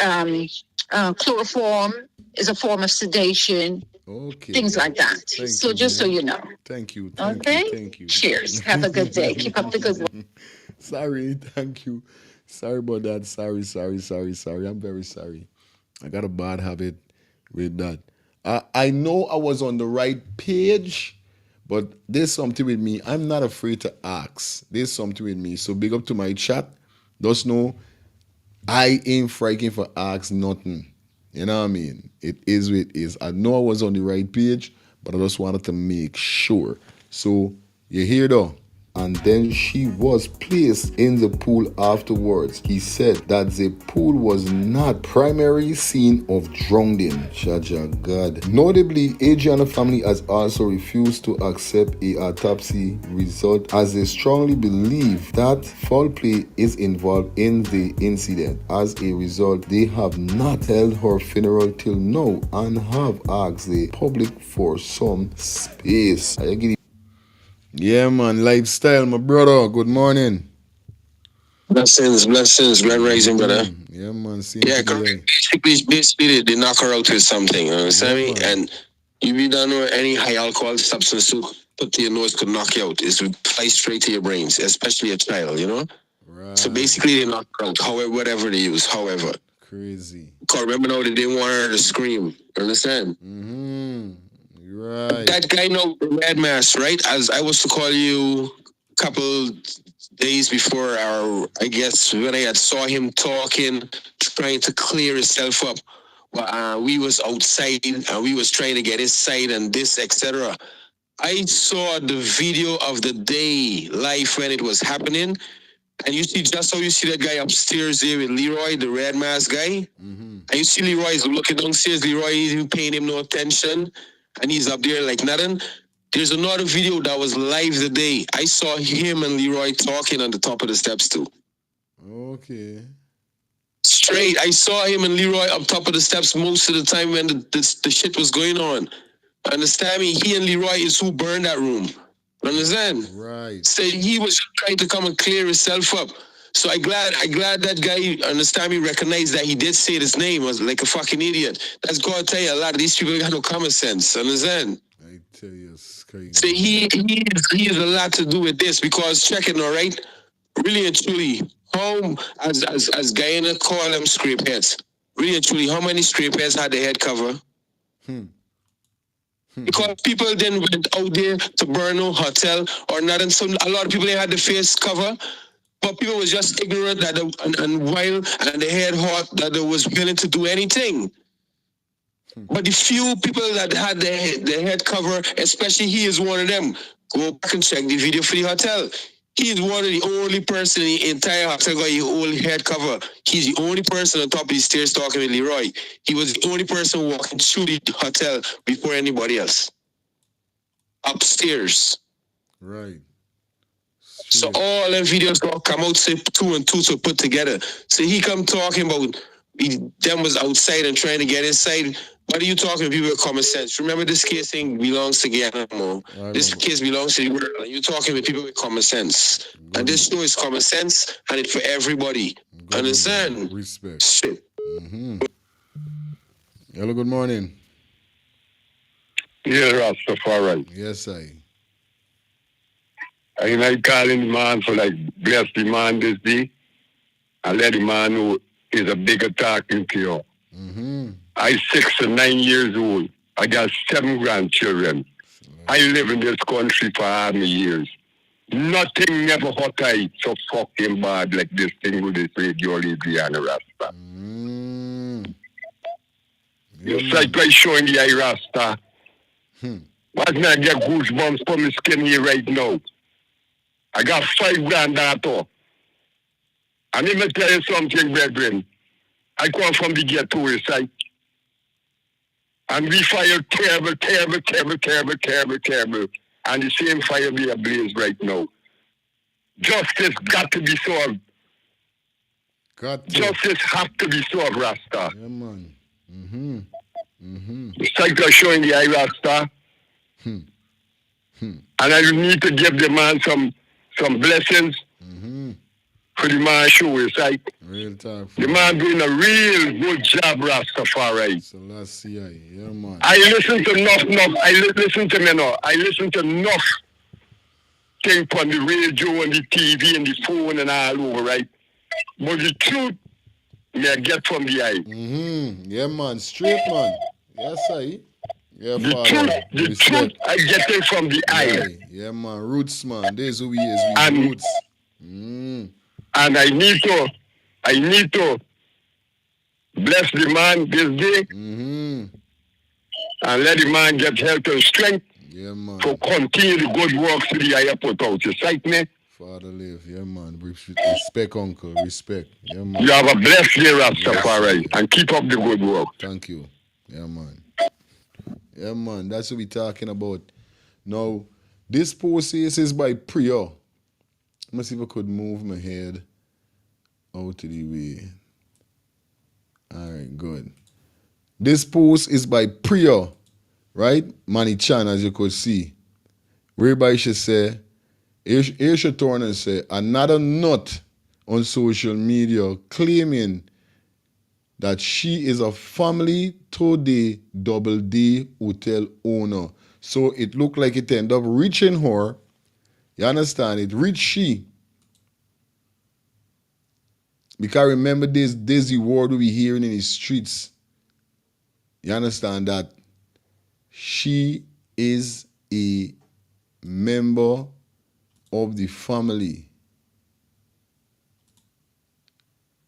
chloroform is a form of sedation. Okay. Things like that. So just so you know. Thank you. Thank you. Cheers. Have a good day. Keep up the good work. Sorry. Thank you. Sorry about that. Sorry. I'm very sorry. I got a bad habit with that. I know I was on the right page, but there's something with me. I'm not afraid to ask. There's something with me. So big up to my chat. Just know I ain't frightened for ask nothing. You know what I mean? It is what it is. I know I was on the right page, but I just wanted to make sure. So you hear though? And then she was placed in the pool afterwards. He said that the pool was not primary scene of drowning. Jaja God. Notably, ADRIANA family has also refused to accept a autopsy result as they strongly believe that foul play is involved in the incident. As a result, they have not held her funeral till now and have asked the public for some space. Yeah, man. Lifestyle, my brother. Good morning. Blessings, Grand Rising, brother. Yeah, man. Basically, they knock her out with something, you understand me? And you don't know any high alcohol substance to put to your nose could knock you out. It's fly straight to your brains, especially a child, you know? Right. So basically, they knock her out, however, whatever they use, however. Crazy. Because remember now, they didn't want her to scream, you understand? Right. That guy know Red Mask, right? As I was to call you a couple days before, or I guess when I had saw him talking, trying to clear himself up. But we was outside and we was trying to get his side and this, etc. I saw the video of the day live when it was happening. And you see just how you see that guy upstairs there with Leroy, the Red Mask guy. And you see Leroy's looking downstairs. Leroy isn't paying him no attention. And he's up there like nothing. There's another video that was live today. I saw him and Leroy talking on the top of the steps too. Okay. Straight. I saw him and Leroy up top of the steps most of the time when the shit was going on. Understand me? He and Leroy is who burned that room. Understand? Right. Said he was trying to come and clear himself up. So I glad that guy, understand me, recognized that he did say his name. Was like a fucking idiot. That's gonna tell you a lot of these people got no common sense. Understand? I tell you, it's crazy. So he has a lot to do with this because check it, all right? Really and truly, How, as Guyana call them scrape heads, really truly, how many scrape heads had the head cover? Because people then went out there to Brno hotel or not, and a lot of people they had the face cover, but people was just ignorant that and wild and they head hot that they was willing to do anything. But the few people that had their head cover, especially he is one of them. Go back and check the video for the hotel. He is one of the only person in the entire hotel got his whole head cover. He's the only person on top of the stairs talking with Leroy. He was the only person walking through the hotel before anybody else. Upstairs. Right. So all them videos gonna come out, say 2 and 2 to put together. So he come talking about them was outside and trying to get inside. What are you talking people with common sense? Remember this case thing belongs to Guyana. This case belongs to the world. And you're talking with people with common sense. And this show is common sense and it's for everybody. Understand? Respect. Shit. Hello, good morning. Yeah, Rastafari. Yes, I calling the man for like bless the man this day and let the man who is a bigger talking to you. I 69 years old. I got 7 grandchildren. I live in this country for how many years? Nothing never hot I so fucking bad like this thing with this radio ADRIANA Rasta. It's like I showing the eye Rasta. Why not I get goosebumps from the skin here right now? I got 5 granddaughters. And let me tell you something, brethren. I come from the ghetto side. And we fire terrible. And the same fire be ablaze right now. Justice got to be solved. Justice have to be solved, Rasta. Yeah, man. It's like they're showing the eye, Rasta. And I need to give the man some blessings for the man show his like. Real talk. The man doing a real good job, Rastafari. So let's see, yeah, man. I listen to enough. I listen to me now. I listen to enough things on the radio and the TV and the phone and all over, right? But the truth, me I get from the eye. Yeah, man. Straight, man. Yes, Yeah, the father. truth, I get it from the eye. Yeah, man. Roots, man. This who we is. We roots. And I need to bless the man this day and let the man get health and strength to continue the good works to the higher put out. You sight me? Father live, yeah, man. Respect, uncle. Respect. Yeah, man. You have a blessed day, Rastafari, and keep up the good work. Thank you. Yeah, man. Yeah, man. That's what we're talking about. Now, this post is by Priya. Let me see if I could move my head out of the way. All right, good. This post is by Priya, right? Manny Chan, as you could see. Whereby she say, here she turn and say, another nut on social media claiming that she is a family today double D hotel owner. So it looked like it ended up reaching her. You understand? It reached she. Because remember this the word we hearing in the streets. You understand that she is a member of the family.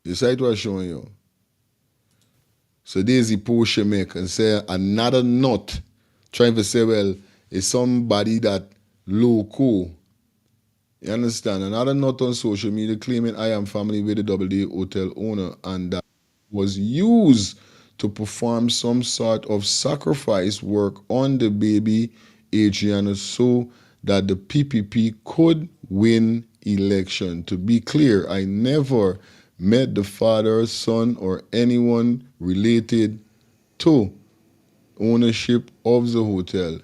You see what I'm showing you? So there's the post she make and say another nut trying to say, well, it's somebody that local. You understand? Another nut on social media claiming I am family with the Double D hotel owner and that was used to perform some sort of sacrifice work on the baby ADRIANA so that the PPP could win election. To be clear, I never met the father, son, or anyone related to ownership of the hotel.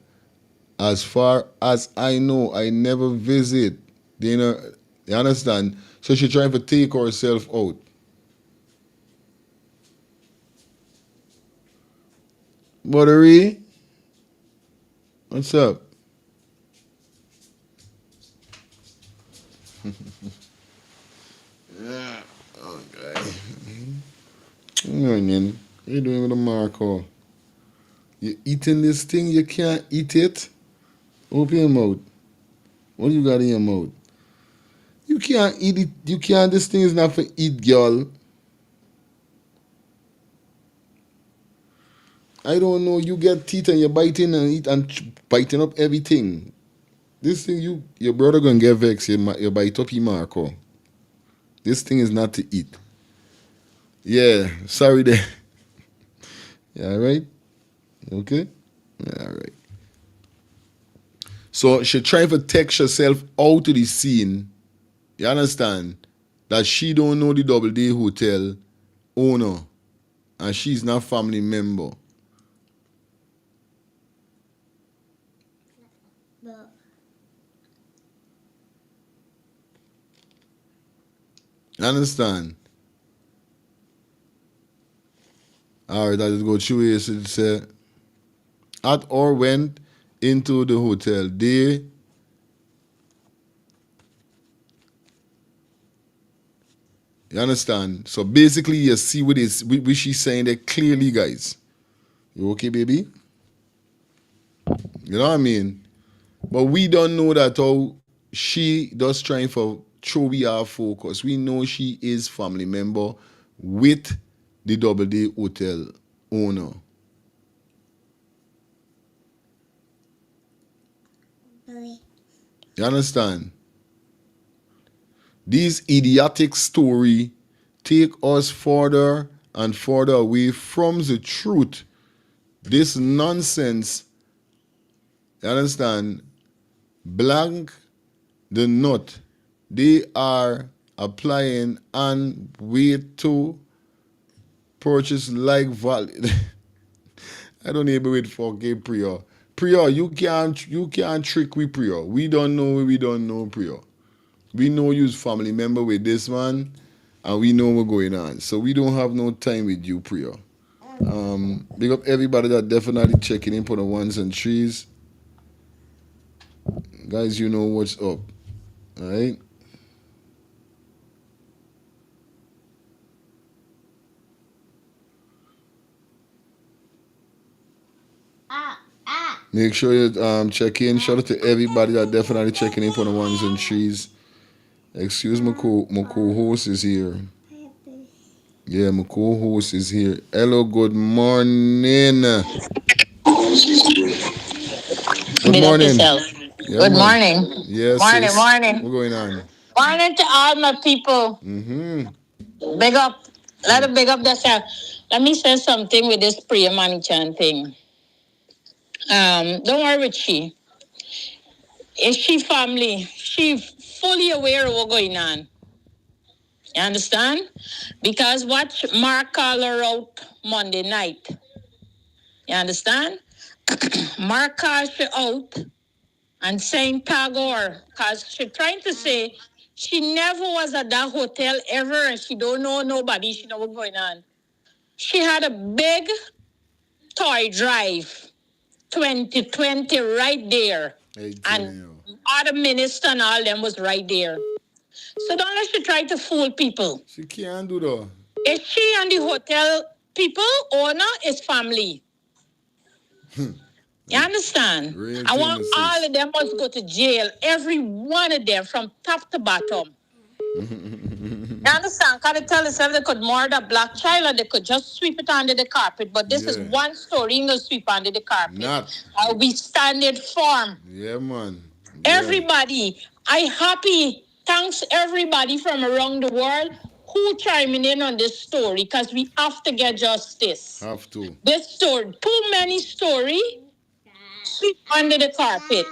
As far as I know, I never visit. You understand? So she's trying to take herself out. Buttery, what's up? Yeah. Morning. What you doing with the Marco? You eating this thing? You can't eat it? Open your mouth. What you got in your mouth? You can't eat it. You can't. This thing is not for eat, girl. I don't know. You get teeth and you're biting and eat and biting up everything. This thing, your brother gonna get vexed. You bite up your Marco. This thing is not to eat. Yeah, sorry there. Yeah, all right? Okay? Yeah, all right. So she trying to text herself out of the scene. You understand? That she don't know the Double D Hotel owner. And she's not family member. You understand? Alright, I just go through it. It said, at or went into the hotel. They you understand? So basically you see what she's saying there clearly, guys. You okay, baby? You know what I mean? But we don't know that how she does trying for throw we our focus. We know she is family member with the Double D Hotel owner. You understand? These idiotic story take us further and further away from the truth. This nonsense, you understand? Blank the nut. They are applying and wait to purchase like valid. I don't even wait for okay, Priya. Priya, you can't trick we Priya. We don't know Priya. We know you's family member with this man, and we know what's going on. So we don't have no time with you, Priya. Big up everybody that definitely checking in for the ones and threes. Guys, you know what's up. Alright? Make sure you check in. Shout out to everybody that definitely checking in for the ones and threes. Excuse my co-host is here. Yeah, my co-host is here. Hello, good morning. Good morning. Yeah, Good morning. Yes. Morning. What's going on? Morning to all my people. Big up. Let it big up yourself. Let me say something with this prayer management thing. Don't worry with she. Is she family? She fully aware of what's going on. You understand? Because what Mark called her out Monday night. You understand? Mark called her out and saying Tagore, because she trying to say she never was at that hotel ever and she don't know nobody. She know what's going on. She had a big toy drive, 2020 right there. And other minister and all them was right there. So don't let she try to fool people. She can't do that. Is she and the hotel people, owner, is family. You understand? I want all of them must go to jail. Every one of them from top to bottom. You understand? Because they tell themselves they could murder a black child and they could just sweep it under the carpet. But this is one story you going to sweep under the carpet. I'll be standing firm. Yeah, man. Yeah. Everybody, I happy. Thanks everybody from around the world who chiming in on this story because we have to get justice. Have to. This story, too many story, sweep under the carpet.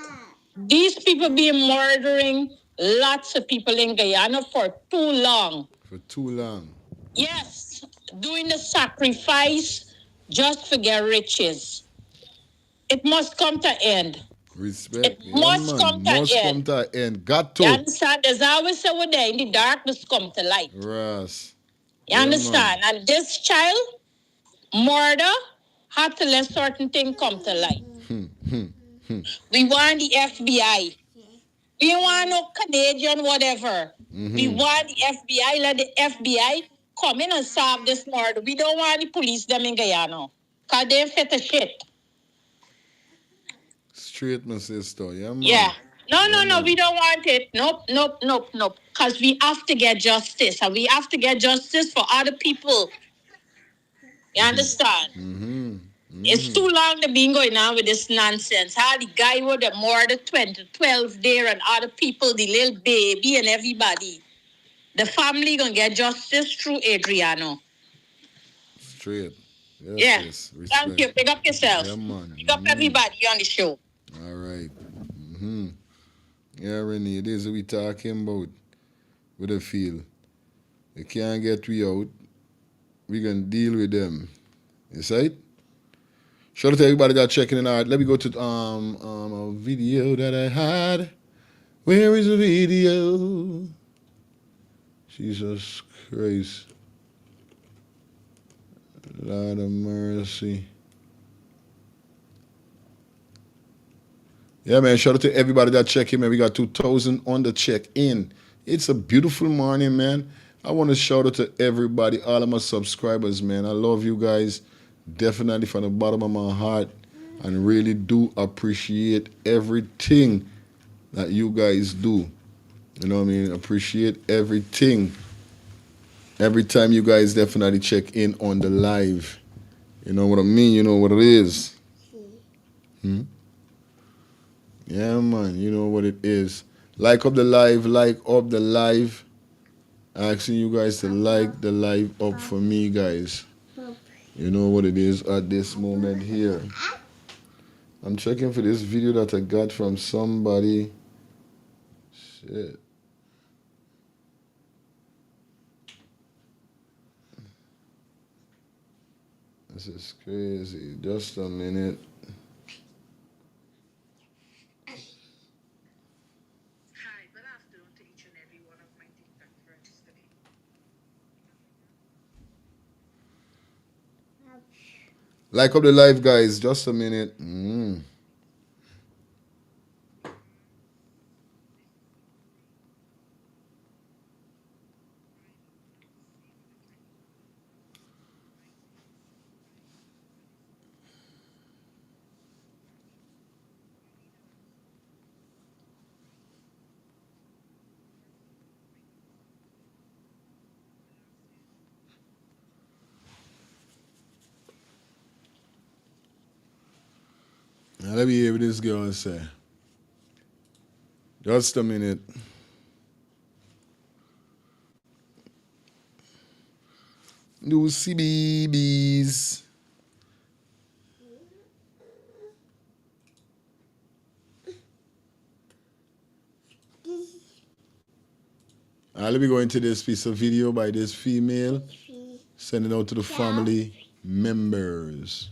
These people been murdering lots of people in Guyana for too long. For too long. Yes, doing the sacrifice just to get riches. It must come to end. Respect. It must come to end. Got to. You understand? There's always a way there in the darkness come to light. Yes. You understand? Man. And this child, murder, had to let certain things come to light. We want the FBI. We don't want no Canadian whatever. We want the FBI. Let the FBI come in and solve this murder. We don't want the police them in Guyana. Because they fit the shit. Straight, my sister. Yeah, man. Yeah. No, we don't want it. Nope. Because we have to get justice. And we have to get justice for other people. You understand? It's too long to be going on with this nonsense. How the guy would have murdered 12 there and other people, the little baby and everybody. The family gonna get justice through Adriano. Straight. Yes, Yeah. yes. Thank you. Pick up yourself. Yeah, man. Pick up everybody on the show. All right. Yeah, Renee, it is what we talking about. What I feel. They can't get we out. We can deal with them. You see it? Shout out to everybody that checking it out. Let me go to a video that I had. Where is the video? Jesus Christ. Lord of mercy. Yeah, man. Shout out to everybody that check in, man. We got 2,000 on the check-in. It's a beautiful morning, man. I want to shout out to everybody, all of my subscribers, man. I love you guys. Definitely from the bottom of my heart. And really do appreciate everything that you guys do. You know what I mean? Appreciate everything. Every time you guys definitely check in on the live. You know what I mean? You know what it is. Yeah, man. You know what it is. Like up the live. Asking you guys to like the live up for me, guys. You know what it is at this moment here. I'm checking for this video that I got from somebody. Shit. This is crazy. Just a minute. Like up the live, guys. Just a minute. Now let me hear what this girl say. Just a minute. Lucy babies. Let me go into this piece of video by this female. Send it out to the family members.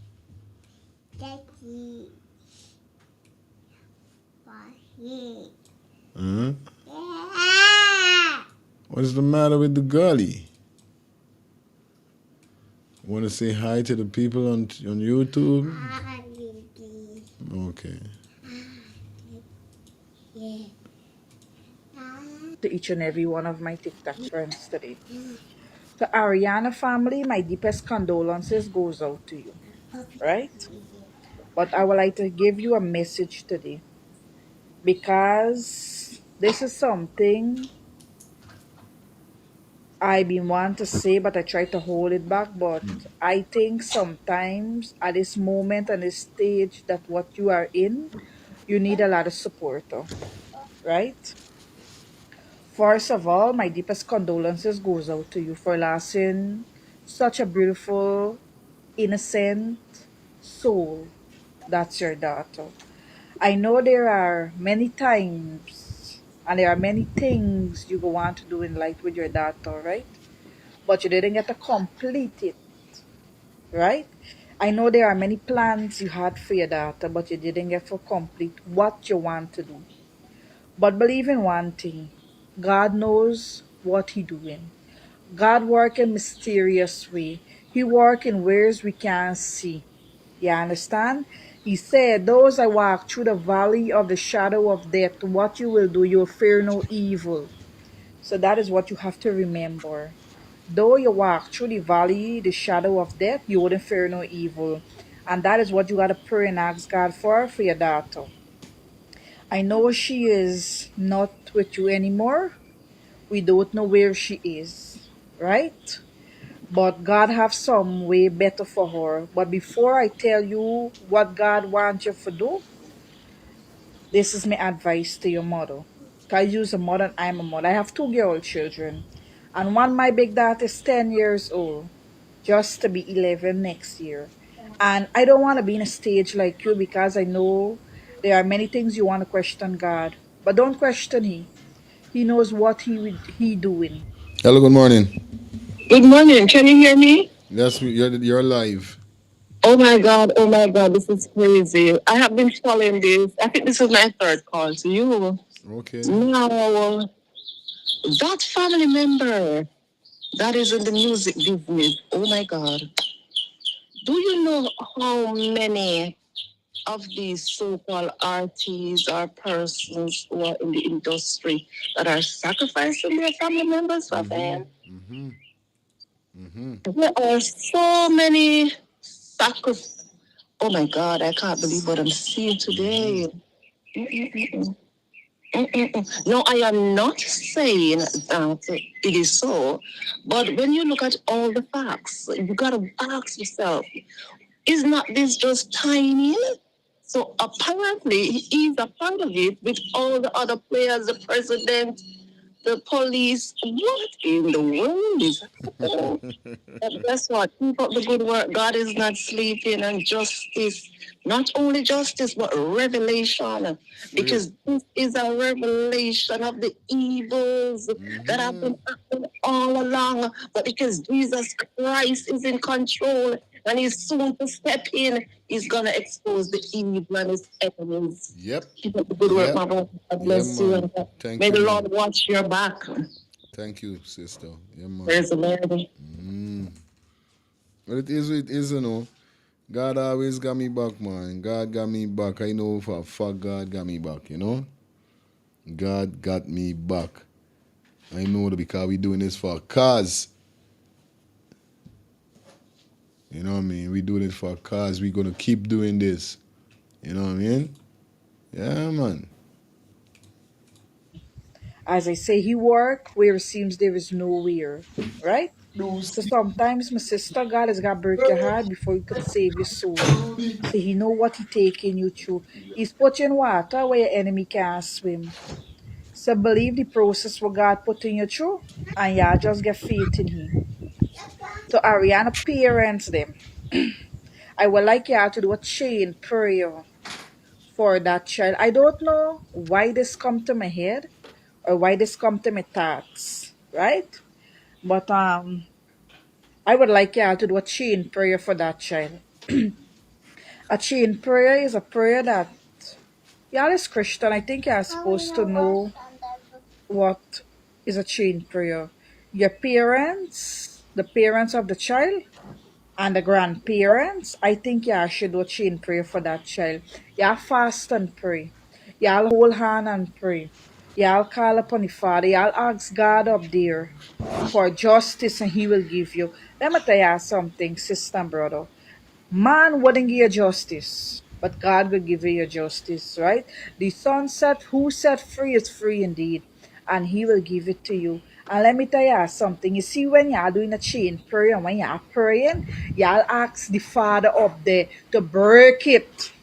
What's the matter with the girlie? Want to say hi to the people on YouTube? Okay. To each and every one of my TikTok friends today. The ADRIANA family, my deepest condolences goes out to you, right? But I would like to give you a message today, because this is something I've been wanting to say, but I try to hold it back. But I think sometimes at this moment and this stage that what you are in, you need a lot of support, right? First of all, my deepest condolences goes out to you for losing such a beautiful, innocent soul. That's your daughter. I know there are many times and there are many things you go on to do in life with your daughter, right? But you didn't get to complete it, right? I know there are many plans you had for your daughter, but you didn't get to complete what you want to do. But believe in one thing, God knows what He doing. God work in mysterious way. He work in ways we can't see. You understand? He said, those that walk through the valley of the shadow of death, what you will do, you'll fear no evil. So that is what you have to remember. Though you walk through the valley, the shadow of death, you wouldn't fear no evil. And that is what you got to pray and ask God for your daughter. I know she is not with you anymore. We don't know where she is, right? But God have some way better for her. But before I tell you what God wants you to do, this is my advice to your mother. Because you're a mother and I'm a mother. I have 2 girl children. And one, my big daughter, is 10 years old. Just to be 11 next year. And I don't want to be in a stage like you because I know there are many things you want to question God. But don't question He. He knows what he doing. Hello, good morning. Good morning. Can you hear me? Yes, you're live. Oh my God. Oh my God. This is crazy. I have been following this. I think this is my third call to you. Okay. Now, that family member that is in the music business. Oh my God. Do you know how many of these so-called artists or persons who are in the industry that are sacrificing their family members for fame? There are so many sacrifices. Oh my God, I can't believe what I'm seeing today. Mm-mm-mm. Mm-mm-mm. No, I am not saying that it is so, but when you look at all the facts, you gotta ask yourself, is not this just tiny? So apparently he's a part of it with all the other players, the president, the police. What in the world is happening? But guess what? Keep up the good work. God is not sleeping, and justice, not only justice, but revelation. Because this is a revelation of the evils that have been happening all along. But because Jesus Christ is in control and he's soon to step in, he's going to expose the evil and his enemies. Yep. Keep up the good work, my brother. God bless you. And Thank may you, the man. Lord watch your back. Thank you, sister. Yeah, man. Praise the Lord. Well, it is, you know. God always got me back, man. God got me back. I know for a fact God got me back, you know. God got me back. I know that because we doing this for a cause. You know what I mean? We doing it for a cause. We gonna keep doing this. You know what I mean? Yeah, man. As I say, He work where it seems there is nowhere, right? So sometimes, my sister, God has got to break your heart before He could save your soul. So He know what He taking you through. He's put you in water where your enemy can't swim. So believe the process what God putting you through, and yeah, just get faith in Him. To Ariana parents them, I would like you to do a chain prayer for that child. I don't know why this come to my head or why this come to my thoughts, right? But I would like you to do a chain prayer for that child. A chain prayer is a prayer that y'all is Christian. I think you're supposed to know what is a chain prayer. Your parents, the parents of the child, and the grandparents, I think y'all should do a chain prayer for that child. Y'all fast and pray. Y'all hold hand and pray. Y'all call upon the Father. Y'all ask God up there for justice and He will give you. Let me tell you something, sister and brother. Man wouldn't give you justice, but God will give you your justice, right? The Son said, who set free is free indeed, and He will give it to you. And let me tell you something. You see, when you're doing a chain prayer, when you're praying, y'all ask the Father up there to break it.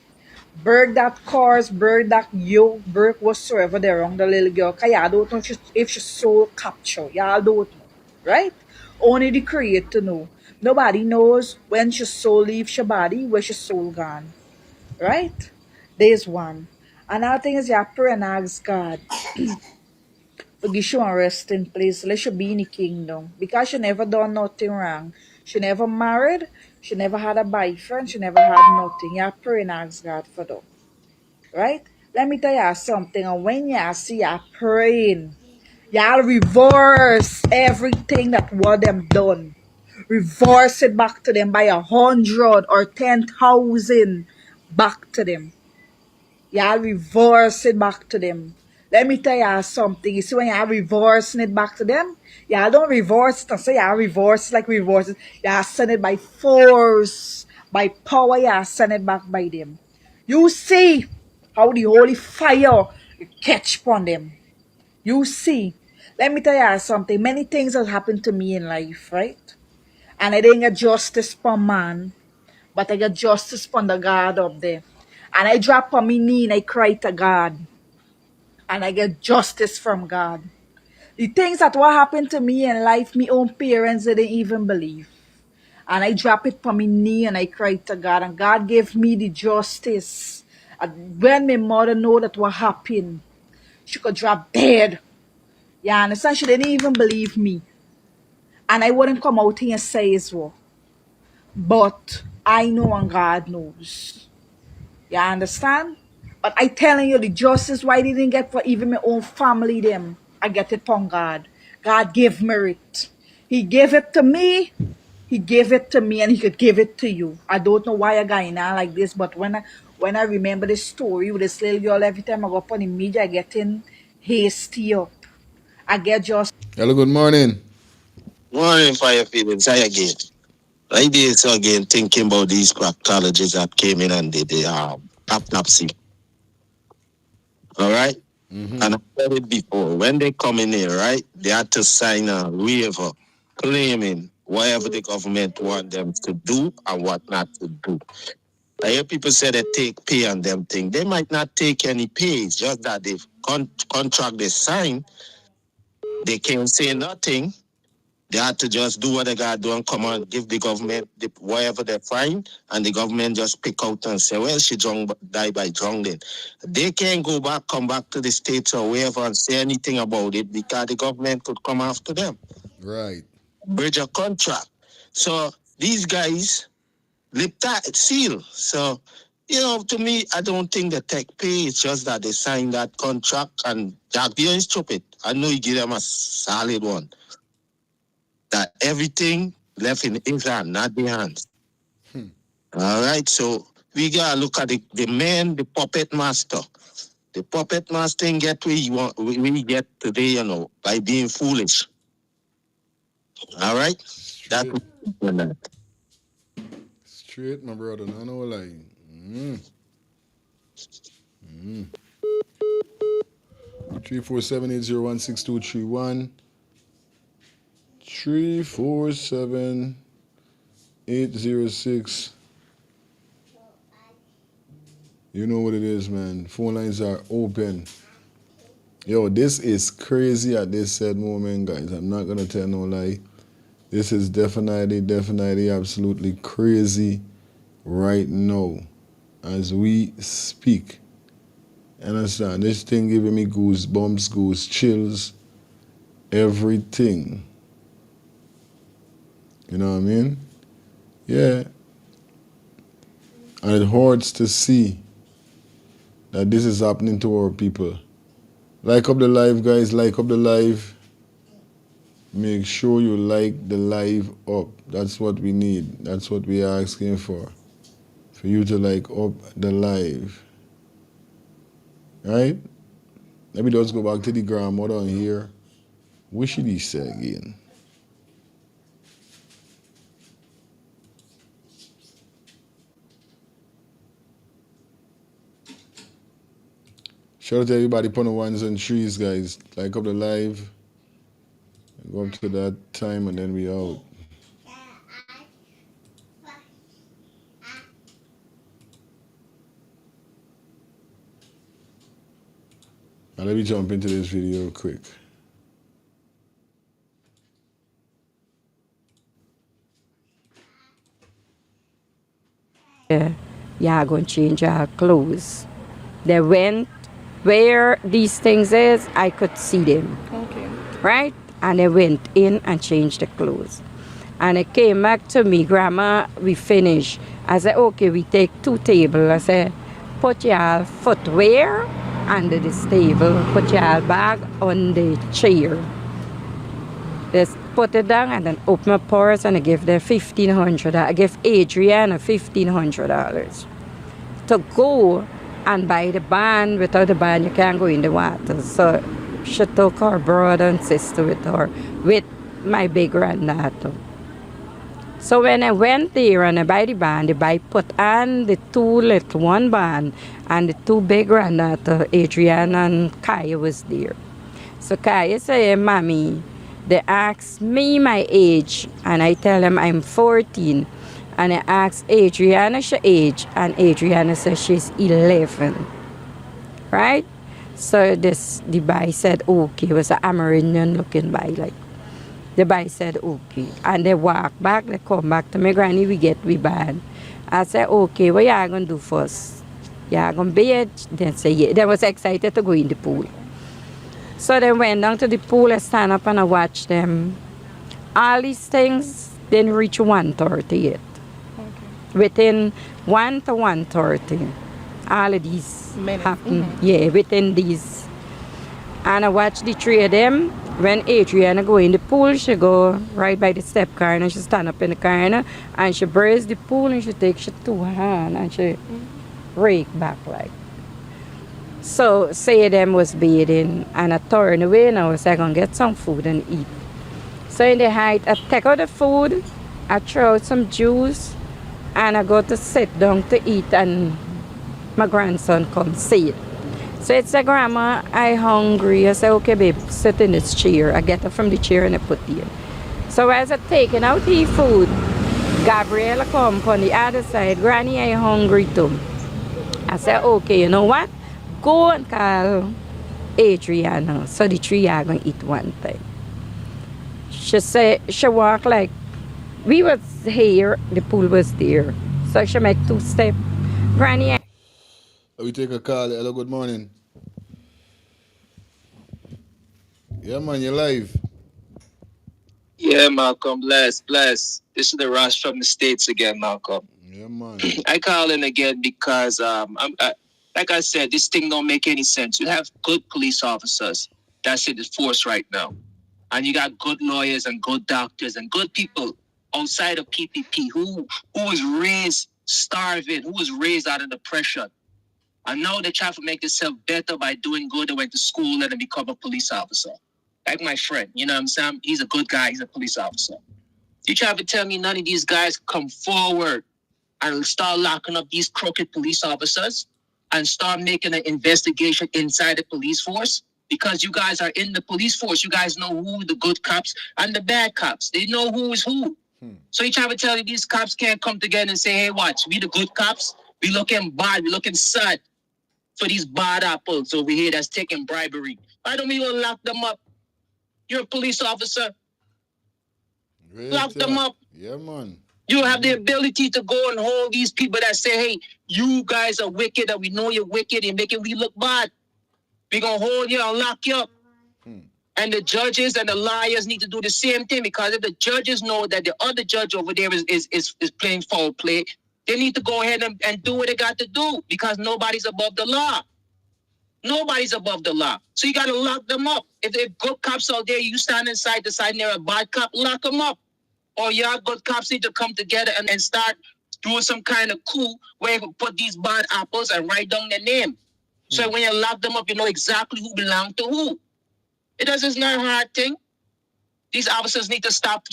Break that curse, break that yoke, break whatsoever they're wrong the little girl. Because y'all don't know if she's soul capture. Y'all don't know, right? Only the Creator know. Nobody knows when your soul leaves your body, where your soul gone, right? There's one. Another thing is you pray and ask God to give you a resting place. Let you be in the kingdom. Because she never done nothing wrong. She never married. She never had a boyfriend. She never had nothing. You pray and ask God for that. Right? Let me tell you something. And when you see you praying, y'all reverse everything that what them done. Reverse it back to them by 100 or 10,000 back to them. Y'all reverse it back to them. Let me tell y'all something. You see when y'all reversing it back to them, y'all don't reverse it and say y'all reverse it like reverse it. Y'all send it by force, by power, y'all send it back by them. You see how the holy fire catch upon them. You see. Let me tell y'all something. Many things have happened to me in life, right? And I didn't get justice for man, but I get justice from the God up there. And I drop on my knee and I cry to God. And I get justice from God. The things that what happened to me in life, my own parents didn't even believe. And I drop it from my knee and I cry to God. And God gave me the justice. And when my mother know that what happened, she could drop dead. You understand? She didn't even believe me. And I wouldn't come out here and say it's what. But I know and God knows. You understand? But I telling you the justice why I didn't get for even my own family them. I get it from God. God gave me it. He gave it to me. He gave it to me and he could give it to you. I don't know why I got in like this, but when I remember the story with this little girl, every time I go up on the media, I get in hasty up. I get just Hello, good morning. Morning, fire feelings. I again. I did so again thinking about these proctologists that came in and did the autopsy. All right? And I said it before. When they come in here, right, they had to sign a waiver claiming whatever the government want them to do and what not to do. I hear people say they take pay on them thing. They might not take any pay. It's just that the contract they sign, they can't say nothing. They had to just do what they got to do and come and give the government whatever they find, and the government just pick out and say, well, she died by drowning. They can't go back, come back to the States or wherever and say anything about it because the government could come after them. Right. Bridge a contract. So these guys lip tight, seal. So, to me, I don't think they take pay. It's just that they signed that contract, and Jack Deere is stupid. I know you give them a solid one. That everything left in England, not the hands. All right, so we gotta look at the man, the puppet master. The puppet master ain't get where you want, we get today, by being foolish. All right, that's Straight, my brother. No, no lie. 347-801-6231. 347-806. You know what it is, man. Phone lines are open. Yo, this is crazy at this said moment, guys. I'm not gonna tell no lie. This is definitely absolutely crazy right now as we speak. Understand? This thing giving me goosebumps, goose chills, everything. You know what I mean? Yeah. And it hurts to see that this is happening to our people. Like up the live, guys. Like up the live. Make sure you like the live up. That's what we need. That's what we are asking for. For you to like up the live. Right? Let me just go back to the grandmother on here. What should he say again? Shout out to everybody putting ones and threes, guys. Like up the live. Go up to that time and then we out. Now let me jump into this video quick. Yeah, going to change our clothes. They went where these things is, I could see them. okay. Right? And they went in and changed the clothes. And it came back to me, Grandma, we finished. I said, okay, we take 2 tables. I said, put your footwear under this table, put your bag on the chair. Just put it down and then open my purse and I give them $1,500. I give Adriana $1,500 to go And by the band, without the band, you can't go in the water. So she took her brother and sister with her, with my big granddaughter. So when I went there and I buy the band, I put on the two little one band and the two big granddaughter, Adriana and Kaya was there. So Kaya said, hey, Mommy, they asked me my age and I tell them I'm 14. And I asked Adriana her age and Adriana said she's 11. Right? So the boy said, okay, it was an Amerindian looking boy like. The boy said, okay. And they walk back, they come back to my granny, we get we band. I said, okay, what y'all going to do first? Y'all going to bathe? They say, yeah. They was excited to go in the pool. So they went down to the pool, I stand up and I watch them. All these things didn't reach 1:30 yet. Okay. Within 1 to 1:30, all of these happened. Mm-hmm. Yeah, within these. And I watched the three of them. When Adriana go in the pool, she go right by the step car and she stand up in the car and she brace the pool and she take she two hand and she rake back like. So say them was bathing and I turn away and I was like, gonna get some food and eat. So in the height, I take out the food, I throw out some juice and I go to sit down to eat and my grandson comes see it. So it's a grandma, I hungry. I say, okay, babe, sit in this chair. I get her from the chair and I put it in. So as I taking out the food, Gabriella come on the other side. Granny, I hungry too. I said, okay, you know what? Go and call Adriana. So the three are going to eat one thing. She said, she walked like, we was here, the pool was there. So she make 2 steps. Granny, we take a call. Hello, good morning. Yeah, man, you're live. Yeah, Malcolm, bless. This is the Ross from the States again, Malcolm. Yeah, man. I call in again because, like I said, this thing don't make any sense. You have good police officers that's in the force right now. And you got good lawyers and good doctors and good people outside of PPP who was raised starving, who was raised out of depression. And now they try to make themselves better by doing good. They went to school and they become a police officer. Like my friend, you know what I'm saying? He's a good guy. He's a police officer. You try to tell me none of these guys come forward and start locking up these crooked police officers and start making an investigation inside the police force? Because you guys are in the police force. You guys know who the good cops and the bad cops. They know who is who. So you try to tell me these cops can't come together and say, hey, watch, we the good cops. We looking bad. We looking sad for these bad apples over here that's taking bribery. Why don't we all lock them up? You're a police officer. Lock them up. Yeah, man. You have the ability to go and hold these people that say, hey, you guys are wicked and we know you're wicked and making we look bad. We're going to hold you and lock you up. And the judges and the lawyers need to do the same thing, because if the judges know that the other judge over there is playing foul play, they need to go ahead and do what they got to do, because nobody's above the law. Nobody's above the law. So you got to lock them up. If they're good cops out there, you stand inside the side and they're a bad cop, lock them up. Or your good cops need to come together and start doing some kind of coup where you can put these bad apples and write down their name. So when you lock them up, you know exactly who belongs to who. It's not a hard thing. These officers need to stop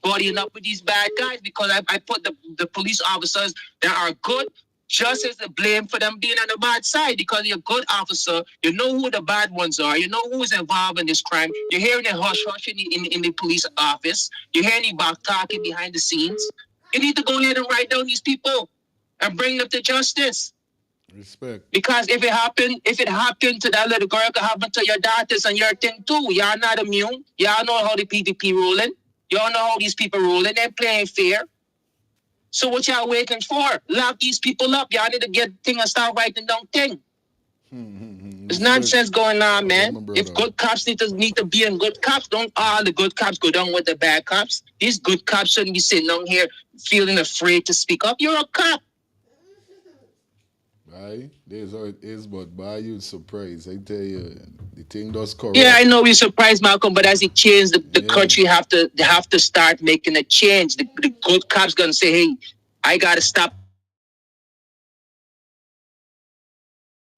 bodying up with these bad guys, because I put the police officers that are good just as the blame for them being on the bad side, because you're a good officer. You know who the bad ones are. You know who is involved in this crime. You're hearing the hush in the police office. You're hearing the back talking behind the scenes. You need to go ahead and write down these people and bring them to justice. Respect. Because if it happened to that little girl, it could happen to your daughters and your thing too. Y'all not immune. Y'all know how the PDP rolling. Y'all know how these people rolling. They're playing fair. So what y'all waiting for? Lock these people up. Y'all need to get thing and start writing down thing. There's nonsense going on, man. If good cops need to be in good cops, don't all the good cops go down with the bad cops. These good cops shouldn't be sitting down here feeling afraid to speak up. You're a cop. Aye, there's how it is, but by you surprised. I tell you, the thing does corrupt. Yeah, I know we're surprised, Malcolm, but as it changes, the country have to start making a change. The good cops gonna say, hey, I gotta stop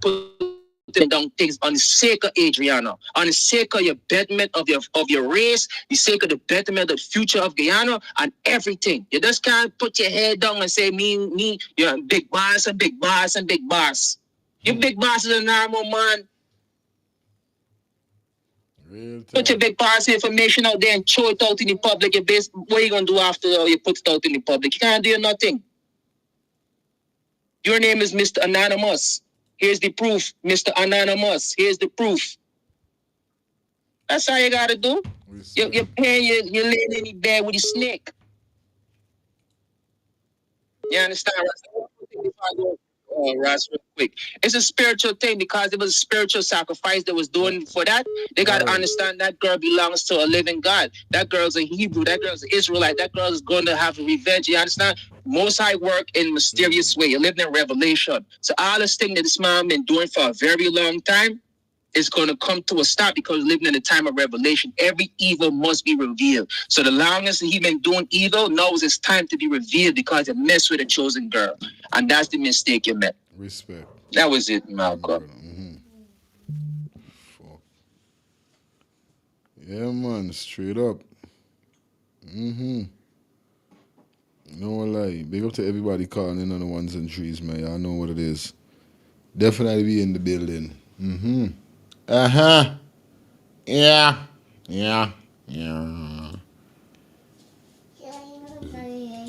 putting down things on the sake of Adriana, on the sake of your betterment of your race, the sake of the betterment of the future of Guyana and everything. You just can't put your head down and say, me, you're big boss and big boss and big boss. You big boss is a normal man. Put your big boss information out there and throw it out in the public. What are you going to do after you put it out in the public? You can't do nothing. Your name is Mr. Anonymous. Here's the proof, Mr. Anonymous. Here's the proof. That's all you got to do. You're paying, you're laying in the bed with a snake. You understand? Ross, real quick. It's a spiritual thing because it was a spiritual sacrifice that was doing for that. They got to understand that girl belongs to a living God. That girl's a Hebrew. That girl's an Israelite. That girl is going to have a revenge. You understand? Most High work in a mysterious way. You're living in revelation. So all this thing that this man been doing for a very long time is going to come to a stop because we're living in a time of revelation. Every evil must be revealed. So the longest he been doing evil knows it's time to be revealed because it messed with a chosen girl. And that's the mistake you made. Respect. That was it, Malcolm. Fuck. Yeah, man. Straight up. No lie. Big up to everybody calling in on the ones and threes, man. Y'all know what it is. Definitely be in the building. Yeah.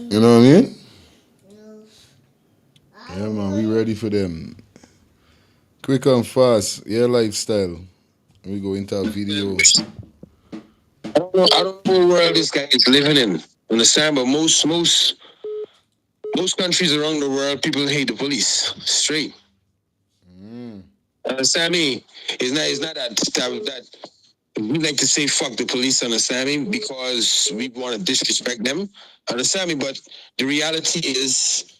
You know what I mean? Yeah, man, we ready for them. Quick and fast, your lifestyle. We go into a video. I don't know what world this guy is living in. Understand? But most countries around the world, people hate the police. Straight. Understand me? It's not that we like to say fuck the police, understand me? Because we want to disrespect them. Understand me? But the reality is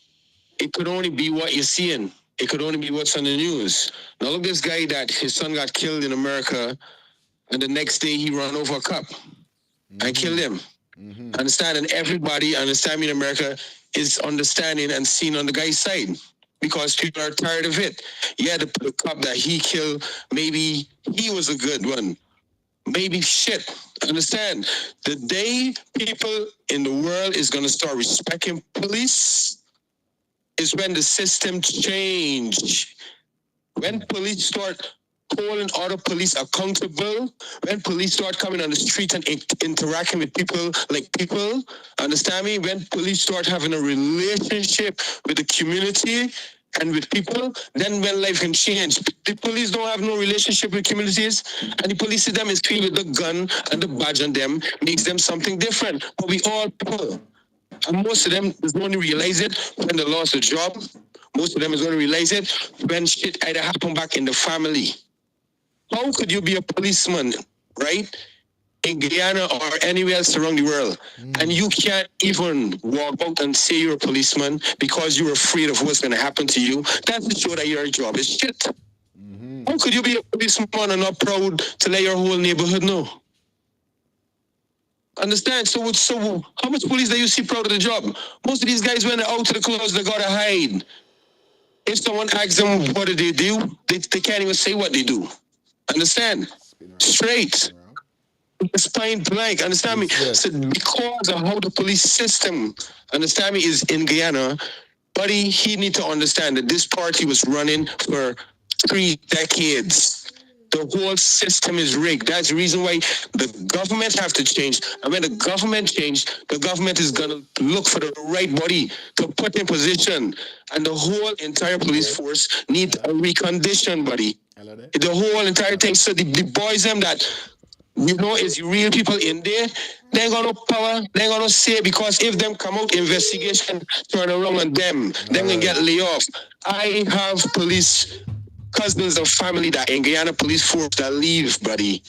it could only be what you're seeing. It could only be what's on the news. Now look at this guy that his son got killed in America and the next day he ran over a cop and killed him. Understand? And everybody, understand me, in America is understanding and seen on the guy's side because people are tired of it. Yeah, the cop that he killed, maybe he was a good one. Maybe shit. Understand? The day people in the world is going to start respecting police is when the system change. When police start holding other police accountable, when police start coming on the street and interacting with people like people, understand me? When police start having a relationship with the community and with people, then when life can change. The police don't have no relationship with communities, and the police see them as people with the gun and the badge on them makes them something different. But we all people. And most of them is going to realize it when they lost a job. Most of them is going to realize it when shit either happen back in the family. How could you be a policeman, right, in Guyana or anywhere else around the world, and you can't even walk out and say you're a policeman because you're afraid of what's going to happen to you? That's to show that your job is shit. How could you be a policeman and not proud to let your whole neighborhood know? Understand? So how much police do you see proud of the job? Most of these guys, when they're out to the clothes, they gotta hide. If someone asks them what do, they can't even say what they do. Understand? Straight. It's point blank. Understand me? So because of how the police system, understand me, is in Guyana, buddy, he need to understand that this party was running for 3 decades. The whole system is rigged. That's the reason why the government have to change. And when the government change, the government is going to look for the right body to put in position. And the whole entire police force need a recondition, buddy. The whole entire thing. So the boys them that, you know, is real people in there, they ain't got no power, they ain't got no say, because if them come out, investigation turn around on them, them gonna get laid off. I have police cousins and family that in Guyana police force that leave, buddy.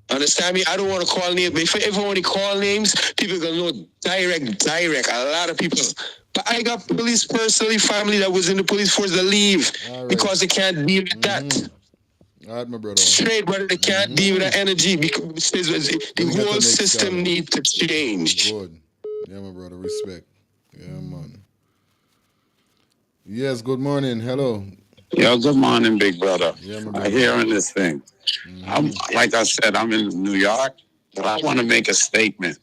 Understand me? I don't want to call names, but if I ever want to call names, people gonna know direct, a lot of people. But I got police personally, family that was in the police force that leave because they can't deal with that. All right, my brother. Straight, brother, they can't deal with that energy because the whole system needs to change. Good. Yeah, my brother, respect. Yeah, man. Yes, good morning. Hello. Yeah, Yo, good morning, big brother. Yeah, my I brother. hearing this thing. I'm like I said, I'm in New York, but I want to make a statement.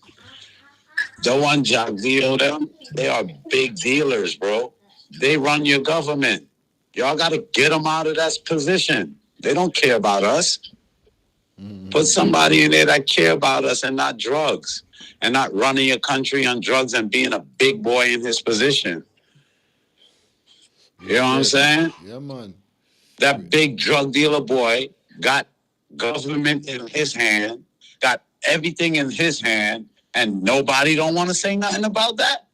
The one Jack deal them, they are big dealers, bro. They run your government. Y'all got to get them out of that position. They don't care about us. Put somebody in there that care about us and not drugs, and not running your country on drugs and being a big boy in his position. You know what I'm saying? Yeah, man. That big drug dealer boy got government in his hand, got everything in his hand, and nobody don't want to say nothing about that?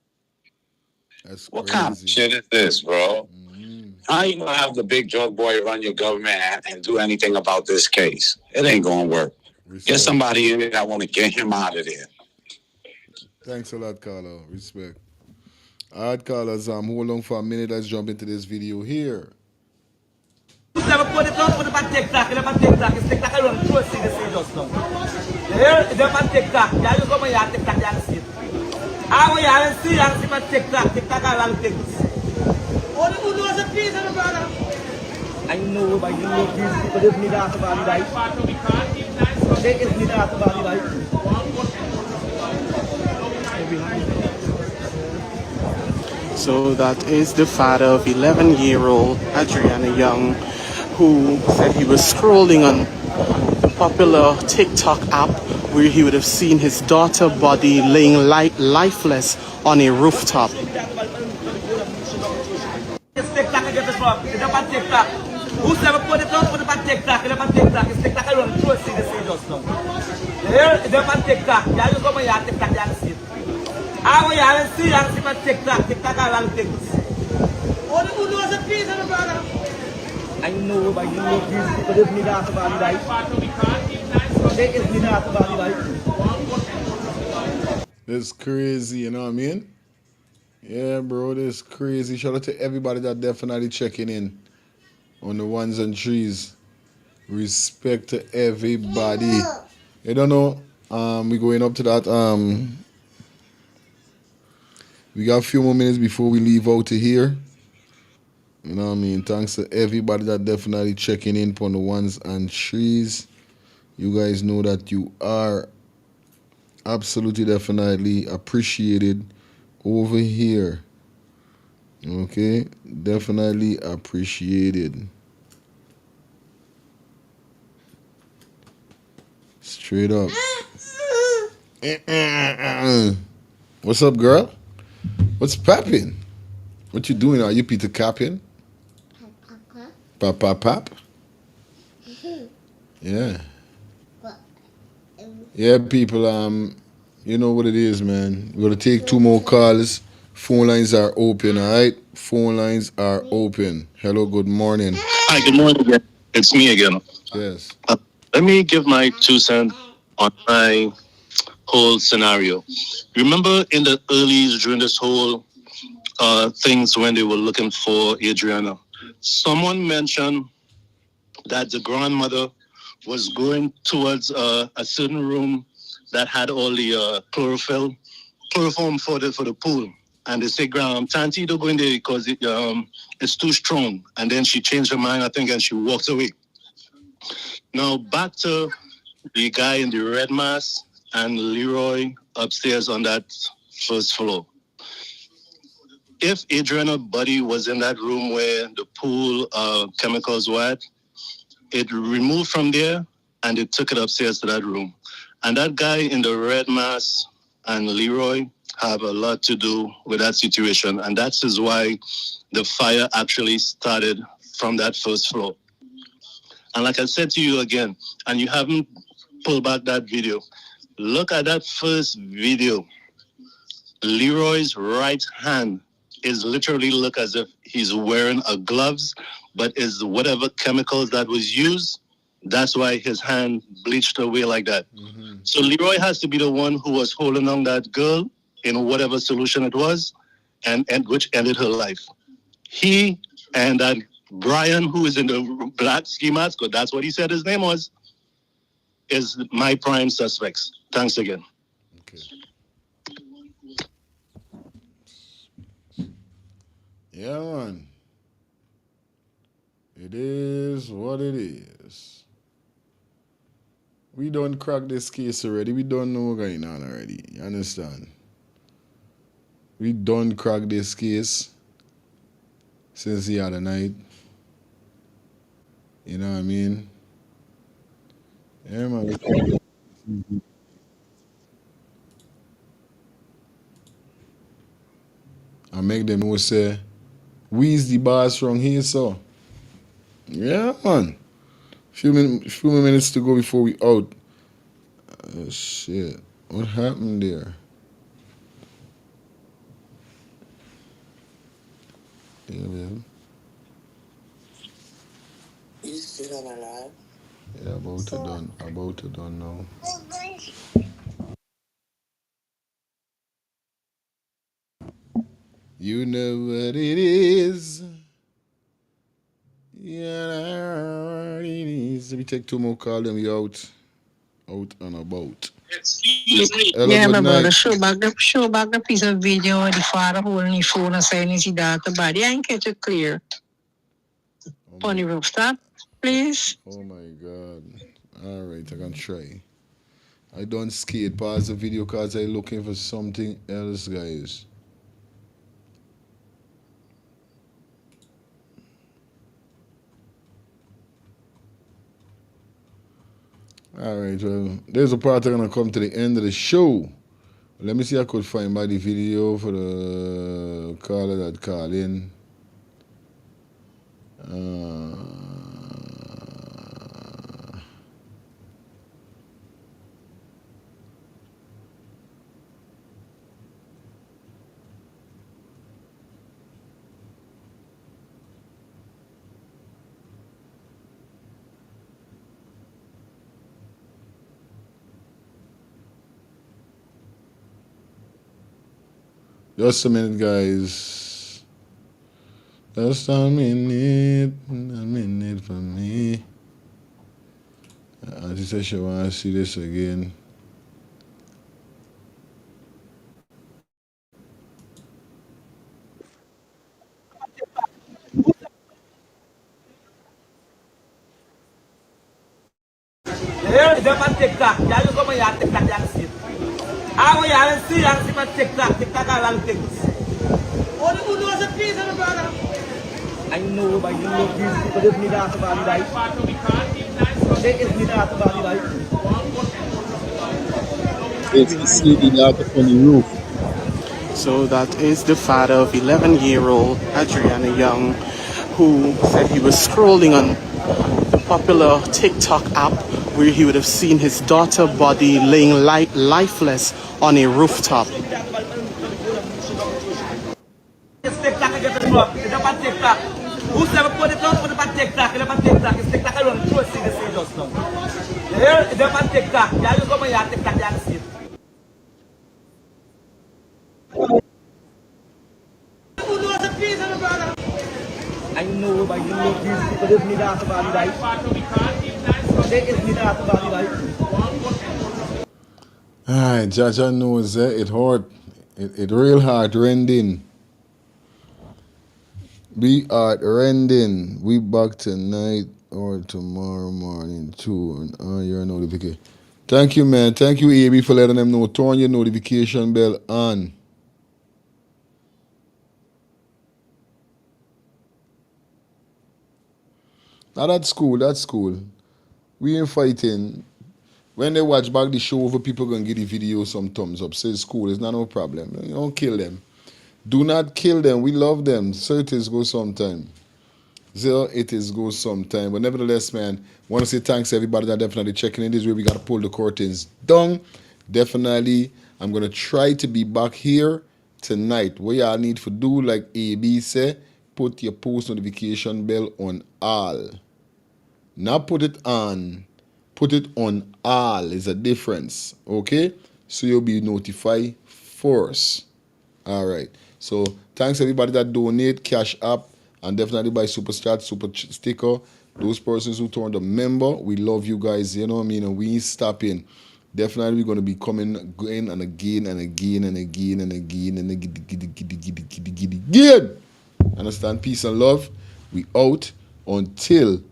That's what kind of shit is this, bro? How you gonna have the big drug boy run your government and do anything about this case? It ain't gonna work. Get somebody in there that want to get him out of there. Thanks a lot, Carlo. Respect. All right, Carlos, hold on for a minute. Let's jump into this video here. Never put it on, put it on TikTok, and on TikTok, it's TikTok I run through a see just now. Here, it's on TikTok, yeah, you come here, TikTok, you see it. I want you to see my TikTok, TikTok I run things. All who knows a piece of the brother? I know, but you know these people live me that about the life. They give me that about the life. So that is the father of 11-year-old Adriana Young, who said he was scrolling on the popular TikTok app where he would have seen his daughter's body laying lifeless on a rooftop. TikTok I get this from. It's up on TikTok. Who's ever put it on TikTok, and on TikTok, it's TikTok I run through a see just now. Here, it's up on TikTok, yeah, you come here, TikTok, you see it. I want you to see my TikTok, TikTok I run things. All who knows a piece of the brother? I know, but you know these people live me that about the life. They give me that about the life. That's crazy, you know what I mean? Yeah, bro, that's crazy. Shout out to everybody that definitely checking in on the ones and threes. Respect to everybody. You don't know, we going up to that. We got a few more minutes before we leave out to here. You know what I mean? Thanks to everybody that definitely checking in on the ones and threes. You guys know that you are absolutely definitely appreciated over here. Okay? Definitely appreciated. Straight up. What's up, girl? What's poppin'? What you doing? Are you Peter Capping? Pop, pop, pop? Yeah. Yeah, people, you know what it is, man. We're going to take 2 more calls. Phone lines are open, all right? Phone lines are open. Hello, good morning. Hi, good morning again. It's me again. Yes. Let me give my 2 cents on my whole scenario. Remember in the early during this whole things when they were looking for Adriana, someone mentioned that the grandmother was going towards a certain room that had all the chloroform for the pool. And they say, Tanti, don't go in there because it's too strong. And then she changed her mind, I think, and she walked away. Now, back to the guy in the red mask and Leroy upstairs on that first floor. If Adriana's body was in that room where the pool chemicals were at, it removed from there and they took it upstairs to that room. And that guy in the red mask and Leroy have a lot to do with that situation. And that is why the fire actually started from that first floor. And like I said to you again, and you haven't pulled back that video, look at that first video. Leroy's right hand is literally look as if he's wearing a gloves, but is whatever chemicals that was used, that's why his hand bleached away like that. So Leroy has to be the one who was holding on that girl in whatever solution it was, and which ended her life. He and that Brian, who is in the black ski mask, because that's what he said his name was, is my prime suspects. Thanks again. Yeah, man. It is what it is. We don't crack this case already. We don't know what's going on already. You understand? We don't crack this case since the other night. You know what I mean? Yeah, man. I make them know say, we's the boss from here, so. Yeah, man. Few minutes to go before we out. Oh, shit. What happened there? Yeah, man. You still on alive? Yeah, about to done. About to done now. You know what it is. Yeah, it is. Let me take 2 more calls and we out and about. Hello, Yeah, good my night. brother, show back the piece of video of the father holding his phone and saying his daughter body. I ain't catch it clear. On the rooftop, please. Oh my God. All right, I can try. I don't skate past the video because I'm looking for something else, guys. All right, well, there's a part I'm going to come to the end of the show. Let me see if I could find by the video for the caller that called in. Just a minute, guys. Just a minute for me. She said she wants to see this again. Yeah, them on TikTok. Yeah, you come here TikTok and see it. I want you to see and see my TikTok. TikTok are long things. All the good knows a piece of the brother. I know, but you know these people live me that about life. They is me that about life. It's the sleeping out on the roof. So that is the father of 11-year-old Adriana Young, who said he was scrolling on the popular TikTok app where he would have seen his daughter body laying lifeless on a rooftop. TikTok against the block. It's up on TikTok. Whosoever put it on TikTok, it's up on TikTok. It's TikTok alone. True, see the same just now. Yeah, it's up on TikTok. Yeah, you come here TikTok and see it. Who knows a piece of the brother? I know, but you know these people live me that about life. They is me that about life. Alright, Jaja knows it hurt. It real hard rending. We are rending. We back tonight or tomorrow morning too. And your notification. Thank you, man. Thank you, AB, for letting them know. Turn your notification bell on. Now that's cool. That's cool. We ain't fighting. When they watch back the show over, people gonna give the video some thumbs up. Say it's cool. It's not no problem. You don't kill them. Do not kill them. We love them. So it is go sometime. It is go sometime. But nevertheless, man, want to say thanks to everybody that definitely checking in. This way we got to pull the curtains down. Definitely, I'm going to try to be back here tonight. What y'all need to do, like AB said, put your post notification bell on all. Not put it on. Put it on all. Is a difference. Okay? So you'll be notified first. All right. So thanks everybody that donate, cash app, and definitely buy super chat, super sticker. Those persons who turned a member, we love you guys. You know what I mean? And we ain't stopping. Definitely we're gonna be coming again and again and again and again and again and again. Understand? Peace and love. We out. until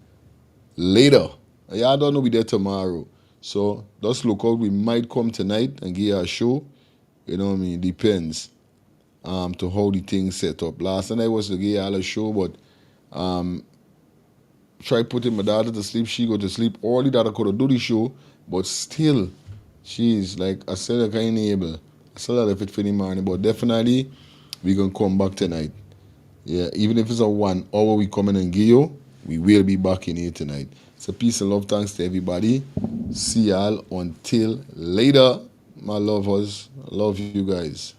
later. Y'all don't know we there tomorrow. So just look out. We might come tonight and give you a show. You know what I mean? Depends to how the thing set up. Last night was to give y'all a show, but try putting my daughter to sleep. She go to sleep early that I could have do the show, but still, she's like I said, I can't able. I still have it for the morning, but definitely we gonna come back tonight. Yeah, even if it's a 1 hour we come in and give you, we will be back in here tonight. So peace and love, thanks to everybody. See y'all until later, my lovers. I love you guys.